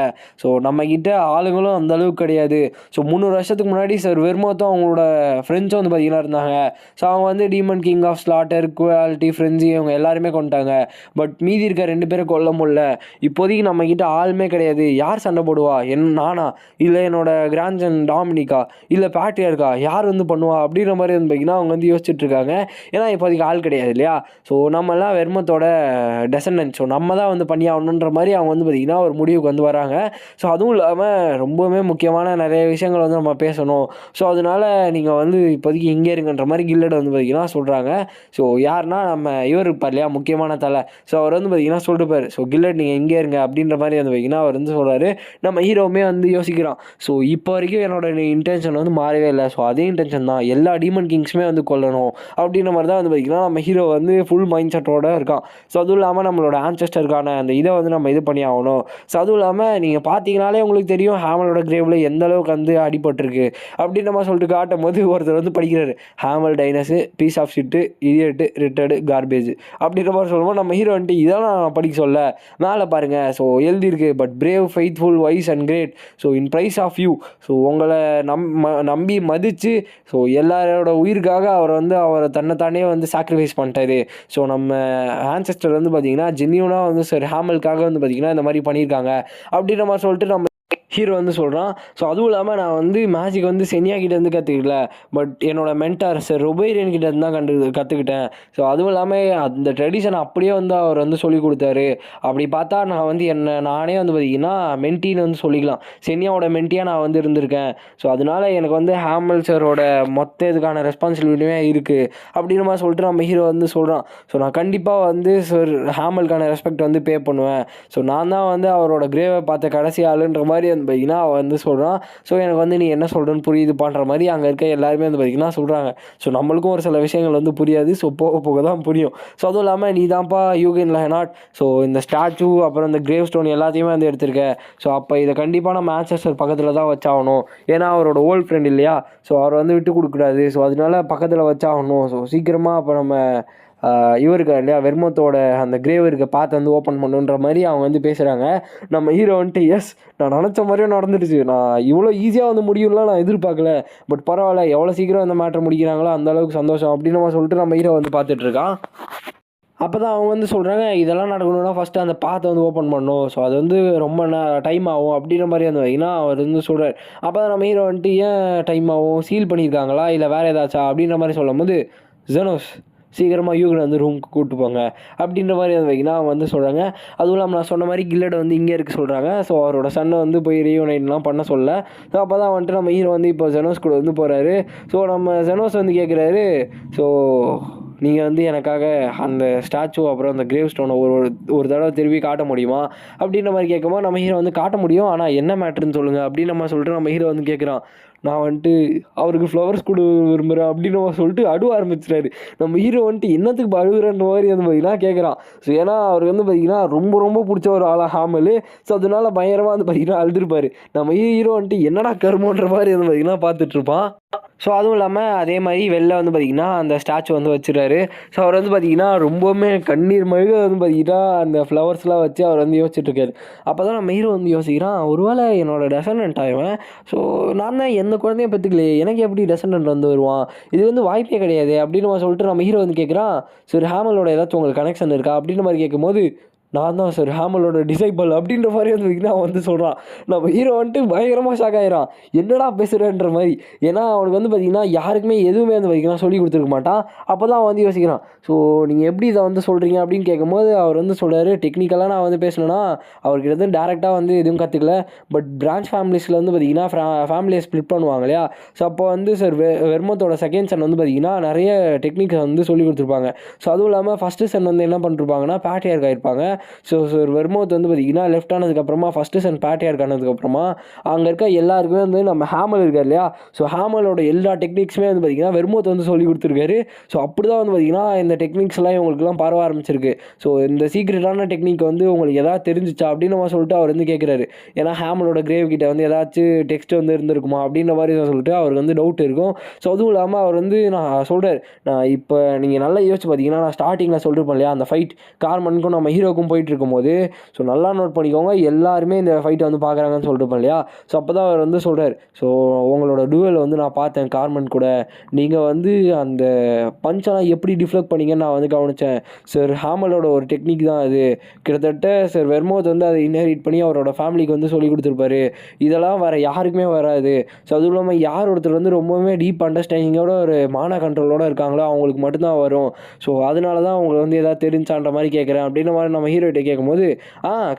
S1: ஸோ நம்மக்கிட்ட ஆளுங்களும் அந்த அளவுக்கு கிடையாது. ஸோ 300 வருஷத்துக்கு முன்னாடி சார் வெர்மோத்தும் அவங்களோட ஃப்ரெண்ட்ஸும் வந்து பார்த்திங்கன்னா இருந்தாங்க. ஸோ அவங்க வந்து demon king of slaughter, quality, frenzy இவங்க எல்லாருமே கொண்டுட்டாங்க. பட் மீதி இருக்க 2 பேரை கொல்ல முடியல. இப்போதைக்கு நம்மக்கிட்ட ஆளுமே கிடையாது. யார் சண்டை போடுவா, நானா இல்லை என்னோட கிராண்ட்சன் டாமினிக்கா இல்லை பேட்ரியார்க்கா, யார் வந்து பண்ணுவா அப்படின்ற மாதிரி வந்து பார்த்திங்கன்னா அவங்க வந்து யோசிச்சுட்டு இருக்காங்க. ஏன்னா இப்போதைக்கு ஆள் கிடையாது இல்லையா. ஸோ நம்மலாம் வெர்மத்தோட டெசண்டன்ட், ஸோ நம்ம தான் வந்து பண்ணி ஆகணுன்ற மாதிரி அவங்க வந்து பார்த்திங்கன்னா ஒரு முடிவுக்கு வந்து வராங்க. ஸோ அதுவும் இல்லாமல் ரொம்பவுமே முக்கியமான நிறைய விஷயங்கள் வந்து நம்ம பேசணும். ஸோ அதனால் நீங்கள் வந்து இப்போதைக்கு இங்கே இருங்கன்ற மாதிரி கில்லட் வந்து பார்த்திங்கன்னா சொல்கிறாங்க. ஸோ யாருன்னா நம்ம இவர் இருப்பார் இல்லையா முக்கியமான தலை, ஸோ அவர் வந்து பார்த்திங்கன்னா சொல்லிட்டுப்பார், ஸோ கில்லட் நீங்கள் இங்கே இருங்க அப்படின்ற மாதிரி வந்து பார்த்திங்கன்னா அவர் வந்து சொல்கிறாரு. நம்ம ஹீரோவுமே வந்து யோசிக்கிறான், ஸோ இப்போ வரைக்கும் என்னோட இன்டென்ஷன் வந்து மாறவே இல்லை, ஸோ அதே இன்டென்ஷன் தான், எல்லா டீமன் கிங்ஸுமே வந்து கொல்லணும் அப்படின்ற மாதிரி தான் வந்து பார்த்திங்கன்னா நம்ம ஹீரோ வந்து ஃபுல் மைண்ட் செட்டோடு இருக்கான். ஸோ அதுவும் இல்லாமல் நம்மளோட ஆன்செஸ்டருக்கான அந்த இதை வந்து நம்ம இது பண்ணி ஆகணும். ஸோ அதுவும் இல்லாமல் நீங்கள் பார்த்தீங்கனாலே பார்த்தாலே உங்களுக்கு தெரியும் ஹேமலோட கிரேவில் எந்த அளவுக்கு வந்து அடிபட்டிருக்கு அப்படின்ற மாதிரி சொல்லிட்டு காட்டும் போது ஒருத்தர் வந்து படிக்கிறாரு, Hamel Dynas piece of shit idiot retard garbage அப்படின்ற மாதிரி சொல்லுவோம். நம்ம ஹீரோ வந்துட்டு இதெல்லாம் நான் படிக்க சொல்ல, மேலே பாருங்கள் ஸோ எழுதியிருக்கு, but brave faithful wise and great so in praise of you. So உங்களை நம்பி மதித்து ஸோ எல்லாரோட உயிருக்காக அவர் வந்து அவரை தன்னைத்தானே வந்து சாக்ரிஃபைஸ் பண்ணிட்டாரு. ஸோ நம்ம ஆன்செஸ்டர் வந்து பார்த்திங்கன்னா ஜென்யூனாக வந்து சார் ஹேமலுக்காக வந்து பார்த்திங்கன்னா இந்த மாதிரி பண்ணியிருக்காங்க அப்படின்ற மாதிரி சொல்லிட்டு நம்ம ஹீரோ வந்து சொல்கிறான். ஸோ அதுவும் இல்லாமல் நான் வந்து மேஜிக் வந்து சென்யா கிட்டேருந்து கற்றுக்கல, பட் என்னோடய மென்டார் சார் ரொபேரியன் கிட்டேருந்து தான் கற்றுக்கிட்டேன். ஸோ அதுவும் இல்லாமல் அந்த ட்ரெடிஷனை அப்படியே வந்து அவர் வந்து சொல்லிக் கொடுத்தாரு. அப்படி பார்த்தா நான் வந்து நானே வந்து பார்த்திங்கன்னா மென்ட்டின்னு வந்து சொல்லிக்கலாம், சென்யாவோட மென்ட்டியாக நான் வந்து இருந்திருக்கேன். ஸோ அதனால் எனக்கு வந்து ஹேமல் சாரோட மொத்த இதுக்கான ரெஸ்பான்சிபிலிட்டியுமே இருக்குது அப்படின்ற மாதிரி சொல்லிட்டு நம்ம ஹீரோ வந்து சொல்கிறான். ஸோ நான் கண்டிப்பாக வந்து சார் ஹேமலுக்கான ரெஸ்பெக்ட் வந்து பே பண்ணுவேன். ஸோ நான் தான் வந்து அவரோட கிரேவை பார்த்த கடைசி ஆளுன்ற மாதிரி பார்த்திங்கன்னா அவன் வந்து சொல்கிறான். ஸோ எனக்கு வந்து நீ என்ன சொல்கிறேன்னு புரியுது பண்ணுற மாதிரி அங்கே இருக்க எல்லாருமே வந்து பார்த்திங்கன்னா சொல்கிறாங்க. ஸோ நம்மளுக்கும் ஒரு சில விஷயங்கள் வந்து புரியாது, ஸோ போக போக தான் புரியும். ஸோ அதுவும் இல்லாமல் நீ தான்ப்பா யூகன் லெஹனாட் ஸோ இந்த ஸ்டாச்சு அப்புறம் இந்த கிரேவ் ஸ்டோன் எல்லாத்தையுமே வந்து எடுத்திருக்க. ஸோ அப்போ இதை கண்டிப்பாக நம்ம மான்செஸ்டர் பக்கத்தில் தான் வச்சாகணும், ஏன்னா அவரோட ஓல்ட் ஃப்ரெண்ட் இல்லையா, ஸோ அவரை வந்து விட்டு கொடுக்கக்கூடாது. ஸோ அதனால பக்கத்தில் வச்சாகணும். ஸோ சீக்கிரமாக அப்போ நம்ம இவருக்கு இல்லையா வெர்மோத்தோட அந்த கிரேவ் இருக்க பார்த்து வந்து ஓப்பன் பண்ணுன்ற மாதிரி அவங்க வந்து பேசுகிறாங்க. நம்ம ஹீரோ வந்துட்டு எஸ் நான் நினச்ச மாதிரியும் நடந்துடுச்சு, நான் இவ்வளோ ஈஸியாக வந்து முடியும்லாம் நான் எதிர்பார்க்கல, பட் பரவாயில்ல எவ்வளோ சீக்கிரம் இந்த மேட்ரு முடிக்கிறாங்களோ அந்தளவுக்கு சந்தோஷம் அப்படின்னு நம்ம சொல்லிட்டு நம்ம ஹீரோ வந்து பார்த்துட்ருக்கான். அப்போ தான் அவங்க வந்து சொல்கிறாங்க இதெல்லாம் நடக்கணும்னா ஃபஸ்ட்டு அந்த பாத்தை வந்து ஓப்பன் பண்ணணும், ஸோ அது வந்து ரொம்ப டைம் ஆகும் அப்படின்ற மாதிரி வந்து வைங்கன்னா அவர் வந்து சொல்கிறார். அப்போ தான் நம்ம ஹீரோ வந்துட்டு ஏன் டைம் ஆகும், சீல் பண்ணியிருக்காங்களா இல்லை வேறு ஏதாச்சா அப்படின்ற மாதிரி சொல்லும் போது ஜெனோஸ் சீக்கிரமாக யூகனை வந்து ரூமுக்கு கூப்பிட்டு போங்க அப்படின்ற மாதிரி வந்து வைக்கினா அவங்க வந்து சொல்கிறாங்க. அதுவும் இல்லாமல் நான் சொன்ன மாதிரி கில்லடை வந்து இங்கே இருக்க சொல்கிறாங்க. ஸோ அவரோட சன்னை வந்து போய் ரீயூனைட்லாம் பண்ண சொல்ல. ஸோ அப்போ தான் வந்துட்டு நம்ம ஹீரோ வந்து இப்போ ஜெனோஸ் கூட வந்து போகிறாரு. ஸோ நம்ம ஜெனோஸ் வந்து கேட்குறாரு, ஸோ நீங்கள் வந்து எனக்காக அந்த ஸ்டாச்சு அப்புறம் அந்த கிரேவ் ஸ்டோனை ஒரு தடவை திரும்பி காட்ட முடியுமா அப்படின்ற மாதிரி கேட்கும்போது நம்ம ஹீரோ வந்து காட்ட முடியும், ஆனால் என்ன மேட்ருன்னு சொல்லுங்கள் அப்படின்னு நம்ம சொல்லிட்டு நம்ம ஹீரோ வந்து கேட்குறான். நான் வந்துட்டு அவருக்கு ஃப்ளவர்ஸ் கொடு விரும்புகிறேன் அப்படின்னு சொல்லிட்டு அழுவ ஆரம்பிச்சிட்டாரு. நம்ம ஹீரோ வந்துட்டு என்னத்துக்கு அழுகுறன்ற மாதிரி வந்து பார்த்திங்கன்னா கேட்குறான். ஸோ ஏன்னா அவருக்கு வந்து பார்த்திங்கன்னா ரொம்ப ரொம்ப பிடிச்ச ஒரு ஆளாக ஹேமல். ஸோ அதனால பயங்கரமாக வந்து பார்த்திங்கன்னா அழுதுருப்பார். நம்ம ஹீரோ வந்துட்டு என்னடா கருமோன்ற மாதிரி வந்து பார்த்திங்கன்னா பார்த்துட்ருப்பான். ஸோ அதுவும் இல்லாமல் அதே மாதிரி வெளில வந்து பார்த்திங்கன்னா அந்த ஸ்டாச்சு வந்து வச்சுருக்காரு. ஸோ அவர் வந்து பார்த்திங்கன்னா ரொம்பவுமே கண்ணீர் மழுக வந்து பார்த்திங்கன்னா அந்த ஃப்ளவர்ஸ்லாம் வச்சு அவர் வந்து யோசிச்சுட்ருக்காரு. அப்போ தான் நம்ம ஹீரோ வந்து யோசிக்கிறான், ஒருவேளை என்னோட டெசண்டன்ட் ஆகிடுவேன், ஸோ நான் தான் எந்த குழந்தையும் பெற்றுக்கலையே, எனக்கு எப்படி டெசண்டன்ட் வந்து வருவான், இது வந்து வாய்ப்பே கிடையாது அப்படின்னு சொல்லிட்டு நம்ம ஹீரோ வந்து கேட்குறான். சரி ஹேமலோட ஏதாச்சும் உங்களுக்கு கனெக்ஷன் இருக்கா அப்படின்ற மாதிரி கேட்கும்போது நான் தான் சார் ஹேமலோட டிசைபிள் அப்படின்ற மாதிரி வந்து அவன் வந்து சொல்கிறான். நம்ம ஹீரோ வந்துட்டு பயங்கரமாக ஷாக் ஆகிடான், என்னடா பேசுகிறேன்ற மாதிரி. ஏன்னா அவனுக்கு வந்து பார்த்திங்கன்னா யாருக்குமே எதுவுமே வந்து பார்த்திங்கன்னா சொல்லி கொடுத்துருக்க மாட்டான். அப்போ தான் அவன் வந்து யோசிக்கிறான், ஸோ நீங்கள் எப்படி இதை வந்து சொல்கிறீங்க அப்படின்னு கேட்கும்போது அவர் வந்து சொல்கிறாரு, டெக்னிக்கலாக நான் வந்து பேசணுன்னா அவர்கிட்ட வந்து டேரெக்டாக வந்து எதுவும் கற்றுக்கல, பட் பிரான்ச் ஃபேமிலிஸில் வந்து பார்த்திங்கன்னா ஃபேமிலியை ஸ்ப்ளிட் பண்ணுவாங்க இல்லையா, ஸோ அப்போ வந்து சார் வெர்மோத்தோட செகண்ட் சன் வந்து பார்த்திங்கன்னா நிறைய டெக்னிக்ஸ் வந்து சொல்லி கொடுத்துருப்பாங்க. ஸோ அதுவும் இல்லாமல் ஃபஸ்ட்டு சன் வந்து என்ன பண்ணிருப்பாங்கன்னா பேட்ரியார்க் ஆகிருப்பாங்க. ஸோ வெர்மோத் வந்து பார்த்திங்கன்னா லெஃப்ட் ஆனதுக்கப்புறமா ஃபஸ்ட்டு சன் பேட்ரியார்க் ஆனதுக்கப்புறமா அங்கே இருக்க எல்லாருக்குமே வந்து நம்ம ஹேமல் இருக்கார் இல்லையா, ஸோ ஹேமலோட எல்லா டெக்னிக்ஸுமே வந்து பார்த்திங்கன்னா வெர்மோத் வந்து சொல்லி கொடுத்துருக்காரு. ஸோ அப்படி தான் வந்து பார்த்திங்கன்னா இந்த டெக்னிக்ஸ்லாம் இவங்களுக்குலாம் பரவ ஆரம்பிச்சிருக்கு. ஸோ இந்த சீக்ரெட்டான டெக்னிக் வந்து உங்களுக்கு எதாவது தெரிஞ்சிச்சா அப்படின்னு நம்ம சொல்லிட்டு அவர் வந்து கேட்குறாரு. ஏன்னா ஹேமலோட கிரேவ் கிட்ட வந்து ஏதாச்சும் டெக்ஸ்ட் வந்து இருந்திருக்குமா அப்படின்ற மாதிரி சொல்லிட்டு அவருக்கு வந்து டவுட் இருக்கும். ஸோ அதுவும் இல்லாமல் அவர் வந்து நான் சொல்கிறார், நான் இப்போ நீங்கள் நல்லா யோசிச்சு பார்த்தீங்கன்னா நான் ஸ்டார்டிங்கில் சொல்லிருப்பேன் இல்லையா, அந்த ஃபைட் கார்மனுக்கும் நம்ம ஹீரோக்கும் போயிட்டு இருக்கும்போது ஸோ நல்லா நோட் பண்ணிக்கோங்க, எல்லாருமே இந்த ஃபைட்டை வந்து பார்க்குறாங்கன்னு சொல்லிருப்பேன் இல்லையா. ஸோ அப்போ தான் அவர் வந்து சொல்கிறார், ஸோ உங்களோட டுவல் வந்து நான் பார்த்தேன் கார்மன் கூட, நீங்கள் வந்து அந்த பஞ்செல்லாம் எப்படி டிஃப்ளெக்ட் பண்ணிங்கன்னு நான் வந்து கவனித்தேன். சார் ஹேமலோட ஒரு டெக்னிக் தான் அது, கிட்டத்தட்ட சார் வெர்மோத் வந்து அதை இன்ஹெரிட் பண்ணி அவரோட ஃபேமிலிக்கு வந்து சொல்லி கொடுத்துருப்பாரு, இதெல்லாம் வேறு யாருக்குமே வராது. ஸோ அதுவும் இல்லாமல் யார் ஒருத்தர் வந்து ரொம்பவுமே டீப் அண்டர்ஸ்டாண்டிங்கோட ஒரு மான கண்ட்ரோலோடு இருக்காங்களோ அவங்களுக்கு மட்டும்தான் வரும். ஸோ அதனால தான் அவங்களுக்கு வந்து எதாவது தெரிஞ்சான்ற மாதிரி கேட்குறேன் அப்படின்ற மாதிரி நம்ம ஹீரோகிட்ட கேட்கும்போது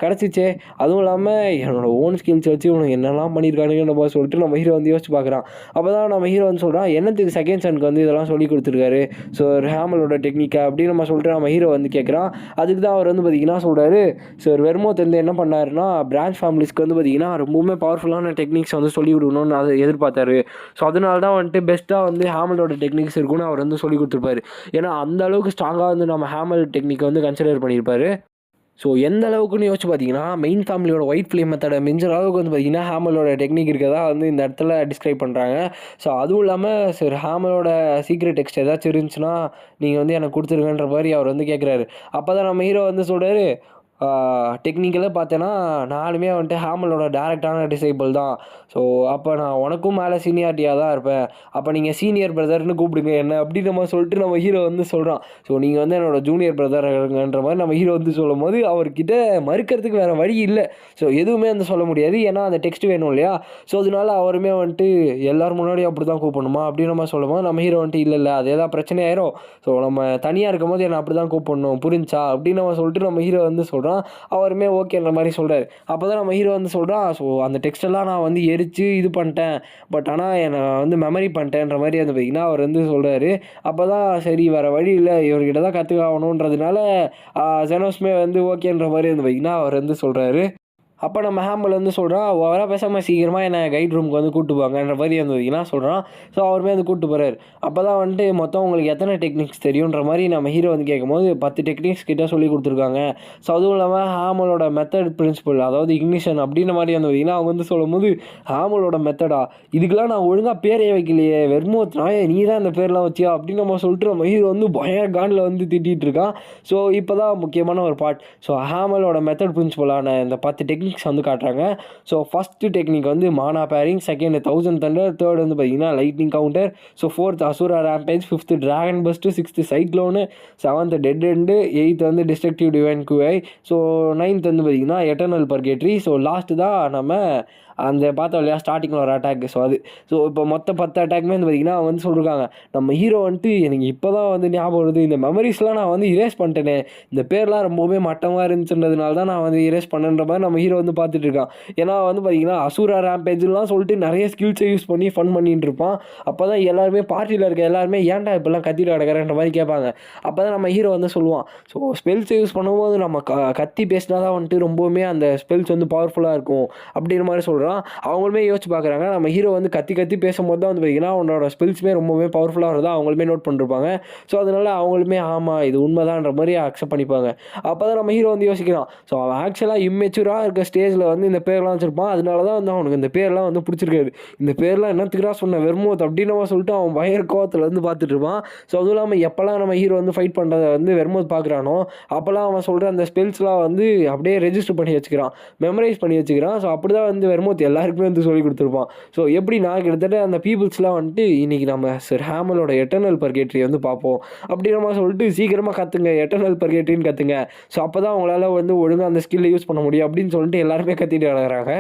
S1: கிடச்சிச்சே, அதுவும் இல்லாமல் என்னோட ஓன் ஸ்கில்ஸ் வச்சு உனக்கு என்னெல்லாம் பண்ணியிருக்கானுங்கன்ற மாதிரி சொல்லிட்டு நம்ம ஹீரோ வந்து யோசிச்சு பார்க்குறான். அப்போ தான் நம்ம ஹீரோ வந்து சொல்கிறான், என்னத்துக்கு செகண்ட் சனுக்கு வந்து இதெல்லாம் சொல்லி கொடுத்துருக்காரு ஸோ ஹேமலோட டெக்னிக்கா அப்படின்னு நம்ம சொல்லிட்டு நம்ம ஹீரோ வந்து கேட்குறான். அதுக்கு தான் அவர் வந்து பார்த்திங்கன்னா சொல்கிறாரு, சார் வெர்மோத் வந்து என்ன பண்ணாருன்னா பிரான்ச் ஃபேமிலிஸ்க்கு வந்து பார்த்திங்கன்னா ரொம்பவுமே பவர்ஃபுல்லான டெக்னிக்ஸ் வந்து சொல்லி கொடுக்கணும்னு அதை எதிர்பார்த்தாரு. ஸோ அதனால தான் வந்துட்டு பெஸ்ட்டாக வந்து ஹேமலோட டெக்னிக்ஸ் இருக்குன்னு அவர் வந்து சொல்லி கொடுத்துருப்பாரு. ஏன்னா அந்த அளவுக்கு ஸ்ட்ராங்காக வந்து நம்ம ஹேமல் டெக்னிக்கை வந்து கன்சிடர் பண்ணியிருப்பாரு. ஸோ எந்த அளவுக்குன்னு யோசிச்சு பார்த்தீங்கன்னா, மெயின் ஃபேமிலியோட ஒயிட் ஃப்ளேம் மெத்தடை மிஞ்சுற அளவுக்கு வந்து பார்த்தீங்கன்னா, ஹேமலோட டெக்னிக் இருக்கறதா வந்து இந்த இடத்துல டிஸ்கிரைப் பண்ணுறாங்க. ஸோ அதுவும் இல்லாமல் சரி ஹேமலோட சீக்ரெட் டெக்ஸ்ட் ஏதாச்சும் இருந்துச்சுன்னா, நீங்கள் வந்து எனக்கு கொடுத்துருங்கன்ற மாதிரி அவர் வந்து கேட்குறாரு. அப்போ தான் நம்ம ஹீரோ வந்து சொல்கிறாரு, டெக்னிக்கலாக பார்த்தேன்னா நானுமே வந்துட்டு ஹேமலோட டேரெக்டான டிசைபிள் தான். ஸோ அப்போ நான் உனக்கும் மேலே சீனியாரிட்டியாக தான் இருப்பேன். அப்போ நீங்கள் சீனியர் பிரதர்னு கூப்பிடுங்க என்ன அப்படி நம்ம சொல்லிட்டு நம்ம ஹீரோ வந்து சொல்கிறான். ஸோ நீங்கள் வந்து என்னோடய ஜூனியர் பிரதர்ன்ற மாதிரி நம்ம ஹீரோ வந்து சொல்லும் போது அவர்கிட்ட மறுக்கிறதுக்கு வேறு வழி இல்லை. ஸோ எதுவுமே வந்து சொல்ல முடியாது. ஏன்னா அந்த டெக்ஸ்ட் வேணும் இல்லையா? ஸோ அதனால அவருமே வந்துட்டு எல்லோரும் முன்னாடியும் அப்படி தான் கூப்பிடணுமா அப்படின்னு நம்ம சொல்லும் போது நம்ம ஹீரோ வந்துட்டு இல்லை இல்லை அது ஏதாவது பிரச்சனை ஆயிரும். ஸோ நம்ம தனியாக இருக்கும் போது என்னை அப்படி தான் கூப்பிடணும் புரிஞ்சா அப்படின்னு நம்ம சொல்லிட்டு நம்ம ஹீரோ வந்து சொல்கிறோம். அவருமே ஓகேன்ற மாதிரி சொல்கிறார். அப்போ தான் நம்ம ஹீரோ வந்து சொல்கிறான், ஸோ அந்த டெக்ஸ்டெல்லாம் நான் வந்து எரித்து இது பண்ணிட்டேன், பட் ஆனால் என்னை வந்து மெமரி பண்ணிட்டேன்ற மாதிரி வந்து பார்த்திங்கன்னா அவர் வந்து சொல்கிறாரு. அப்போ தான் சரி வேறு வழி இல்லை இவர்கிட்ட தான் கற்றுக்க ஆகணுன்றதுனால ஜெனோஸ்மே வந்து ஓகேன்ற மாதிரி வந்து பார்த்திங்கன்னா அவர் வந்து சொல்கிறாரு. அப்போ நம்ம ஹேமல் வந்து சொல்கிறான், வர பேசாமல் சீக்கிரமாக என்னை கைட் ரூமுக்கு வந்து கூப்பிட்டு போங்கன்ற மாதிரி வந்து பார்த்திங்கன்னா சொல்கிறான். ஸோ அவருமே வந்து கூப்பிட்டு போகிறார். அப்போ தான் வந்துட்டு மொத்தம் உங்களுக்கு எத்தனை டெக்னிக்ஸ் தெரியுன்ற மாதிரி நம்ம ஹீரோ வந்து கேட்கும்போது 10 டெக்னிக்ஸ் கிட்ட சொல்லி கொடுத்துருக்காங்க. ஸோ அதுவும் இல்லாமல் ஹேமலோட மெத்தட் பிரின்சிபல் அதாவது இக்னிஷன் அப்படின்ற மாதிரி வந்து பார்த்திங்கன்னா அவங்க வந்து சொல்லும்போது ஹேமலோட மெத்தடா இதுக்கெலாம் நான் ஒழுங்காக பேரே வைக்கலையே வெர்மோத் நாயே நீ தான் இந்த பேர்லாம் வச்சியா அப்படின்னு நம்ம சொல்லிட்டு நம்ம ஹீரோ வந்து பயங்கர காண்டில் வந்து திட்டிகிட்டு இருக்கான். ஸோ இப்போ தான் முக்கியமான ஒரு பார்ட். ஸோ ஹேமலோட மெத்தட் பிரின்சிபலான இந்த 10 டெக்னிக்ஸ் வந்து காட்டுறாங்க. ஸோ ஃபஸ்ட்டு டெக்னிக் வந்து மானா பேரிங், செகண்ட் 1000 தண்டர், தேர்ட் வந்து பார்த்தீங்கன்னா lightning counter, so fourth Asura rampage, fifth dragon burst, sixth cyclone, seventh dead end, eighth வந்து டிஸ்ட்ரக்டிவ் டிவைன் குவை, ஸோ நைன்த் வந்து பார்த்தீங்கன்னா எட்டர்னல் பர்கேட்ரி, ஸோ லாஸ்ட்டு தான் நம்ம அந்த பார்த்தோம் இல்லையா ஸ்டார்டிங்கில் ஒரு அட்டாக். ஸோ அது ஸோ இப்போ மொத்த 10 அட்டாக்குமே வந்து பார்த்திங்கன்னா அவங்க வந்து சொல்லியிருக்காங்க. நம்ம ஹீரோ வந்துட்டு எனக்கு இப்போ தான் வந்து ஞாபகம் வருது இந்த மெமரிஸ்லாம் நான் வந்து இரேஸ் பண்ணிட்டேனே, இந்த பேர்லாம் ரொம்பவே மட்டமாக இருந்துச்சுன்றதுனால தான் நான் வந்து இரேஸ் பண்ணன்ற மாதிரி நம்ம ஹீரோ வந்து பார்த்துட்டு இருக்கான். ஏன்னா வந்து பார்த்திங்கன்னா அசுரா ரேம்பேஜ்லாம் சொல்லிட்டு நிறைய ஸ்கில்ஸை யூஸ் பண்ணி ஃபன் பண்ணிட்டு இருப்பான். அப்போ தான் எல்லாருமே பார்ட்டியில் இருக்க எல்லாருமே ஏன்டா இப்போல்லாம் கத்திட்டு கிடக்கிறன்ற மாதிரி கேட்பாங்க. அப்போ தான் நம்ம ஹீரோ வந்து சொல்லுவான், ஸோ ஸ்பெல்ஸை யூஸ் பண்ணும்போது நம்ம கத்தி பேசினா தான் வந்துட்டு ரொம்பவுமே அந்த ஸ்பெல்ஸ் வந்து பவர்ஃபுல்லாக இருக்கும் அப்படின்ற மாதிரி சொல்கிறான். அவங்களுமே யோசிச்சு பார்க்குறாங்க. நம்ம ஹீரோ வந்து கத்தி பேசும்போது தான் வந்து பார்த்திங்கன்னா அவனோட ஸ்பெல்ஸுமே ரொம்பவே பவர்ஃபுல்லாக வருதா அவங்களுமே நோட் பண்ணிருப்பாங்க. ஸோ அதனால அவங்களுமே ஆமாம் இது உண்மைதான்ற மாதிரி அக்செப்ட் பண்ணிப்பாங்க. அப்போ தான் நம்ம ஹீரோ வந்து யோசிக்கிறான், ஸோ அவன் ஆக்சுவலாக இம்மெச்சூராக இருக்க ஸ்டேஜில் வந்து இந்த பேர்லாம் வச்சுருப்பான். அதனால தான் வந்து அவனுக்கு இந்த பேர்லாம் வந்து பிடிச்சிருக்காது. இந்த பேர்லாம் என்னத்துக்குறா சொன்ன வெர்மோத் அப்படின்னு நம்ம சொல்லிட்டு அவன் பயங்கர கோவத்தில் வந்து பார்த்துட்டு இருப்பான். ஸோ அதுவும் இல்லாமல் எப்போல்லாம் நம்ம ஹீரோ வந்து ஃபைட் பண்ணுறத வந்து வெர்மோத் பார்க்குறானோ அப்போல்லாம் அவன் சொல்கிற அந்த ஸ்பெல்ஸ்லாம் வந்து அப்படியே ரெஜிஸ்டர் பண்ணி வச்சுக்கிறான், மெமரைஸ் பண்ணி வச்சுக்கிறான். ஸோ அப்படி தான் வந்து வெர்மோத் எல்லாருக்குமே வந்து சொல்லி கொடுத்துருப்பான். ஸோ எப்படி நான் கிட்டத்தட்ட அந்த பீப்புள்ஸ்லாம் வந்துட்டு இன்றைக்கி நம்ம சர் ஹேமலோட எட்டர்னல் பர்கேட்ரி வந்து பார்ப்போம் அப்படின்ற மாதிரி சொல்லிட்டு சீக்கிரமாக கற்றுங்க எட்டர்னல் பர்கேட்ரின்னு கற்றுங்க. ஸோ அப்போ தான் அவங்களால வந்து ஒழுங்காக அந்த ஸ்கில்லை யூஸ் பண்ண முடியும் அப்படின்னு சொல்லிட்டு எல்லாருமே கத்திட்டு கிடக்குறாங்க.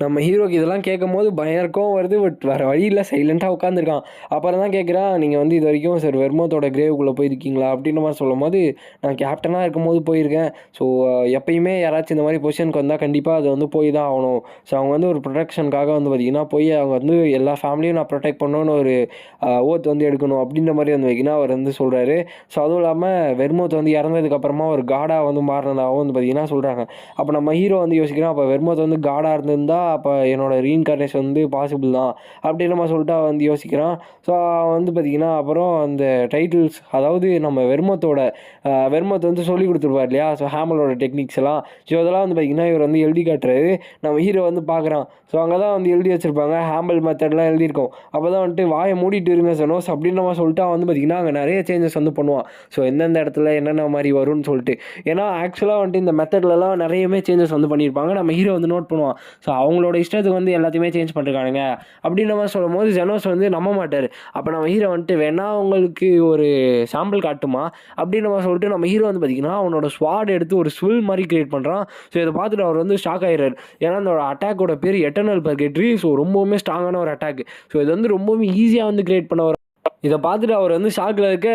S1: நம்ம ஹீரோக்கு இதெல்லாம் கேட்கும்போது பயங்கரம் வருது. பட் வேறு வழி இல்லை சைலண்ட்டாக உட்காந்துருக்கான். அப்புறம் தான் கேட்குறான், நீங்கள் வந்து இது வரைக்கும் சார் வெர்மோத்தோட கிரேவுக்குள்ளே போயிருக்கீங்களா அப்படின்ற மாதிரி சொல்லும் போது நான் கேப்டனாக இருக்கும்போது போயிருக்கேன். ஸோ எப்பயுமே யாராச்சும் இந்த மாதிரி பொசிஷனுக்கு வந்தால் கண்டிப்பாக அது வந்து போய் தான் ஆகணும். ஸோ அவங்க வந்து ஒரு ப்ரொடெக்ஷனுக்காக வந்து பார்த்திங்கன்னா போய் அவங்க வந்து எல்லா ஃபேமிலியும் நான் ப்ரொடெக்ட் பண்ணணுன்னு ஒரு ஓத் வந்து எடுக்கணும் அப்படின்ற மாதிரி வந்து பார்த்திங்கன்னா அவர் வந்து சொல்கிறாரு. ஸோ அதுவும் இல்லாமல் வெர்மோத் வந்து இறந்ததுக்கப்புறமா ஒரு காடாக வந்து மாறினதாகவும் வந்து பார்த்திங்கன்னா சொல்கிறாங்க. அப்போ நம்ம ஹீரோ வந்து யோசிக்கிறான், அப்போ வெர்மோத் வந்து காடாக இருந்திருந்தால் அப்போ என்னோடய ரீஇன்கார்னேஷன் வந்து பாசிபிள் தான் அப்படின்னு நம்ம சொல்லிட்டு அவன் வந்து யோசிக்கிறான். ஸோ அவன் வந்து பார்த்திங்கன்னா அப்புறம் அந்த டைட்டில்ஸ் அதாவது நம்ம வெர்மோத் வந்து சொல்லி கொடுத்துருப்பார் இல்லையா, ஸோ ஹேமலோட டெக்னிக்ஸ் எல்லாம். ஸோ அதெல்லாம் வந்து பார்த்திங்கன்னா இவர் வந்து எழுதி காட்டுறாரு. நம்ம ஹீரோ வந்து பார்க்குறான். ஸோ அங்கே தான் வந்து எழுதி வச்சுருப்பாங்க ஹேமல் மெத்தட்லாம் எழுதியிருக்கோம். அப்போ தான் வந்துட்டு வாயை மூடிட்டு இருங்க சனோஸ் அப்படின்னு நம்ம சொல்லிட்டு அவன் வந்து பார்த்திங்கன்னா அங்கே நிறைய சேஞ்சஸ் வந்து பண்ணுவான். ஸோ எந்தெந்த இடத்துல என்னென்ன மாதிரி வரும்னு சொல்லிட்டு. ஏன்னா ஆக்சுவலாக வந்துட்டு இந்த மெத்தட்லலாம் நிறையவே சேஞ்சஸ் வந்து பண்ணியிருப்பாங்க. நம்ம ஹீரோ வந்து நோட் பண்ணுவான். ஸோ அவங்களோட இஷ்டத்துக்கு வந்து எல்லாத்தையுமே சேஞ்ச் பண்ணிருக்கானுங்க அப்படின்னு நம்ம சொல்லும் போது ஜெனோஸ் வந்து நம்ப மாட்டார். அப்போ நம்ம ஹீரோ வந்துட்டு வேணா உங்களுக்கு ஒரு சாம்பிள் காட்டுமா அப்படின்னு நம்ம சொல்லிட்டு நம்ம ஹீரோ வந்து பார்த்திங்கன்னா அவனோட ஸ்வாட் எடுத்து ஒரு ஸ்வில் மாதிரி கிரியேட் பண்ணுறான். ஸோ இதை பார்த்துட்டு அவர் வந்து ஷாக் ஆகிடுறாரு. ஏன்னா அந்த அட்டாக்கோட பேர் எட்டர்னல் பர்கேட்ரி. ஸோ ரொம்பவுமே ஸ்ட்ராங்கான ஒரு அட்டாக். ஸோ இது வந்து ரொம்பவுமே ஈஸியாக வந்து கிரியேட் பண்ண இதை பார்த்துட்டு அவர் வந்து ஷாக்கில் இருக்க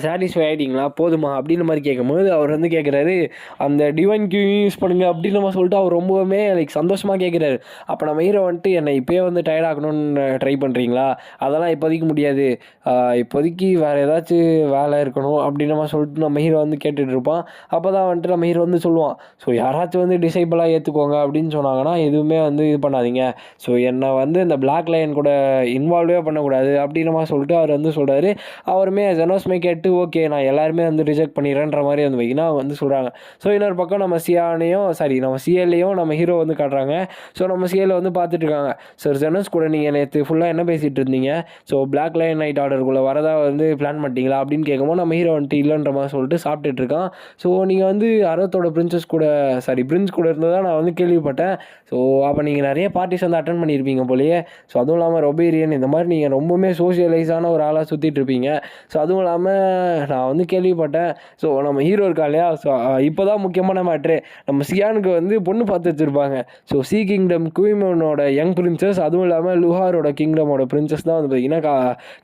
S1: சாட்டிஸ்ஃபை ஆகிட்டிங்களா போதுமா அப்படின்னு மாதிரி கேட்கும்போது அவர் வந்து கேட்குறாரு, அந்த டிவைன் கியூ யூஸ் பண்ணுங்க அப்படின்னு நம்ம சொல்லிட்டு அவர் ரொம்பவுமே லைக் சந்தோஷமாக கேட்குறாரு. அப்போ நம்ம ஹீரோ வந்துட்டு என்னை இப்போயே வந்து டயர்ட் ஆகணும்னு ட்ரை பண்ணுறீங்களா, அதெல்லாம் இப்போதைக்கு முடியாது, இப்போதைக்கு வேறு ஏதாச்சும் வேலை இருக்கணும் அப்படின்னு நம்ம சொல்லிட்டு நம்ம ஹீரோ வந்து கேட்டுட்டு இருப்பான். அப்போ தான் வந்துட்டு நம்ம ஹீரோ வந்து சொல்லுவான், ஸோ யாராச்சும் வந்து டிசைபிளாக ஏற்றுக்கோங்க அப்படின்னு சொன்னாங்கன்னா எதுவுமே வந்து இது பண்ணாதீங்க, ஸோ என்னை வந்து இந்த பிளாக் லைன் கூட இன்வால்வே பண்ணக்கூடாது அப்படின்னு நம்ம சொல்லிட்டு அவர் லூஹார் வந்து சொல்கிறாரு. அவருமே ஜெனோஸ்மே கேட்டு ஓகே நான் எல்லாருமே வந்து ரிஜெக்ட் பண்ணிடுறேன்ற மாதிரி வந்து பார்த்தீங்கன்னா வந்து சொல்கிறாங்க. ஸோ இன்னொரு பக்கம் நம்ம நம்ம சிஎல்லையும் நம்ம ஹீரோ வந்து காட்டுறாங்க. ஸோ நம்ம சிஎல்ல வந்து பார்த்துட்டு இருக்காங்க. சார் ஜெனோஸ் கூட நீங்கள் நேற்று ஃபுல்லாக என்ன பேசிகிட்டு இருந்தீங்க, ஸோ பிளாக் லைன் நைட் ஆர்டருக்குள்ளே வரதா வந்து பிளான் பண்ணிட்டீங்களா அப்படின்னு கேட்கும்போது நம்ம ஹீரோ வந்துட்டு இல்லைன்ற மாதிரி சொல்லிட்டு சாப்பிட்டுட்டு இருக்கான். ஸோ நீங்கள் வந்து அரவத்தோட பிரின்ஸ் கூட இருந்ததா நான் வந்து கேள்விப்பட்டேன். ஸோ அப்போ நீங்கள் நிறைய பார்ட்டிஸ் வந்து அட்டன் பண்ணியிருப்பீங்க போலயே. ஸோ அதுவும் இல்லாமல் ரொபேரியன் இந்த மாதிரி நீங்கள் ரொம்பவுமே சோஷியலைஸான ஒரு ஆளாக சுற்றிட்டு இருப்பீங்க. ஸோ அதுவும் இல்லாமல் நான் வந்து கேள்விப்பட்டேன். ஸோ நம்ம ஹீரோ இருக்கா இல்லையா, ஸோ இப்போ தான் முக்கியமான மேட்ரு, நம்ம சியானுக்கு வந்து பொண்ணு பார்த்து வச்சுருப்பாங்க. ஸோ சி கிங்டம் குயிமனோட யங் பிரின்சஸ், அதுவும் இல்லாமல் லுஹாரோட கிங்டமோட பிரின்சஸ் தான் வந்து பார்த்தீங்கன்னா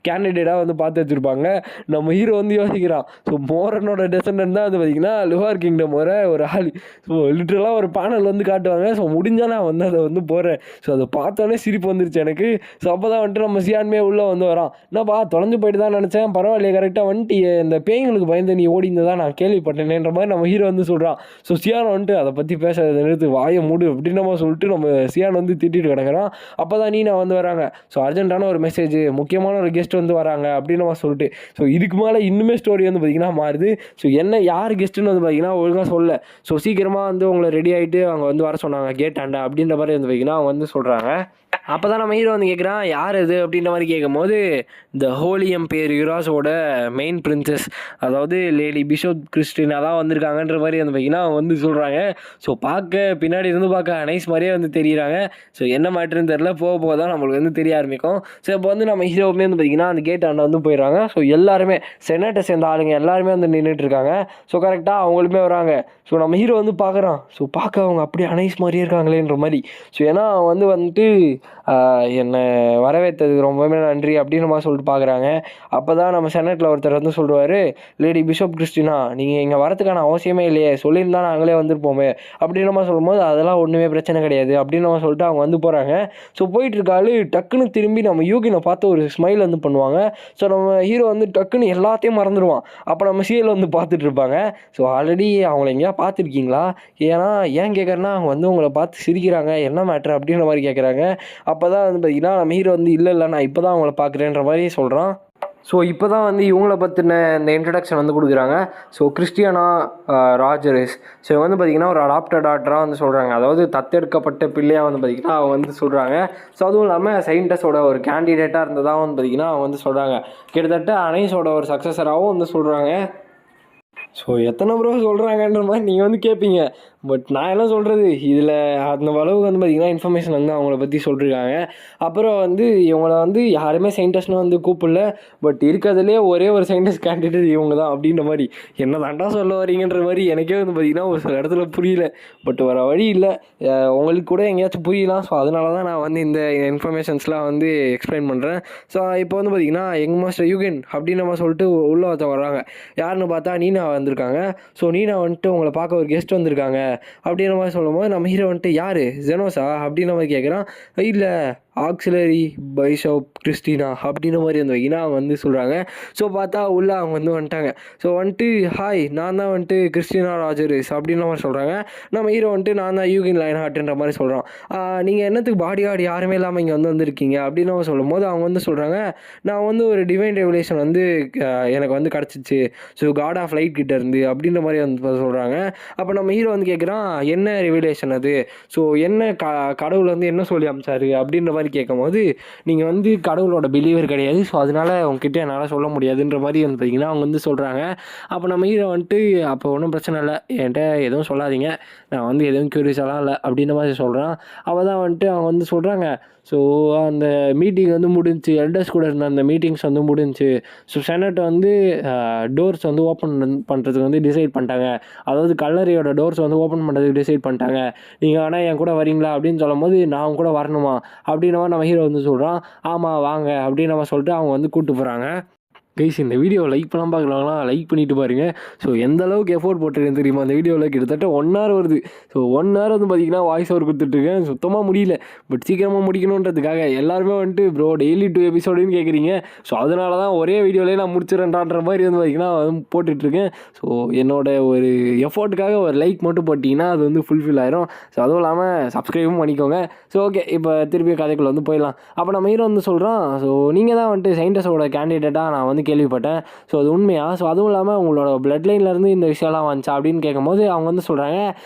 S1: கேண்டிடேட்டாக வந்து பார்த்து வச்சுருப்பாங்க. நம்ம ஹீரோ வந்து யோசிக்கிறான். ஸோ மோரனோட டெசண்டன்ட் தான் வந்து பார்த்தீங்கன்னா லுஹார் கிங்டம் ஒரு ஆள். ஸோ லிட்ரலாக ஒரு பேனல் வந்து காட்டுவாங்க. ஸோ முடிஞ்சால் நான் வந்து அதை வந்து போகிறேன். ஸோ அதை பார்த்தோன்னே சிரிப்பு வந்துருச்சு எனக்கு. ஸோ அப்போ தான் வந்துட்டு நம்ம சியான்மே உள்ளே வந்து வரான். என்னப்பா தொலைஞ்சு போயிட்டு தான் நினச்சேன், பரவாயில்லையே கரெக்டாக வந்துட்டு இந்த பேய்களுக்கு பயந்து நீ ஓடிந்ததா நான் கேள்விப்பட்டேனேன்ற மாதிரி நம்ம ஹீரோ வந்து சொல்கிறான். ஸோ சியான் வந்துட்டு அதை பற்றி பேசுறதை நிறுத்து, வாயை மூடு அப்படின்னு நம்ம சொல்லிட்டு நம்ம சியான் வந்து திட்டிட்டு கிடக்குறான். அப்போ தான் நான் வந்து வராங்க. ஸோ அர்ஜென்ட்டான ஒரு மெசேஜ், முக்கியமான ஒரு கெஸ்ட் வந்து வராங்க அப்படின்னு நம்ம சொல்லிட்டு, ஸோ இதுக்கு மேலே இன்னுமே ஸ்டோரி வந்து பார்த்திங்கன்னா மாறுது. ஸோ யார் கெஸ்ட்டுன்னு வந்து பார்த்திங்கன்னா ஒழுங்காக சொல்ல. ஸோ சீக்கிரமாக வந்து உங்களை ரெடி ஆகிட்டு அவங்க வந்து வர சொன்னாங்க கேட் ஆண்டா அப்படின்ற மாதிரி வந்து பார்த்திங்கன்னா அவங்க வந்து சொல்கிறாங்க. அப்போ தான் நம்ம ஹீரோ வந்து கேட்குறான் யார் இது அப்படின்ற மாதிரி கேட்கும்போது, இந்த ஹோலி எம்பையர் யுராஸோட மெயின் பிரின்சஸ், அதாவது லேடி பிஷப் கிறிஸ்டினா தான் வந்திருக்காங்கன்ற மாதிரி வந்து பார்த்திங்கன்னா அவங்க வந்து சொல்கிறாங்க. ஸோ பின்னாடி இருந்து பார்க்க நைஸ் மாதிரியே வந்து தெரியுறாங்க. ஸோ என்ன மேட்ருன்னு தெரில, போக தான் நம்மளுக்கு வந்து தெரிய ஆரம்பிக்கும். ஸோ இப்போ வந்து நம்ம ஹீரோவுமே வந்து பார்த்திங்கன்னா அந்த கேட் ஆண்ட வந்து போயிடுறாங்க. ஸோ எல்லாருமே செனட்டை சேர்ந்த ஆளுங்க எல்லாருமே வந்து நின்றுட்டு இருக்காங்க. ஸோ கரெக்டாக அவங்களுமே வராங்க. ஸோ நம்ம ஹீரோ வந்து பார்க்குறான். ஸோ பார்க்க அவங்க அப்படியே அனைஸ் மாதிரியே இருக்காங்களேன்ற மாதிரி. ஸோ ஏன்னா வந்துட்டு என்னை வரவேற்றதுக்கு ரொம்பவே நன்றி அப்படின்னு நம்ம சொல்லிட்டு பார்க்குறாங்க. அப்போ தான் நம்ம செனட்டில் ஒருத்தர் வந்து சொல்லுவார், லேடி பிஷப் கிறிஸ்டினா நீங்கள் இங்கே வரதுக்கான அவசியமே இல்லையே, சொல்லியிருந்தா நாங்களே வந்துருப்போமே அப்படின்னு நம்ம சொல்லும்போது அதெல்லாம் ஒன்றுமே பிரச்சனை கிடையாது அப்படின்னு நம்ம சொல்லிட்டு அவங்க வந்து போகிறாங்க. ஸோ போயிட்டுருக்காள் டக்குன்னு திரும்பி நம்ம யூகினை பார்த்து ஒரு ஸ்மைல் வந்து பண்ணுவாங்க. ஸோ நம்ம ஹீரோ வந்து டக்குன்னு எல்லாத்தையும் மறந்துடுவான். அப்போ நம்ம சீரியல் வந்து பார்த்துட்டு இருப்பாங்க. ஸோ ஆல்ரெடி அவங்கள எங்கேயா பார்த்துருக்கீங்களா, ஏன் கேட்குறேன்னா அவங்க வந்து உங்களை பார்த்து சிரிக்கிறாங்க, என்ன மேட்ரு அப்படின்ற மாதிரி கேட்குறாங்க. அப்போ தான் வந்து பார்த்திங்கன்னா நம்ம ஹீரோ வந்து இல்லை நான் இப்போ தான் அவங்கள பார்க்குறேன்ற மாதிரி சொல்கிறான். ஸோ இப்போ தான் வந்து இவங்கள பற்றின இந்த இன்ட்ரடக்ஷன் வந்து கொடுக்குறாங்க. ஸோ கிறிஸ்டியானா ராஜரஸ், ஸோ வந்து பார்த்திங்கன்னா ஒரு அடாப்டட் டாட்டராக வந்து சொல்கிறாங்க, அதாவது தத்தெடுக்கப்பட்ட பிள்ளையாக வந்து பார்த்திங்கன்னா அவங்க வந்து சொல்கிறாங்க. ஸோ அதுவும் இல்லாமல் சயின்டிஸ்டோட ஒரு கேண்டிடேட்டாக இருந்ததாக வந்து பார்த்திங்கன்னா அவங்க வந்து சொல்கிறாங்க. கிட்டத்தட்ட அனைஸோட ஒரு சக்ஸஸராகவும் வந்து சொல்கிறாங்க. ஸோ எத்தனை ப்ரோ சொல்கிறாங்கன்ற மாதிரி நீங்கள் வந்து கேட்பீங்க. பட் நான் என்ன சொல்கிறது, இதில் அந்த அளவுக்கு வந்து பார்த்திங்கன்னா இன்ஃபர்மேஷன் வந்து அவங்கள பற்றி சொல்லியிருக்காங்க. அப்புறம் வந்து இவங்கள வந்து யாருமே சயின்டிஸ்ட்னு வந்து கூப்பிடல. பட் இருக்கிறதுலே ஒரே ஒரு சயின்டிஸ்ட் கேண்டிடேட் இவங்க தான் அப்படின்ற மாதிரி. என்ன தாண்டா சொல்ல வரீங்கன்ற மாதிரி எனக்கே வந்து பார்த்திங்கன்னா ஒரு சில இடத்துல புரியல. பட் வர வழி இல்லை, உங்களுக்கு கூட எங்கேயாச்சும் புரியலாம். ஸோ அதனால தான் நான் வந்து இந்த இன்ஃபர்மேஷன்ஸ்லாம் வந்து எக்ஸ்பிளைன் பண்ணுறேன். ஸோ இப்போ வந்து பார்த்திங்கன்னா யங் மாஸ்டர் யூகன் அப்படின்னு நம்ம சொல்லிட்டு உள்ளே ஒருத்தவங்க வர்றாங்க. யாருன்னு பார்த்தா நீனா வந்திருக்காங்க. ஸோ நீனா வந்துட்டு உங்களை பார்க்க ஒரு கெஸ்ட் வந்திருக்காங்க அப்படின்ற மாதிரி சொல்லும்போது நம்ம ஹீரோ வந்துட்டு யார் ஜெனோஸா அப்படின்ற மாதிரி கேட்குறான். இல்லை ஆக்சிலரி பைஷப் கிறிஸ்டினா அப்படின்ற மாதிரி வந்து வைக்கினா அவங்க வந்து சொல்கிறாங்க. ஸோ பார்த்தா உள்ளே அவங்க வந்து வந்துட்டாங்க. ஸோ வந்துட்டு ஹாய் நான் தான் வந்துட்டு கிறிஸ்டினா ராஜரஸ் அப்படின்ற மாதிரி சொல்கிறாங்க. நம்ம ஹீரோ வந்துட்டு நான் தான் யூகின் லைன் ஹார்ட்ன்ற மாதிரி சொல்கிறோம். நீங்கள் என்னத்துக்கு பாடி கார்டு யாருமே இல்லாமல் இங்கே வந்து வந்திருக்கீங்க அப்படின்னு அவங்க சொல்லும் போது அவங்க வந்து சொல்கிறாங்க, நான் வந்து ஒரு டிவைன் ரெவலேஷன் வந்து எனக்கு வந்து கிடச்சிச்சு, ஸோ காட் ஆஃப் லைட் கிட்ட இருந்து அப்படின்ற மாதிரி வந்து சொல்கிறாங்க. அப்போ நம்ம ஹீரோ வந்து கேட்குறான் என்ன ரெவலேஷன் அது, ஸோ என்ன கடவுள் வந்து என்ன சொல்லி அமிச்சாரு அப்படின்ற மாதிரி கேட்கும்போது, நீங்கள் வந்து கடவுளோட பிலீவர் கிடையாது, ஸோ அதனால் உங்ககிட்ட என்னால் சொல்ல முடியாதுன்ற மாதிரி வந்து பார்த்திங்கன்னா அவங்க வந்து சொல்கிறாங்க. அப்போ நம்ம ஹீரோ வந்துட்டு அப்போ ஒன்றும் பிரச்சனை இல்லை, என்கிட்ட எதுவும் சொல்லாதீங்க, நான் வந்து எதுவும் க்யூரியஸாலாம் இல்லை அப்படின்ற மாதிரி சொல்கிறான். அவள் தான் வந்துட்டு அவங்க வந்து சொல்கிறாங்க. ஸோ அந்த மீட்டிங் வந்து முடிஞ்சு, எல்டர்ஸ் கூட இருந்த அந்த மீட்டிங்ஸ் வந்து முடிஞ்சு. ஸோ செனட் வந்து டோர்ஸ் வந்து ஓப்பன் பண்ணுறதுக்கு வந்து டிசைட் பண்ணிட்டாங்க, அதாவது கல்லறையோட டோர்ஸ் வந்து ஓப்பன் பண்ணுறதுக்கு டிசைட் பண்ணிட்டாங்க. நீங்கள் ஆனால் என் கூட வரீங்களா அப்படின்னு சொல்லும் போது நான் கூட வரணுமா அப்படின்ற மாதிரி நம்ம ஹீரோ வந்து சொல்கிறான். ஆமாம் வாங்க அப்படின்னு நம்ம சொல்லிட்டு அவங்க வந்து கூப்பிட்டு போகிறாங்க. கைஸ் இந்த வீடியோ லைக் பண்ணாமல் பார்க்கலாங்களா, லைக் பண்ணிட்டு பாருங்கள். ஸோ எந்த அளவுக்கு எஃபோர்ட் போட்டிருக்கேன் தெரியுமா அந்த வீடியோவில்? கிட்டத்தட்ட 1 hour வருது. ஸோ 1 hour வந்து பார்த்தீங்கன்னா வாய்ஸ் ஓவர் கொடுத்துட்ருக்கேன். சுத்தமாக முடியல. பட் சீக்கிரமாக முடிக்கணுன்றதுக்காக எல்லாருமே வந்துட்டு ப்ரோ டெய்லி 2 எபிசோடுன்னு கேட்குறீங்க. ஸோ அதனால தான் ஒரே வீடியோலேயே நான் முடிச்சிடறேன்ன்ற மாதிரி வந்து பார்த்தீங்கன்னா போட்டுட்ருக்கேன். ஸோ என்னோட ஒரு எஃபோர்ட்டுக்காக ஒரு லைக் மட்டும் போட்டிங்கன்னா அது வந்து ஃபுல்ஃபில் ஆயிரும். ஸோ அதுவும் இல்லாமல் சப்ஸ்கிரைபும் பண்ணிக்கோங்க. ஸோ ஓகே, இப்போ திருப்பி கதைக்குள்ளே வந்து போயிடலாம். அப்போ நம்ம ஹீரோ வந்து சொல்கிறோம், ஸோ நீங்கள் தான் வந்துட்டு சயின்டிஸ்டோட கேண்டிடேட்டாக நான் வந்து கேள்விப்பட்டேன். ஸோ அது உண்மையா? ஸோ அதுவும் இல்லாமல் உங்களோட பிளட் லைன்லேருந்து இந்த விஷயம்லாம் வந்துச்சா அப்படின்னு கேட்கும்போது அவங்க வந்து சொல்கிறாங்க,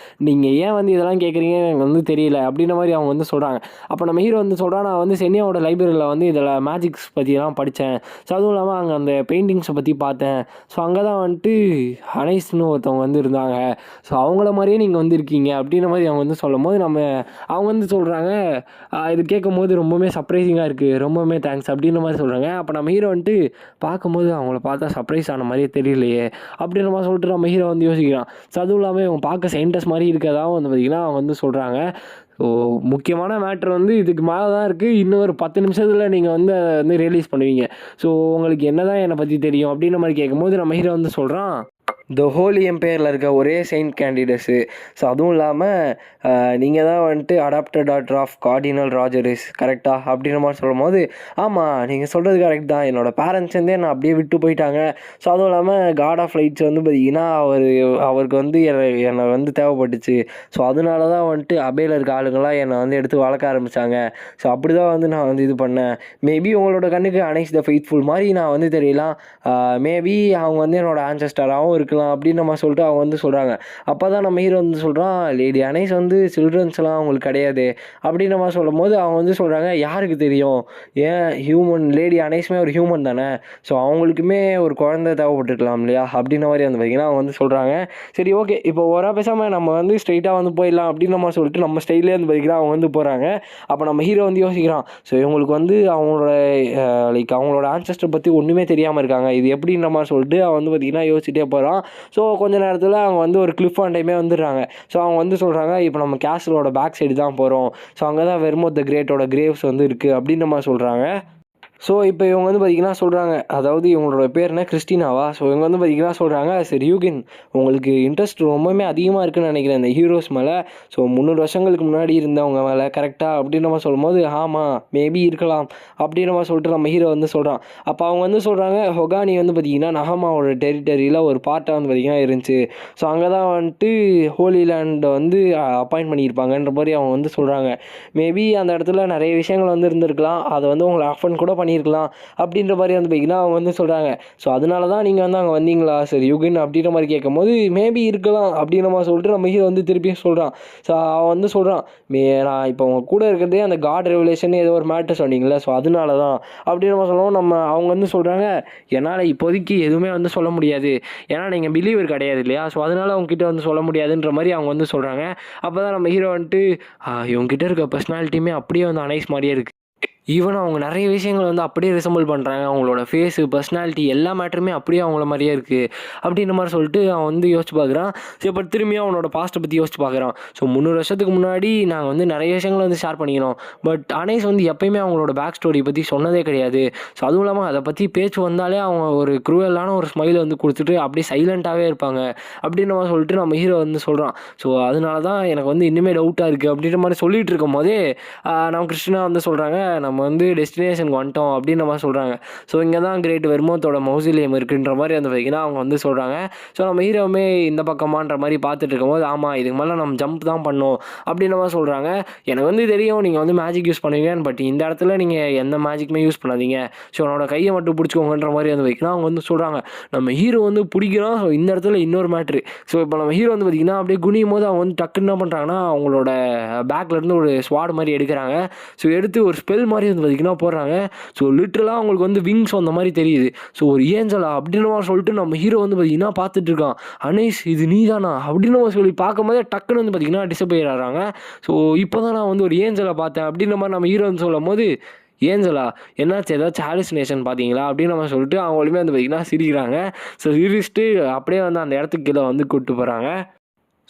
S1: நீங்கள் ஏன் வந்து இதெல்லாம் கேட்குறீங்க எனக்கு வந்து தெரியல அப்படின்ற மாதிரி அவங்க வந்து சொல்கிறாங்க. அப்போ நம்ம ஹீரோ வந்து சொல்கிறான், நான் வந்து சென்னியாவோட லைப்ரரியில் வந்து இதில் மேஜிக்ஸ் பற்றிலாம் படித்தேன். ஸோ அதுவும் இல்லாமல் அங்கே அந்த பெயிண்டிங்ஸை பற்றி பார்த்தேன். ஸோ அங்கே தான் வந்துட்டு அனைஸ்னு ஒருத்தவங்க வந்து இருந்தாங்க. ஸோ அவங்கள மாதிரியே நீங்கள் வந்து இருக்கீங்க அப்படின்ற மாதிரி அவங்க வந்து சொல்லும் போது அவங்க வந்து சொல்கிறாங்க, இது கேட்கும்போது ரொம்பவுமே சர்ப்ரைசிங்காக இருக்குது, ரொம்பவுமே தேங்க்ஸ் அப்படின்ற மாதிரி சொல்கிறாங்க. அப்போ நம்ம ஹீரோ வந்துட்டு பார்க்கும்போது அவங்கள பார்த்தா சர்ப்ரைஸ் ஆன மாதிரியே தெரியலையே அப்படின்ற மாதிரி சொல்லிட்டு நம்ம ஹீரோ வந்து யோசிக்கிறான். ஸோ அதுவும் இல்லாமல் இவங்க பார்க்க சயின்டிஸ்ட் மாதிரி இருக்கதான் வந்து பார்த்திங்கன்னா அவங்க வந்து சொல்கிறாங்க. ஸோ முக்கியமான மேட்ரு வந்து இதுக்கு மேலே தான் இருக்குது. இன்னும் ஒரு 10 நிமிஷத்தில் நீங்கள் வந்து அதை வந்து ரிலீஸ் பண்ணுவீங்க. ஸோ உங்களுக்கு என்ன தான் என்னை பற்றி தெரியும் அப்படின்ற மாதிரி கேட்கும்போது நம்ம ஹீரோ வந்து சொல்கிறான், த ஹோலி எம்பையரில் இருக்க ஒரே செயின்ட் கேண்டிடேட்ஸு. ஸோ அதுவும் இல்லாமல் நீங்கள் தான் வந்துட்டு அடாப்டட் டாட்டர் ஆஃப் கார்டினல் ராஜரிஸ் கரெக்டாக அப்படின்ற மாதிரி சொல்லும் போது, ஆமாம் நீங்கள் சொல்கிறது கரெக்ட் தான், என்னோடய பேரண்ட்ஸ் வந்து என்னை அப்படியே விட்டு போயிட்டாங்க. ஸோ அதுவும் இல்லாமல் காட் ஆஃப் லைட்ஸ் வந்து பார்த்திங்கன்னா அவருக்கு வந்து என்னை வந்து தேவைப்பட்டுச்சு. ஸோ அதனால தான் வந்துட்டு அபேல இருக்க ஆளுங்களாம் என்னை வந்து எடுத்து வளர்க்க ஆரம்பித்தாங்க. ஸோ அப்படி தான் வந்து நான் வந்து இது பண்ணேன். மேபி உங்களோட கண்ணுக்கு அனைஸ் த ஃபெய்த்ஃபுல் மாதிரி நான் வந்து தெரியலாம். மேபி அவங்க வந்து என்னோடய ஆன்செஸ்டராகவும் இருக்கலாம் அப்படின்னு நம்ம சொல்லிட்டு அவங்க வந்து சொல்கிறாங்க. அப்போ தான் நம்ம ஹீரோ வந்து சொல்கிறான், லேடி அனைஸ் வந்து சில்ட்ரன்ஸ்லாம் அவங்களுக்கு கிடையாது அப்படின்னு நம்ம சொல்லும் போது அவங்க வந்து சொல்கிறாங்க, யாருக்கு தெரியும், ஏன் ஹியூமன் லேடி அனைஸுமே ஒரு ஹியூமன் தானே, ஸோ அவங்களுக்குமே ஒரு குழந்தை தேவைப்பட்டுருக்கலாம் இல்லையா அப்படின்ற மாதிரி வந்து பார்த்திங்கன்னா அவங்க வந்து சொல்கிறாங்க. சரி ஓகே, இப்போ ஓரா பேசாமல் நம்ம வந்து ஸ்ட்ரைட்டாக வந்து போயிடலாம் அப்படின்னு நம்ம சொல்லிட்டு நம்ம ஸ்டைலே வந்து பார்த்திங்கன்னா அவங்க வந்து போகிறாங்க. அப்போ நம்ம ஹீரோ வந்து யோசிக்கிறான், ஸோ இவங்களுக்கு வந்து அவங்களோட அவங்களோட ஆன்செஸ்டர் பற்றி ஒன்றுமே தெரியாமல் இருக்காங்க, இது எப்படின்ற மாதிரி சொல்லிட்டு அவன் வந்து பார்த்திங்கன்னா யோசிச்சுட்டே போகிறான். ஸோ கொஞ்ச நேரத்தில் அவங்க வந்து ஒரு கிளிஃப் ஆண்டையுமே வந்துடுறாங்க. ஸோ அவங்க வந்து சொல்கிறாங்க, இப்போ நம்ம கேஸ்லோட பேக் சைடு தான் போகிறோம். ஸோ அங்கே தான் வெர்மோத் த கிரேட்டோட கிரேவ்ஸ் வந்து இருக்குது அப்படின்ற மாதிரி சொல்கிறாங்க. ஸோ இப்போ இவங்க வந்து பார்த்திங்கன்னா சொல்கிறாங்க, அதாவது இவங்களோட பேர் என்ன, கிறிஸ்டினாவா? ஸோ இவங்க வந்து பார்த்திங்கன்னா சொல்கிறாங்க, சரி யூகின் உங்களுக்கு இன்ட்ரெஸ்ட் ரொம்பவுமே அதிகமாக இருக்குதுன்னு நினைக்கிறேன் இந்த ஹீரோஸ் மேலே. ஸோ 300 வருஷங்களுக்கு முன்னாடி இருந்தவங்க மேலே கரெக்டாக அப்படின்ற மாதிரி சொல்லும்போது, ஆமாம் மேபி இருக்கலாம் அப்படின்ற மாதிரி சொல்லிட்டு நம்ம ஹீரோ வந்து சொல்கிறான். அப்போ அவங்க வந்து சொல்கிறாங்க, ஹொகானி வந்து பார்த்திங்கன்னா நஹமாவோட டெரிட்டரியில் ஒரு பார்ட்டாக வந்து பார்த்திங்கன்னா இருந்துச்சு. ஸோ அங்கே தான் வந்துட்டு ஹோலி லேண்டை வந்து அப்பாயிண்ட் பண்ணியிருப்பாங்கன்ற மாதிரி அவங்க வந்து சொல்கிறாங்க. மேபி அந்த இடத்துல நிறைய விஷயங்கள் வந்து இருந்திருக்கலாம், அதை வந்து உங்களை அஃபன் கூட பண்ணியிருக்கலாம் அப்படின்ற மாதிரி வந்து பார்த்திங்கன்னா அவங்க வந்து சொல்கிறாங்க. ஸோ அதனால தான் நீங்கள் வந்து அங்கே வந்தீங்களா சரி யுகின் அப்படின்ற மாதிரி கேட்கும்போது, மேபி இருக்கலாம் அப்படின்ற மாதிரி சொல்லிட்டு நம்ம ஹீரோ வந்து திருப்பியும் சொல்கிறான். ஸோ அவன் வந்து சொல்கிறான், நான் இப்போ உங்கள் கூட இருக்கிறதே அந்த காட் ரெவலேஷன் ஏதோ ஒரு மேட்டர் சொன்னீங்களே, ஸோ அதனால தான் அப்படின்ற மாதிரி சொல்லுவோம். அவங்க வந்து சொல்கிறாங்க, என்னால் இப்போதைக்கு எதுவுமே வந்து சொல்ல முடியாது, ஏன்னா நீங்கள் பிலீவர் கிடையாது இல்லையா, ஸோ அதனால் அவங்ககிட்ட வந்து சொல்ல முடியாதுன்ற மாதிரி அவங்க வந்து சொல்கிறாங்க. அப்போ தான் நம்ம ஹீரோ வந்துட்டு, இவங்ககிட்ட இருக்க பர்சனாலிட்டியுமே அப்படியே வந்து அனைஸ் மாதிரியே இருக்குது, ஈவன் அவங்க நிறைய விஷயங்கள் வந்து அப்படியே ரிசம்பிள் பண்ணுறாங்க, அவங்களோட ஃபேஸு பர்சனாலிட்டி எல்லா மேட்டருமே அப்படியே அவங்கள மாதிரியே இருக்குது அப்படின்ற மாதிரி சொல்லிட்டு அவன் வந்து யோசிச்சு பார்க்குறான். ஸோ இப்போ திரும்பியும் அவனோட பாஸ்ட்டை பற்றி யோசிச்சு பார்க்குறான். ஸோ 300 வருஷத்துக்கு முன்னாடி நாங்கள் வந்து நிறைய விஷயங்களை வந்து ஷேர் பண்ணிக்கிறோம், பட் அனைஸ் வந்து எப்போயுமே அவங்களோட பேக் ஸ்டோரி பற்றி சொன்னதே கிடையாது. ஸோ அதுவும் இல்லாமல் அதை பற்றி பேச்சு வந்தாலே அவங்க ஒரு க்ரூவலான ஒரு ஸ்மைலை வந்து கொடுத்துட்டு அப்படியே சைலண்ட்டாகவே இருப்பாங்க அப்படின்ற மாதிரி சொல்லிட்டு நம்ம ஹீரோ வந்து சொல்கிறான். ஸோ அதனால தான் எனக்கு வந்து இன்னுமே டவுட்டாக இருக்குது அப்படின்ற மாதிரி சொல்லிகிட்டு இருக்கும் போதே நம்ம கிறிஸ்டினா வந்து சொல்கிறாங்க, நம்ம வந்து டெஸ்டினேஷனுக்கு வந்துட்டோம் அப்படின்ற மாதிரி சொல்கிறாங்க. ஸோ இங்கே தான் கிரேட் வெர்மோத்தோட மௌசிலியம் இருக்குன்ற மாதிரி வந்து பார்த்திங்கன்னா அவங்க வந்து சொல்கிறாங்க. ஸோ நம்ம ஹீரோவுமே இந்த பக்கமான்ற மாதிரி பார்த்துட்டு இருக்கும்போது, ஆமாம் இதுக்கு மேலே நம்ம ஜம்ப் தான் பண்ணோம் அப்படின்ற மாதிரி சொல்கிறாங்க. எனக்கு வந்து தெரியும் நீங்கள் வந்து மேஜிக் யூஸ் பண்ணுவீங்கன்னு, பட் இந்த இடத்துல நீங்கள் எந்த மேஜிக்குமே யூஸ் பண்ணாதீங்க, ஸோ என்னோட கையை மட்டும் பிடிச்சிக்கோங்கன்ற மாதிரி வந்து வைக்கலாம் அவங்க வந்து சொல்கிறாங்க. நம்ம ஹீரோ வந்து பிடிக்கிறோம். ஸோ இந்த இடத்துல இன்னொரு மேட்ரு. ஸோ இப்போ நம்ம ஹீரோ வந்து பார்த்திங்கன்னா அப்படியே குனியும் போது அவங்க வந்து டக்குன்னு என்ன பண்ணுறாங்கன்னா அவங்களோட பேக்லேருந்து ஒரு ஸ்வாட் மாதிரி எடுக்கிறாங்க. ஸோ எடுத்து ஒரு ஸ்பெல் மாதிரி வந்து பார்த்திங்கன்னா போடுறாங்க. ஸோ லிட்ரலாக அவங்களுக்கு வந்து விங்ஸ் அந்த மாதிரி தெரியுது. ஸோ ஒரு ஏஞ்சலா அப்படின்னு மாதிரி சொல்லிட்டு நம்ம ஹீரோ வந்து பார்த்திங்கன்னா பார்த்துட்ருக்கான். அனேஷ் இது நீ தானா அப்படின்னு சொல்லி பார்க்கும்போதே டக்குன்னு வந்து பார்த்திங்கன்னா டிசப்பேர் ஆகிறாங்க. ஸோ இப்போ தான் நான் வந்து ஒரு ஏஞ்சலை பார்த்தேன் அப்படின்ற மாதிரி நம்ம ஹீரோ வந்து சொல்லும் போது, ஏஞ்சலா என்னாச்சு ஏதாச்சும் ஹாலுசினேஷன் பார்த்தீங்களா அப்படின்னு நம்ம சொல்லிட்டு அவங்களுமே வந்து பார்த்திங்கன்னா சிரிக்கிறாங்க. ஸோ சிரிச்சுட்டு அப்படியே வந்து அந்த இடத்துக்கு கீழே வந்து கூப்பிட்டு போகிறாங்க.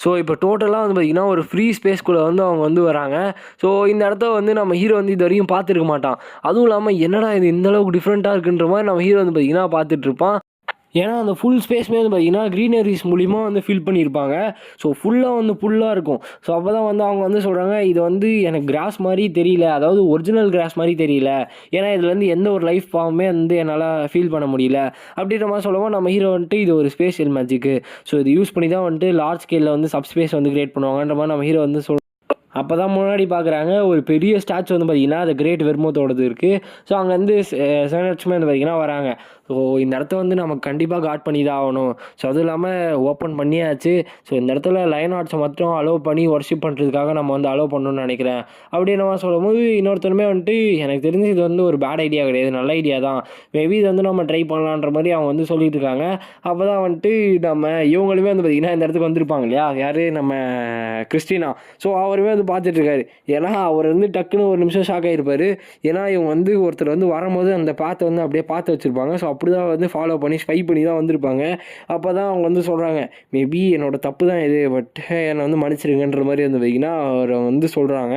S1: ஸோ இப்போ டோட்டலாக வந்து பார்த்திங்கன்னா ஒரு ஃப்ரீ ஸ்பேஸ்க்குள்ளே வந்து அவங்க வந்து வராங்க. ஸோ இந்த இடத்த வந்து நம்ம ஹீரோ வந்து இது வரைக்கும் பார்த்துருக்க மாட்டான். அதுவும் இல்லாமல் என்னடா இது இந்த அளவுக்கு டிஃப்ரெண்ட்டாக இருக்குன்ற மாதிரி நம்ம ஹீரோ வந்து பார்த்திங்கன்னா பார்த்துட்ருப்பான். ஏன்னா அந்த ஃபுல் ஸ்பேஸுமே வந்து பார்த்திங்கன்னா க்ரீனரிஸ் மூலிமா வந்து ஃபில் பண்ணியிருப்பாங்க. ஸோ ஃபுல்லாக வந்து புல்லாக இருக்கும். ஸோ அப்போ தான் வந்து அவங்க வந்து சொல்கிறாங்க, இது வந்து எனக்கு கிராஸ் மாதிரி தெரியல, அதாவது ஒரிஜினல் கிராஸ் மாதிரி தெரியல. ஏன்னா இதில் வந்து எந்த ஒரு லைஃப் ஃபார்முமே வந்து என்னால் ஃபீல் பண்ண முடியல அப்படின்ற மாதிரி சொல்லவும் நம்ம ஹீரோ வந்துட்டு இது ஒரு ஸ்பேஷியல் மேஜிக்கு. ஸோ இது யூஸ் பண்ணி தான் வந்துட்டு லார்ஜ் ஸ்கேலில் வந்து சப்ஸ்பேஸ் வந்து கிரியேட் பண்ணுவாங்கன்ற மாதிரி நம்ம ஹீரோ வந்து அப்போ தான் முன்னாடி பார்க்குறாங்க ஒரு பெரிய ஸ்டாச்சு வந்து பார்த்திங்கன்னா அது கிரேட் வெர்மோத்தோடது இருக்குது. ஸோ அங்கே வந்து சேனட்ஸ்மே வந்து பார்த்திங்கன்னா வராங்க. ஸோ இந்த இடத்த வந்து நமக்கு கண்டிப்பாக காட் பண்ணி தான் ஆகணும். ஸோ அதுவும் இல்லாமல் ஓப்பன் பண்ணியாச்சு. ஸோ இந்த இடத்துல லைன் ஆர்ட்ஸை மட்டும் அலோவ் பண்ணி ஒர்ஷிப் பண்ணுறதுக்காக நம்ம வந்து அலோவ் பண்ணணும்னு நினைக்கிறேன் அப்படின்னு நம்ம சொல்லும்போது இன்னொருத்தருமே வந்துட்டு எனக்கு தெரிஞ்சு இது வந்து ஒரு பேட் ஐடியா கிடையாது, நல்ல ஐடியா தான், மேபி இது வந்து நம்ம ட்ரை பண்ணலான்ற மாதிரி அவங்க வந்து சொல்லிட்டு இருக்காங்க. அப்போ தான் வந்துட்டு நம்ம இவங்களுமே வந்து பார்த்திங்கன்னா இந்த இடத்துக்கு வந்திருப்பாங்க இல்லையா, யார் நம்ம கிறிஸ்டினா. ஸோ அவருமே வந்து பார்த்துட்ருக்காரு. ஏன்னா அவர் வந்து டக்குன்னு ஒரு நிமிஷம் ஷாக் ஆகிருப்பார். ஏன்னா இவங்க வந்து ஒருத்தர் வந்து வரும்போது அந்த பாத்தை வந்து அப்படியே பார்த்து வச்சுருப்பாங்க. ஸோ அப்படி தான் வந்து ஃபாலோ பண்ணி ஸ்பை பண்ணி தான் வந்திருப்பாங்க. அப்போ தான் அவங்க வந்து சொல்கிறாங்க, மேபி என்னோட தப்பு தான் இது, பட் என்னை வந்து மன்னிச்சிருங்கன்ற மாதிரி வந்து வைங்கன்னா அவரை வந்து சொல்கிறாங்க.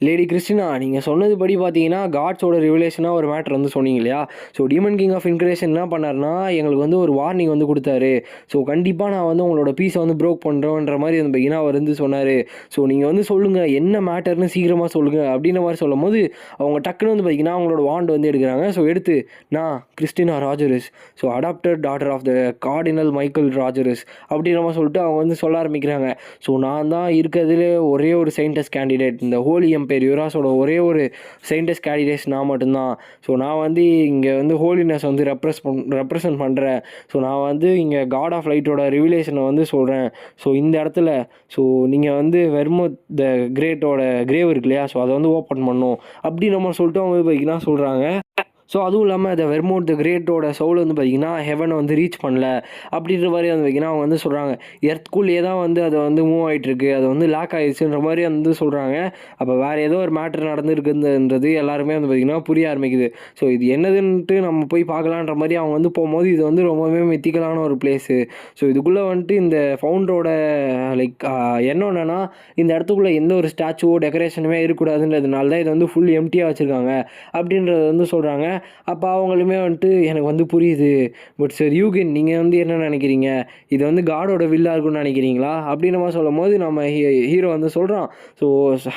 S1: லேடி கிறிஸ்டினா, நீங்கள் சொன்னது படி பார்த்தீங்கன்னா காட்ஸோட ரிவலேஷனாக ஒரு மேட்ரு வந்து சொன்னீங்க இல்லையா. ஸோ டீமன் கிங் ஆஃப் இன்க்ரேஷன் என்ன பண்ணார்னா எங்களுக்கு வந்து ஒரு வார்னிங் வந்து கொடுத்தாரு. ஸோ கண்டிப்பாக நான் வந்து உங்களோட பீஸை வந்து ப்ரோக் பண்ணுறோன்ற மாதிரி வந்து பார்த்தீங்கன்னா அவர் வந்து சொன்னார். ஸோ நீங்கள் வந்து சொல்லுங்கள் என்ன மேட்டர்னு சீக்கிரமாக சொல்லுங்கள் அப்படின்ற மாதிரி சொல்லும் போது அவங்க டக்குன்னு வந்து பார்த்தீங்கன்னா அவங்களோட வாண்ட் வந்து எடுக்கிறாங்க. ஸோ எடுத்து நான் Kristina Rogeris, so adopted daughter of the cardinal Michael Rogeris அப்படின்ற மாதிரி சொல்லிட்டு அவங்க வந்து சொல்ல ஆரம்பிக்கிறாங்க. ஸோ நான் தான் இருக்கிறதுலே ஒரே ஒரு சயின்டிஸ்ட் கேண்டிடேட், இந்த ஹோலி எம்பையர் யுவராஸோட ஒரே ஒரு சயின்டிஸ்ட் கேண்டிடேட்ஸ் நான் மட்டும்தான். ஸோ நான் வந்து இங்கே வந்து ஹோலினஸ் வந்து ரெப்ரசன்ட் பண்ணுறேன். ஸோ நான் வந்து இங்கே காட் ஆஃப் லைட்டோட ரிவிலேஷனை வந்து சொல்கிறேன். ஸோ இந்த இடத்துல ஸோ நீங்கள் வந்து வெர்மோத் த கிரேட்டோட கிரேவ் இருக்கு இல்லையா, ஸோ அதை வந்து ஓப்பன் பண்ணணும் அப்படின்னு நம்ம சொல்லிட்டு அவங்க பார்த்தீங்கன்னா சொல்கிறாங்க. ஸோ அதுவும் இல்லாமல் அந்த வெர்மோட் த கிரேட்டோட சோல் வந்து பார்த்திங்கன்னா ஹெவனை வந்து ரீச் பண்ணல அப்படின்ற மாதிரி வந்து பார்த்திங்கன்னா அவங்க வந்து சொல்கிறாங்க. எர்த்குள்ளேயே தான் வந்து அதை வந்து மூவ் ஆகிட்டுருக்கு, அதை வந்து லாக் ஆகிடுச்சுன்ற மாதிரி வந்து சொல்கிறாங்க. அப்போ வேறு ஏதோ ஒரு மேட்ரு நடந்துருக்குன்றது எல்லாருமே வந்து பார்த்திங்கன்னா புரிய ஆரம்பிக்குது. ஸோ இது என்னதுன்ட்டு நம்ம போய் பார்க்கலான்ற மாதிரி அவங்க வந்து போகும்போது இது வந்து ரொம்பவே மித்திக்கலான ஒரு பிளேஸு. ஸோ இதுக்குள்ளே வந்துட்டு இந்த ஃபவுண்டரோட லைக் என்னன்னா இந்த இடத்துக்குள்ளே எந்த ஒரு ஸ்டாச்சுவோ டெக்கரேஷனுமே இருக்கக்கூடாதுன்றதுனால தான் இதை வந்து ஃபுல் எம்டியாக வச்சுருக்காங்க அப்படின்றத வந்து சொல்கிறாங்க. அப்போ அவங்களுமே வந்துட்டு எனக்கு வந்து புரியுது, பட் சார் யூகின் நீங்கள் வந்து என்ன நினைக்கிறீங்க, இது வந்து காடோட வில்லாக இருக்குன்னு நினைக்கிறீங்களா அப்படின்னு நம்ம சொல்லும் போது நம்ம ஹீரோ வந்து சொல்கிறான். ஸோ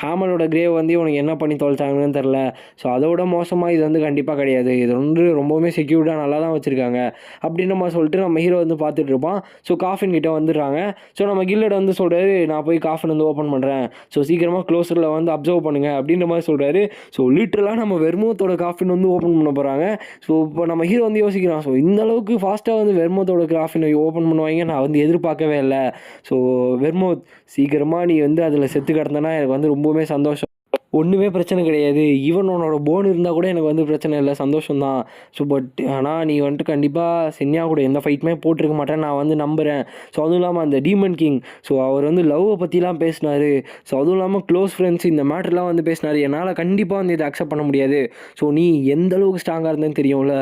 S1: ஹேமனோட கிரேவ் வந்து இவனுக்கு என்ன பண்ணி தொலைச்சாங்கன்னு தெரில. ஸோ அதோட மோசமாக இது வந்து கண்டிப்பாக கிடையாது, இது வந்து ரொம்பவுமே செக்யூர்டாக நல்லா தான் வச்சுருக்காங்க அப்படின்னு நம்ம சொல்லிட்டு நம்ம ஹீரோ வந்து பார்த்துட்டு இருப்பான். ஸோ காஃபின் கிட்டே வந்துடுறாங்க. ஸோ நம்ம கில்லட் வந்து சொல்கிறாரு, நான் போய் காஃபின் வந்து ஓப்பன் பண்ணுறேன், ஸோ சீக்கிரமாக க்ளோஸரில் வந்து அப்சர்வ் பண்ணுங்கள் அப்படின்ற மாதிரி சொல்கிறாரு. ஸோ லிட்டரலாக நம்ம வெர்மோத்தோட காஃபின் வந்து ஓப்பன் பண்ண போகிறாங்க. ஸோ இப்போ நம்ம ஹீரோ வந்து யோசிக்கிறான், ஸோ இந்த அளவுக்கு ஃபாஸ்ட்டாக வந்து வெர்மோத்தோட காஃபினை ஓப்பன் பண்ணுவாங்க நான் வந்து எதிர்பார்க்கவே இல்லை. ஸோ வெர்மோத் சீக்கிரமாக நீ வந்து அதில் செத்து கிடந்தனா எனக்கு வந்து ரொம்பவுமே சந்தோஷம், ஒன்றுமே பிரச்சனை கிடையாது, ஈவன் உன்னோட போன் இருந்தால் கூட எனக்கு வந்து பிரச்சனை இல்லை, சந்தோஷம்தான். ஸோ பட் ஆனால் நீ வந்துட்டு கண்டிப்பாக சென்யா கூட எந்த ஃபைட்டுமே போட்டிருக்க மாட்டேன்னு நான் வந்து நம்புகிறேன். ஸோ அதுவும் இல்லாமல் அந்த டீமன் கிங், ஸோ அவர் வந்து லவ்வை பற்றிலாம் பேசினார். ஸோ அதுவும் இல்லாமல் க்ளோஸ் ஃப்ரெண்ட்ஸ் இந்த மேட்டர்லாம் வந்து பேசினார். என்னால் கண்டிப்பாக வந்து இதை அக்செப்ட் பண்ண முடியாது. ஸோ நீ எந்த அளவுக்கு ஸ்ட்ராங்காக இருந்தேன்னு தெரியும்ல,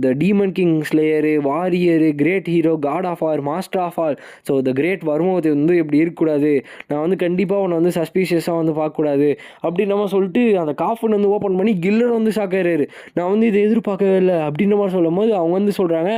S1: the demon king slayer, warrior, great hero, god of all, master of all. So the great வரும்போது வந்து இப்படி இருக்கக்கூடாது, நான் வந்து கண்டிப்பாக உன்னை வந்து சஸ்பீஷியஸாக வந்து பார்க்கக்கூடாது அப்படின்னு நம்ம சொல்லிட்டு அந்த காஃபின் வந்து ஓப்பன் பண்ணி கில்லர் வந்து ஷாக் ஆயிடுறாரு. நான் வந்து இதை எதிர்பார்க்கவே இல்லை அப்படின்ற மாதிரி சொல்லும் போது அவங்க வந்து சொல்கிறாங்க,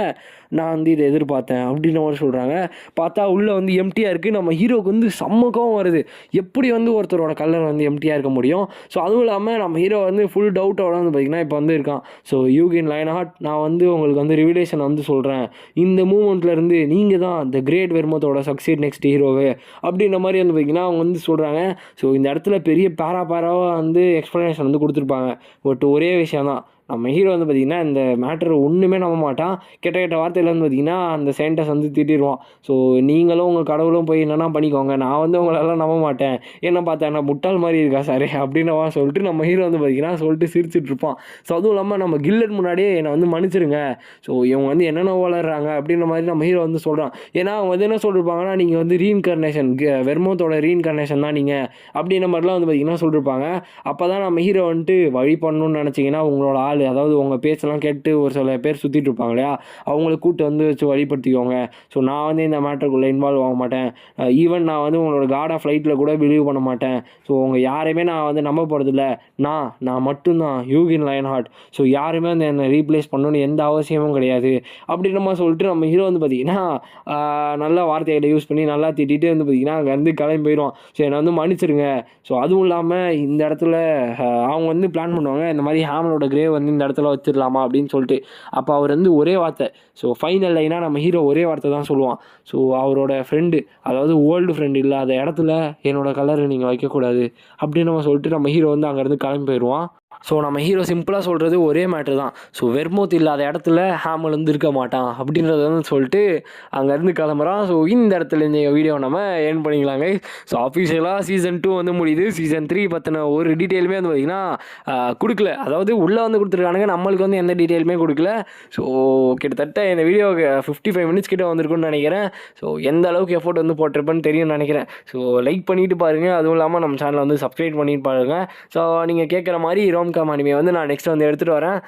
S1: நான் வந்து இதை எதிர்பார்த்தேன் அப்படின்ற மாதிரி சொல்கிறாங்க. பார்த்தா உள்ளே வந்து எம்டியாக இருக்குது. நம்ம ஹீரோவுக்கு வந்து செம்மக்கம் வருது, எப்படி வந்து ஒருத்தரோட கலர் வந்து எம்டியாக இருக்க முடியும். ஸோ அதுவும் இல்லாமல் நம்ம ஹீரோ வந்து ஃபுல் டவுட்டோட வந்து பார்த்திங்கன்னா இப்போ வந்து இருக்கான். ஸோ யூகின் லைன்ஹார்ட், நான் வந்து உங்களுக்கு வந்து ரிவிலேஷன் வந்து சொல்கிறேன், இந்த மூமெண்ட்லேருந்து நீங்கள் தான் த கிரேட் வெர்மோத்தோட சக்சீட் நெக்ஸ்ட் ஹீரோவே அப்படின்ற மாதிரி வந்து பார்த்திங்கன்னா அவங்க வந்து சொல்கிறாங்க. ஸோ இந்த இடத்துல பெரிய பேராவாக வந்து எக்ஸ்ப்ளனேஷன் வந்து கொடுத்துருப்பாங்க. பட் ஒரே விஷயம் தான், நம்ம ஹீரோ வந்து பார்த்திங்கன்னா இந்த மேட்ரு ஒன்றுமே நம்ப மாட்டான். கெட்ட கெட்ட வார்த்தையில் வந்து பார்த்திங்கன்னா அந்த சயின்டிஸ்ட் வந்து திட்டிடுவான். ஸோ நீங்களும் உங்கள் கடவுளும் போய் என்னென்னா பண்ணிக்கோங்க, நான் வந்து உங்களெல்லாம் நம்ப மாட்டேன், என்ன பார்த்தா நான் முட்டாள் மாதிரி இருக்கா சார் அப்படின்னவா சொல்லிட்டு நம்ம ஹீரோ வந்து பார்த்திங்கன்னா சொல்லிட்டு சிரிச்சிட்ருப்பான். ஸோ அதுவும் இல்லாமல் நம்ம கில்லட் முன்னாடியே என்னை வந்து மன்னிச்சிருங்க, ஸோ இவங்க வந்து என்னென்ன வளர்கிறாங்க அப்படின்ற மாதிரி நம்ம ஹீரோ வந்து சொல்கிறான். ஏன்னா அவங்க வந்து என்ன சொல்லியிருப்பாங்கன்னா நீங்கள் வந்து ரீஇன்கார்னேஷன், வெர்மோத்தோட ரீஇன்கார்னேஷன் தான் நீங்கள் அப்படின்ற மாதிரிலாம் வந்து பார்த்திங்கன்னா சொல்லியிருப்பாங்க. அப்போ தான் நம்ம ஹீரோ வந்துட்டு வழி பண்ணணும்னு நினச்சிங்கன்னா உங்களோட ஆள் ஃபேமிலி, அதாவது உங்கள் பேச்செல்லாம் கேட்டு ஒரு சில பேர் சுற்றிட்டு இருப்பாங்க இல்லையா, அவங்கள கூப்பிட்டு வந்து வச்சு வழிபடுத்திக்கோங்க. ஸோ நான் வந்து இந்த மேட்டருக்குள்ளே இன்வால்வ் ஆக மாட்டேன். ஈவன் நான் வந்து உங்களோட காட் ஆஃப் லைட்டில் கூட பிலீவ் பண்ண மாட்டேன். ஸோ உங்கள் யாரையுமே நான் வந்து நம்ப போகிறதில்ல. நான் மட்டும்தான் யூகின் லயன்ஹார்ட். ஸோ யாருமே வந்து என்னை ரீப்ளேஸ் பண்ணணும்னு எந்த அவசியமும் கிடையாது அப்படின்ற மாதிரி சொல்லிட்டு நம்ம ஹீரோ வந்து பார்த்திங்கன்னா நல்ல வார்த்தைகளை யூஸ் பண்ணி நல்லா திட்டிகிட்டு வந்து பார்த்திங்கன்னா அங்கேருந்து கிளம்பி போயிடுவான். ஸோ என்னை வந்து மன்னிச்சிருங்க. ஸோ அதுவும் இல்லாமல் இந்த இடத்துல அவங்க வந்து பிளான் பண்ணுவாங்க, இந்த மாதிரி ஹாமனோட கிரேவ் வந்து இந்த இடத்துல வச்சிடலாமா அப்படின்னு சொல்லிட்டு. அப்போ அவர் வந்து ஒரே வார்த்தை, ஸோ ஃபைனல் லைனாக நம்ம ஹீரோ ஒரே வார்த்தை தான் சொல்லுவான். ஸோ அவரோட ஃப்ரெண்டு, அதாவது ஓல்டு ஃப்ரெண்டு இல்லாத இடத்துல என்னோடய கலரை நீங்கள் வைக்கக்கூடாது அப்படின்னு நம்ம சொல்லிட்டு நம்ம ஹீரோ வந்து அங்கேருந்து கிளம்பி போயிடுவான். ஸோ நம்ம ஹீரோ சிம்பிளாக சொல்கிறது ஒரே மேட்ரு தான். ஸோ வெர்மோத் இல்லாத இடத்துல ஹாமல் வந்து இருக்க மாட்டான் அப்படின்றத வந்து சொல்லிட்டு அங்கேருந்து கிளம்புறான். ஸோ இந்த இடத்துல இந்த வீடியோ நம்ம ஏர்ன் பண்ணிக்கலாங்க. ஸோ அஃபிஷியலாக சீசன் 2 வந்து முடியுது. சீசன் 3 பற்றின ஒரு டீட்டெயிலுமே வந்து பார்த்திங்கன்னா கொடுக்கல. அதாவது உள்ளே வந்து கொடுத்துருக்கானுங்க, நம்மளுக்கு வந்து எந்த டீட்டெயிலுமே கொடுக்கல. ஸோ கிட்டத்தட்ட இந்த வீடியோ 55 மினிட்ஸ் கிட்ட வந்திருக்குன்னு நினைக்கிறேன். ஸோ எந்த அளவுக்கு எஃபோர்ட் வந்து போட்டிருப்பேன்னு தெரியும்னு நினைக்கிறேன். ஸோ லைக் பண்ணிவிட்டு பாருங்கள், அதுவும் இல்லாமல் நம்ம சேனலை வந்து சப்ஸ்கிரைப் பண்ணிட்டு பாருங்கள். ஸோ நீங்கள் கேட்குற மாதிரி ரோம்காம் அனிமே வந்து நான் நெக்ஸ்ட் வந்து எடுத்துகிட்டு வரேன்.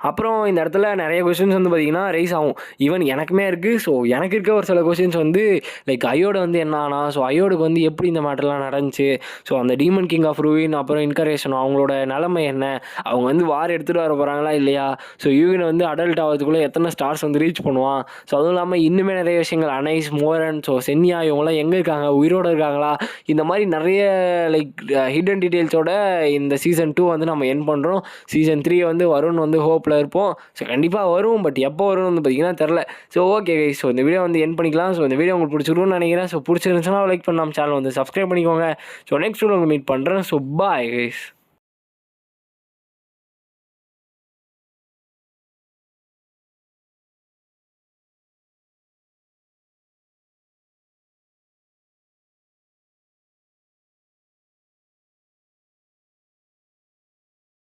S1: அப்புறம் இந்த இடத்துல நிறைய கொஷின்ஸ் வந்து பார்த்திங்கன்னா ரைஸ் ஆகும். ஈவன் எனக்குமே இருக்குது. ஸோ எனக்கு இருக்க ஒரு சில கொஷின்ஸ் வந்து லைக் ஐயோடு வந்து என்ன ஆனா, ஸோ ஐயோடுக்கு வந்து எப்படி இந்த மேட்டர்லாம் நடந்துச்சு, ஸோ அந்த டீமன் கிங் ஆஃப் ரூயின் அப்புறம் இன்கரேஷன் அவங்களோட நிலைமை என்ன, அவங்க வந்து வார் எடுத்துகிட்டு வர போகிறாங்களா இல்லையா, ஸோ யூகினை வந்து அடல்ட் ஆகிறதுக்குள்ளே எத்தனை ஸ்டார்ஸ் வந்து ரீச் பண்ணுவான், ஸோ அதுவும் இல்லாமல் இன்னுமே நிறைய விஷயங்கள் அனைஸ் மோரன், ஸோ சென்யா இவங்களாம் எங்கே இருக்காங்க, உயிரோடு இருக்காங்களா, இந்த மாதிரி நிறைய லைக் ஹிடன் டீட்டெயில்ஸோட இந்த சீசன் 2 வந்து நம்ம என் பண்ணுறோம். சீசன் 3 வந்து வரும்னு வந்து ஹோப் இருப்போம். ஸோ கண்டிப்பாக வரும், பட் எப்போ வரும்னு வந்து பார்த்திங்கன்னா தெரில. ஸோ ஓகே கைஸ், ஸோ இந்த வீடியோ வந்து என் பண்ணிக்கலாம். ஸோ இந்த வீடியோ உங்களுக்கு பிடிச்சிருக்கும்னு நினைக்கிறேன். ஸோ பிடிச்சிருந்துச்சுன்னா லைக் பண்ணலாம், சேனல் வந்து சப்ஸ்கிரைப் பண்ணிக்கோங்க. ஸோ நெக்ஸ்ட் வீடியோ மீட் பண்ணுறேன். So bye guys.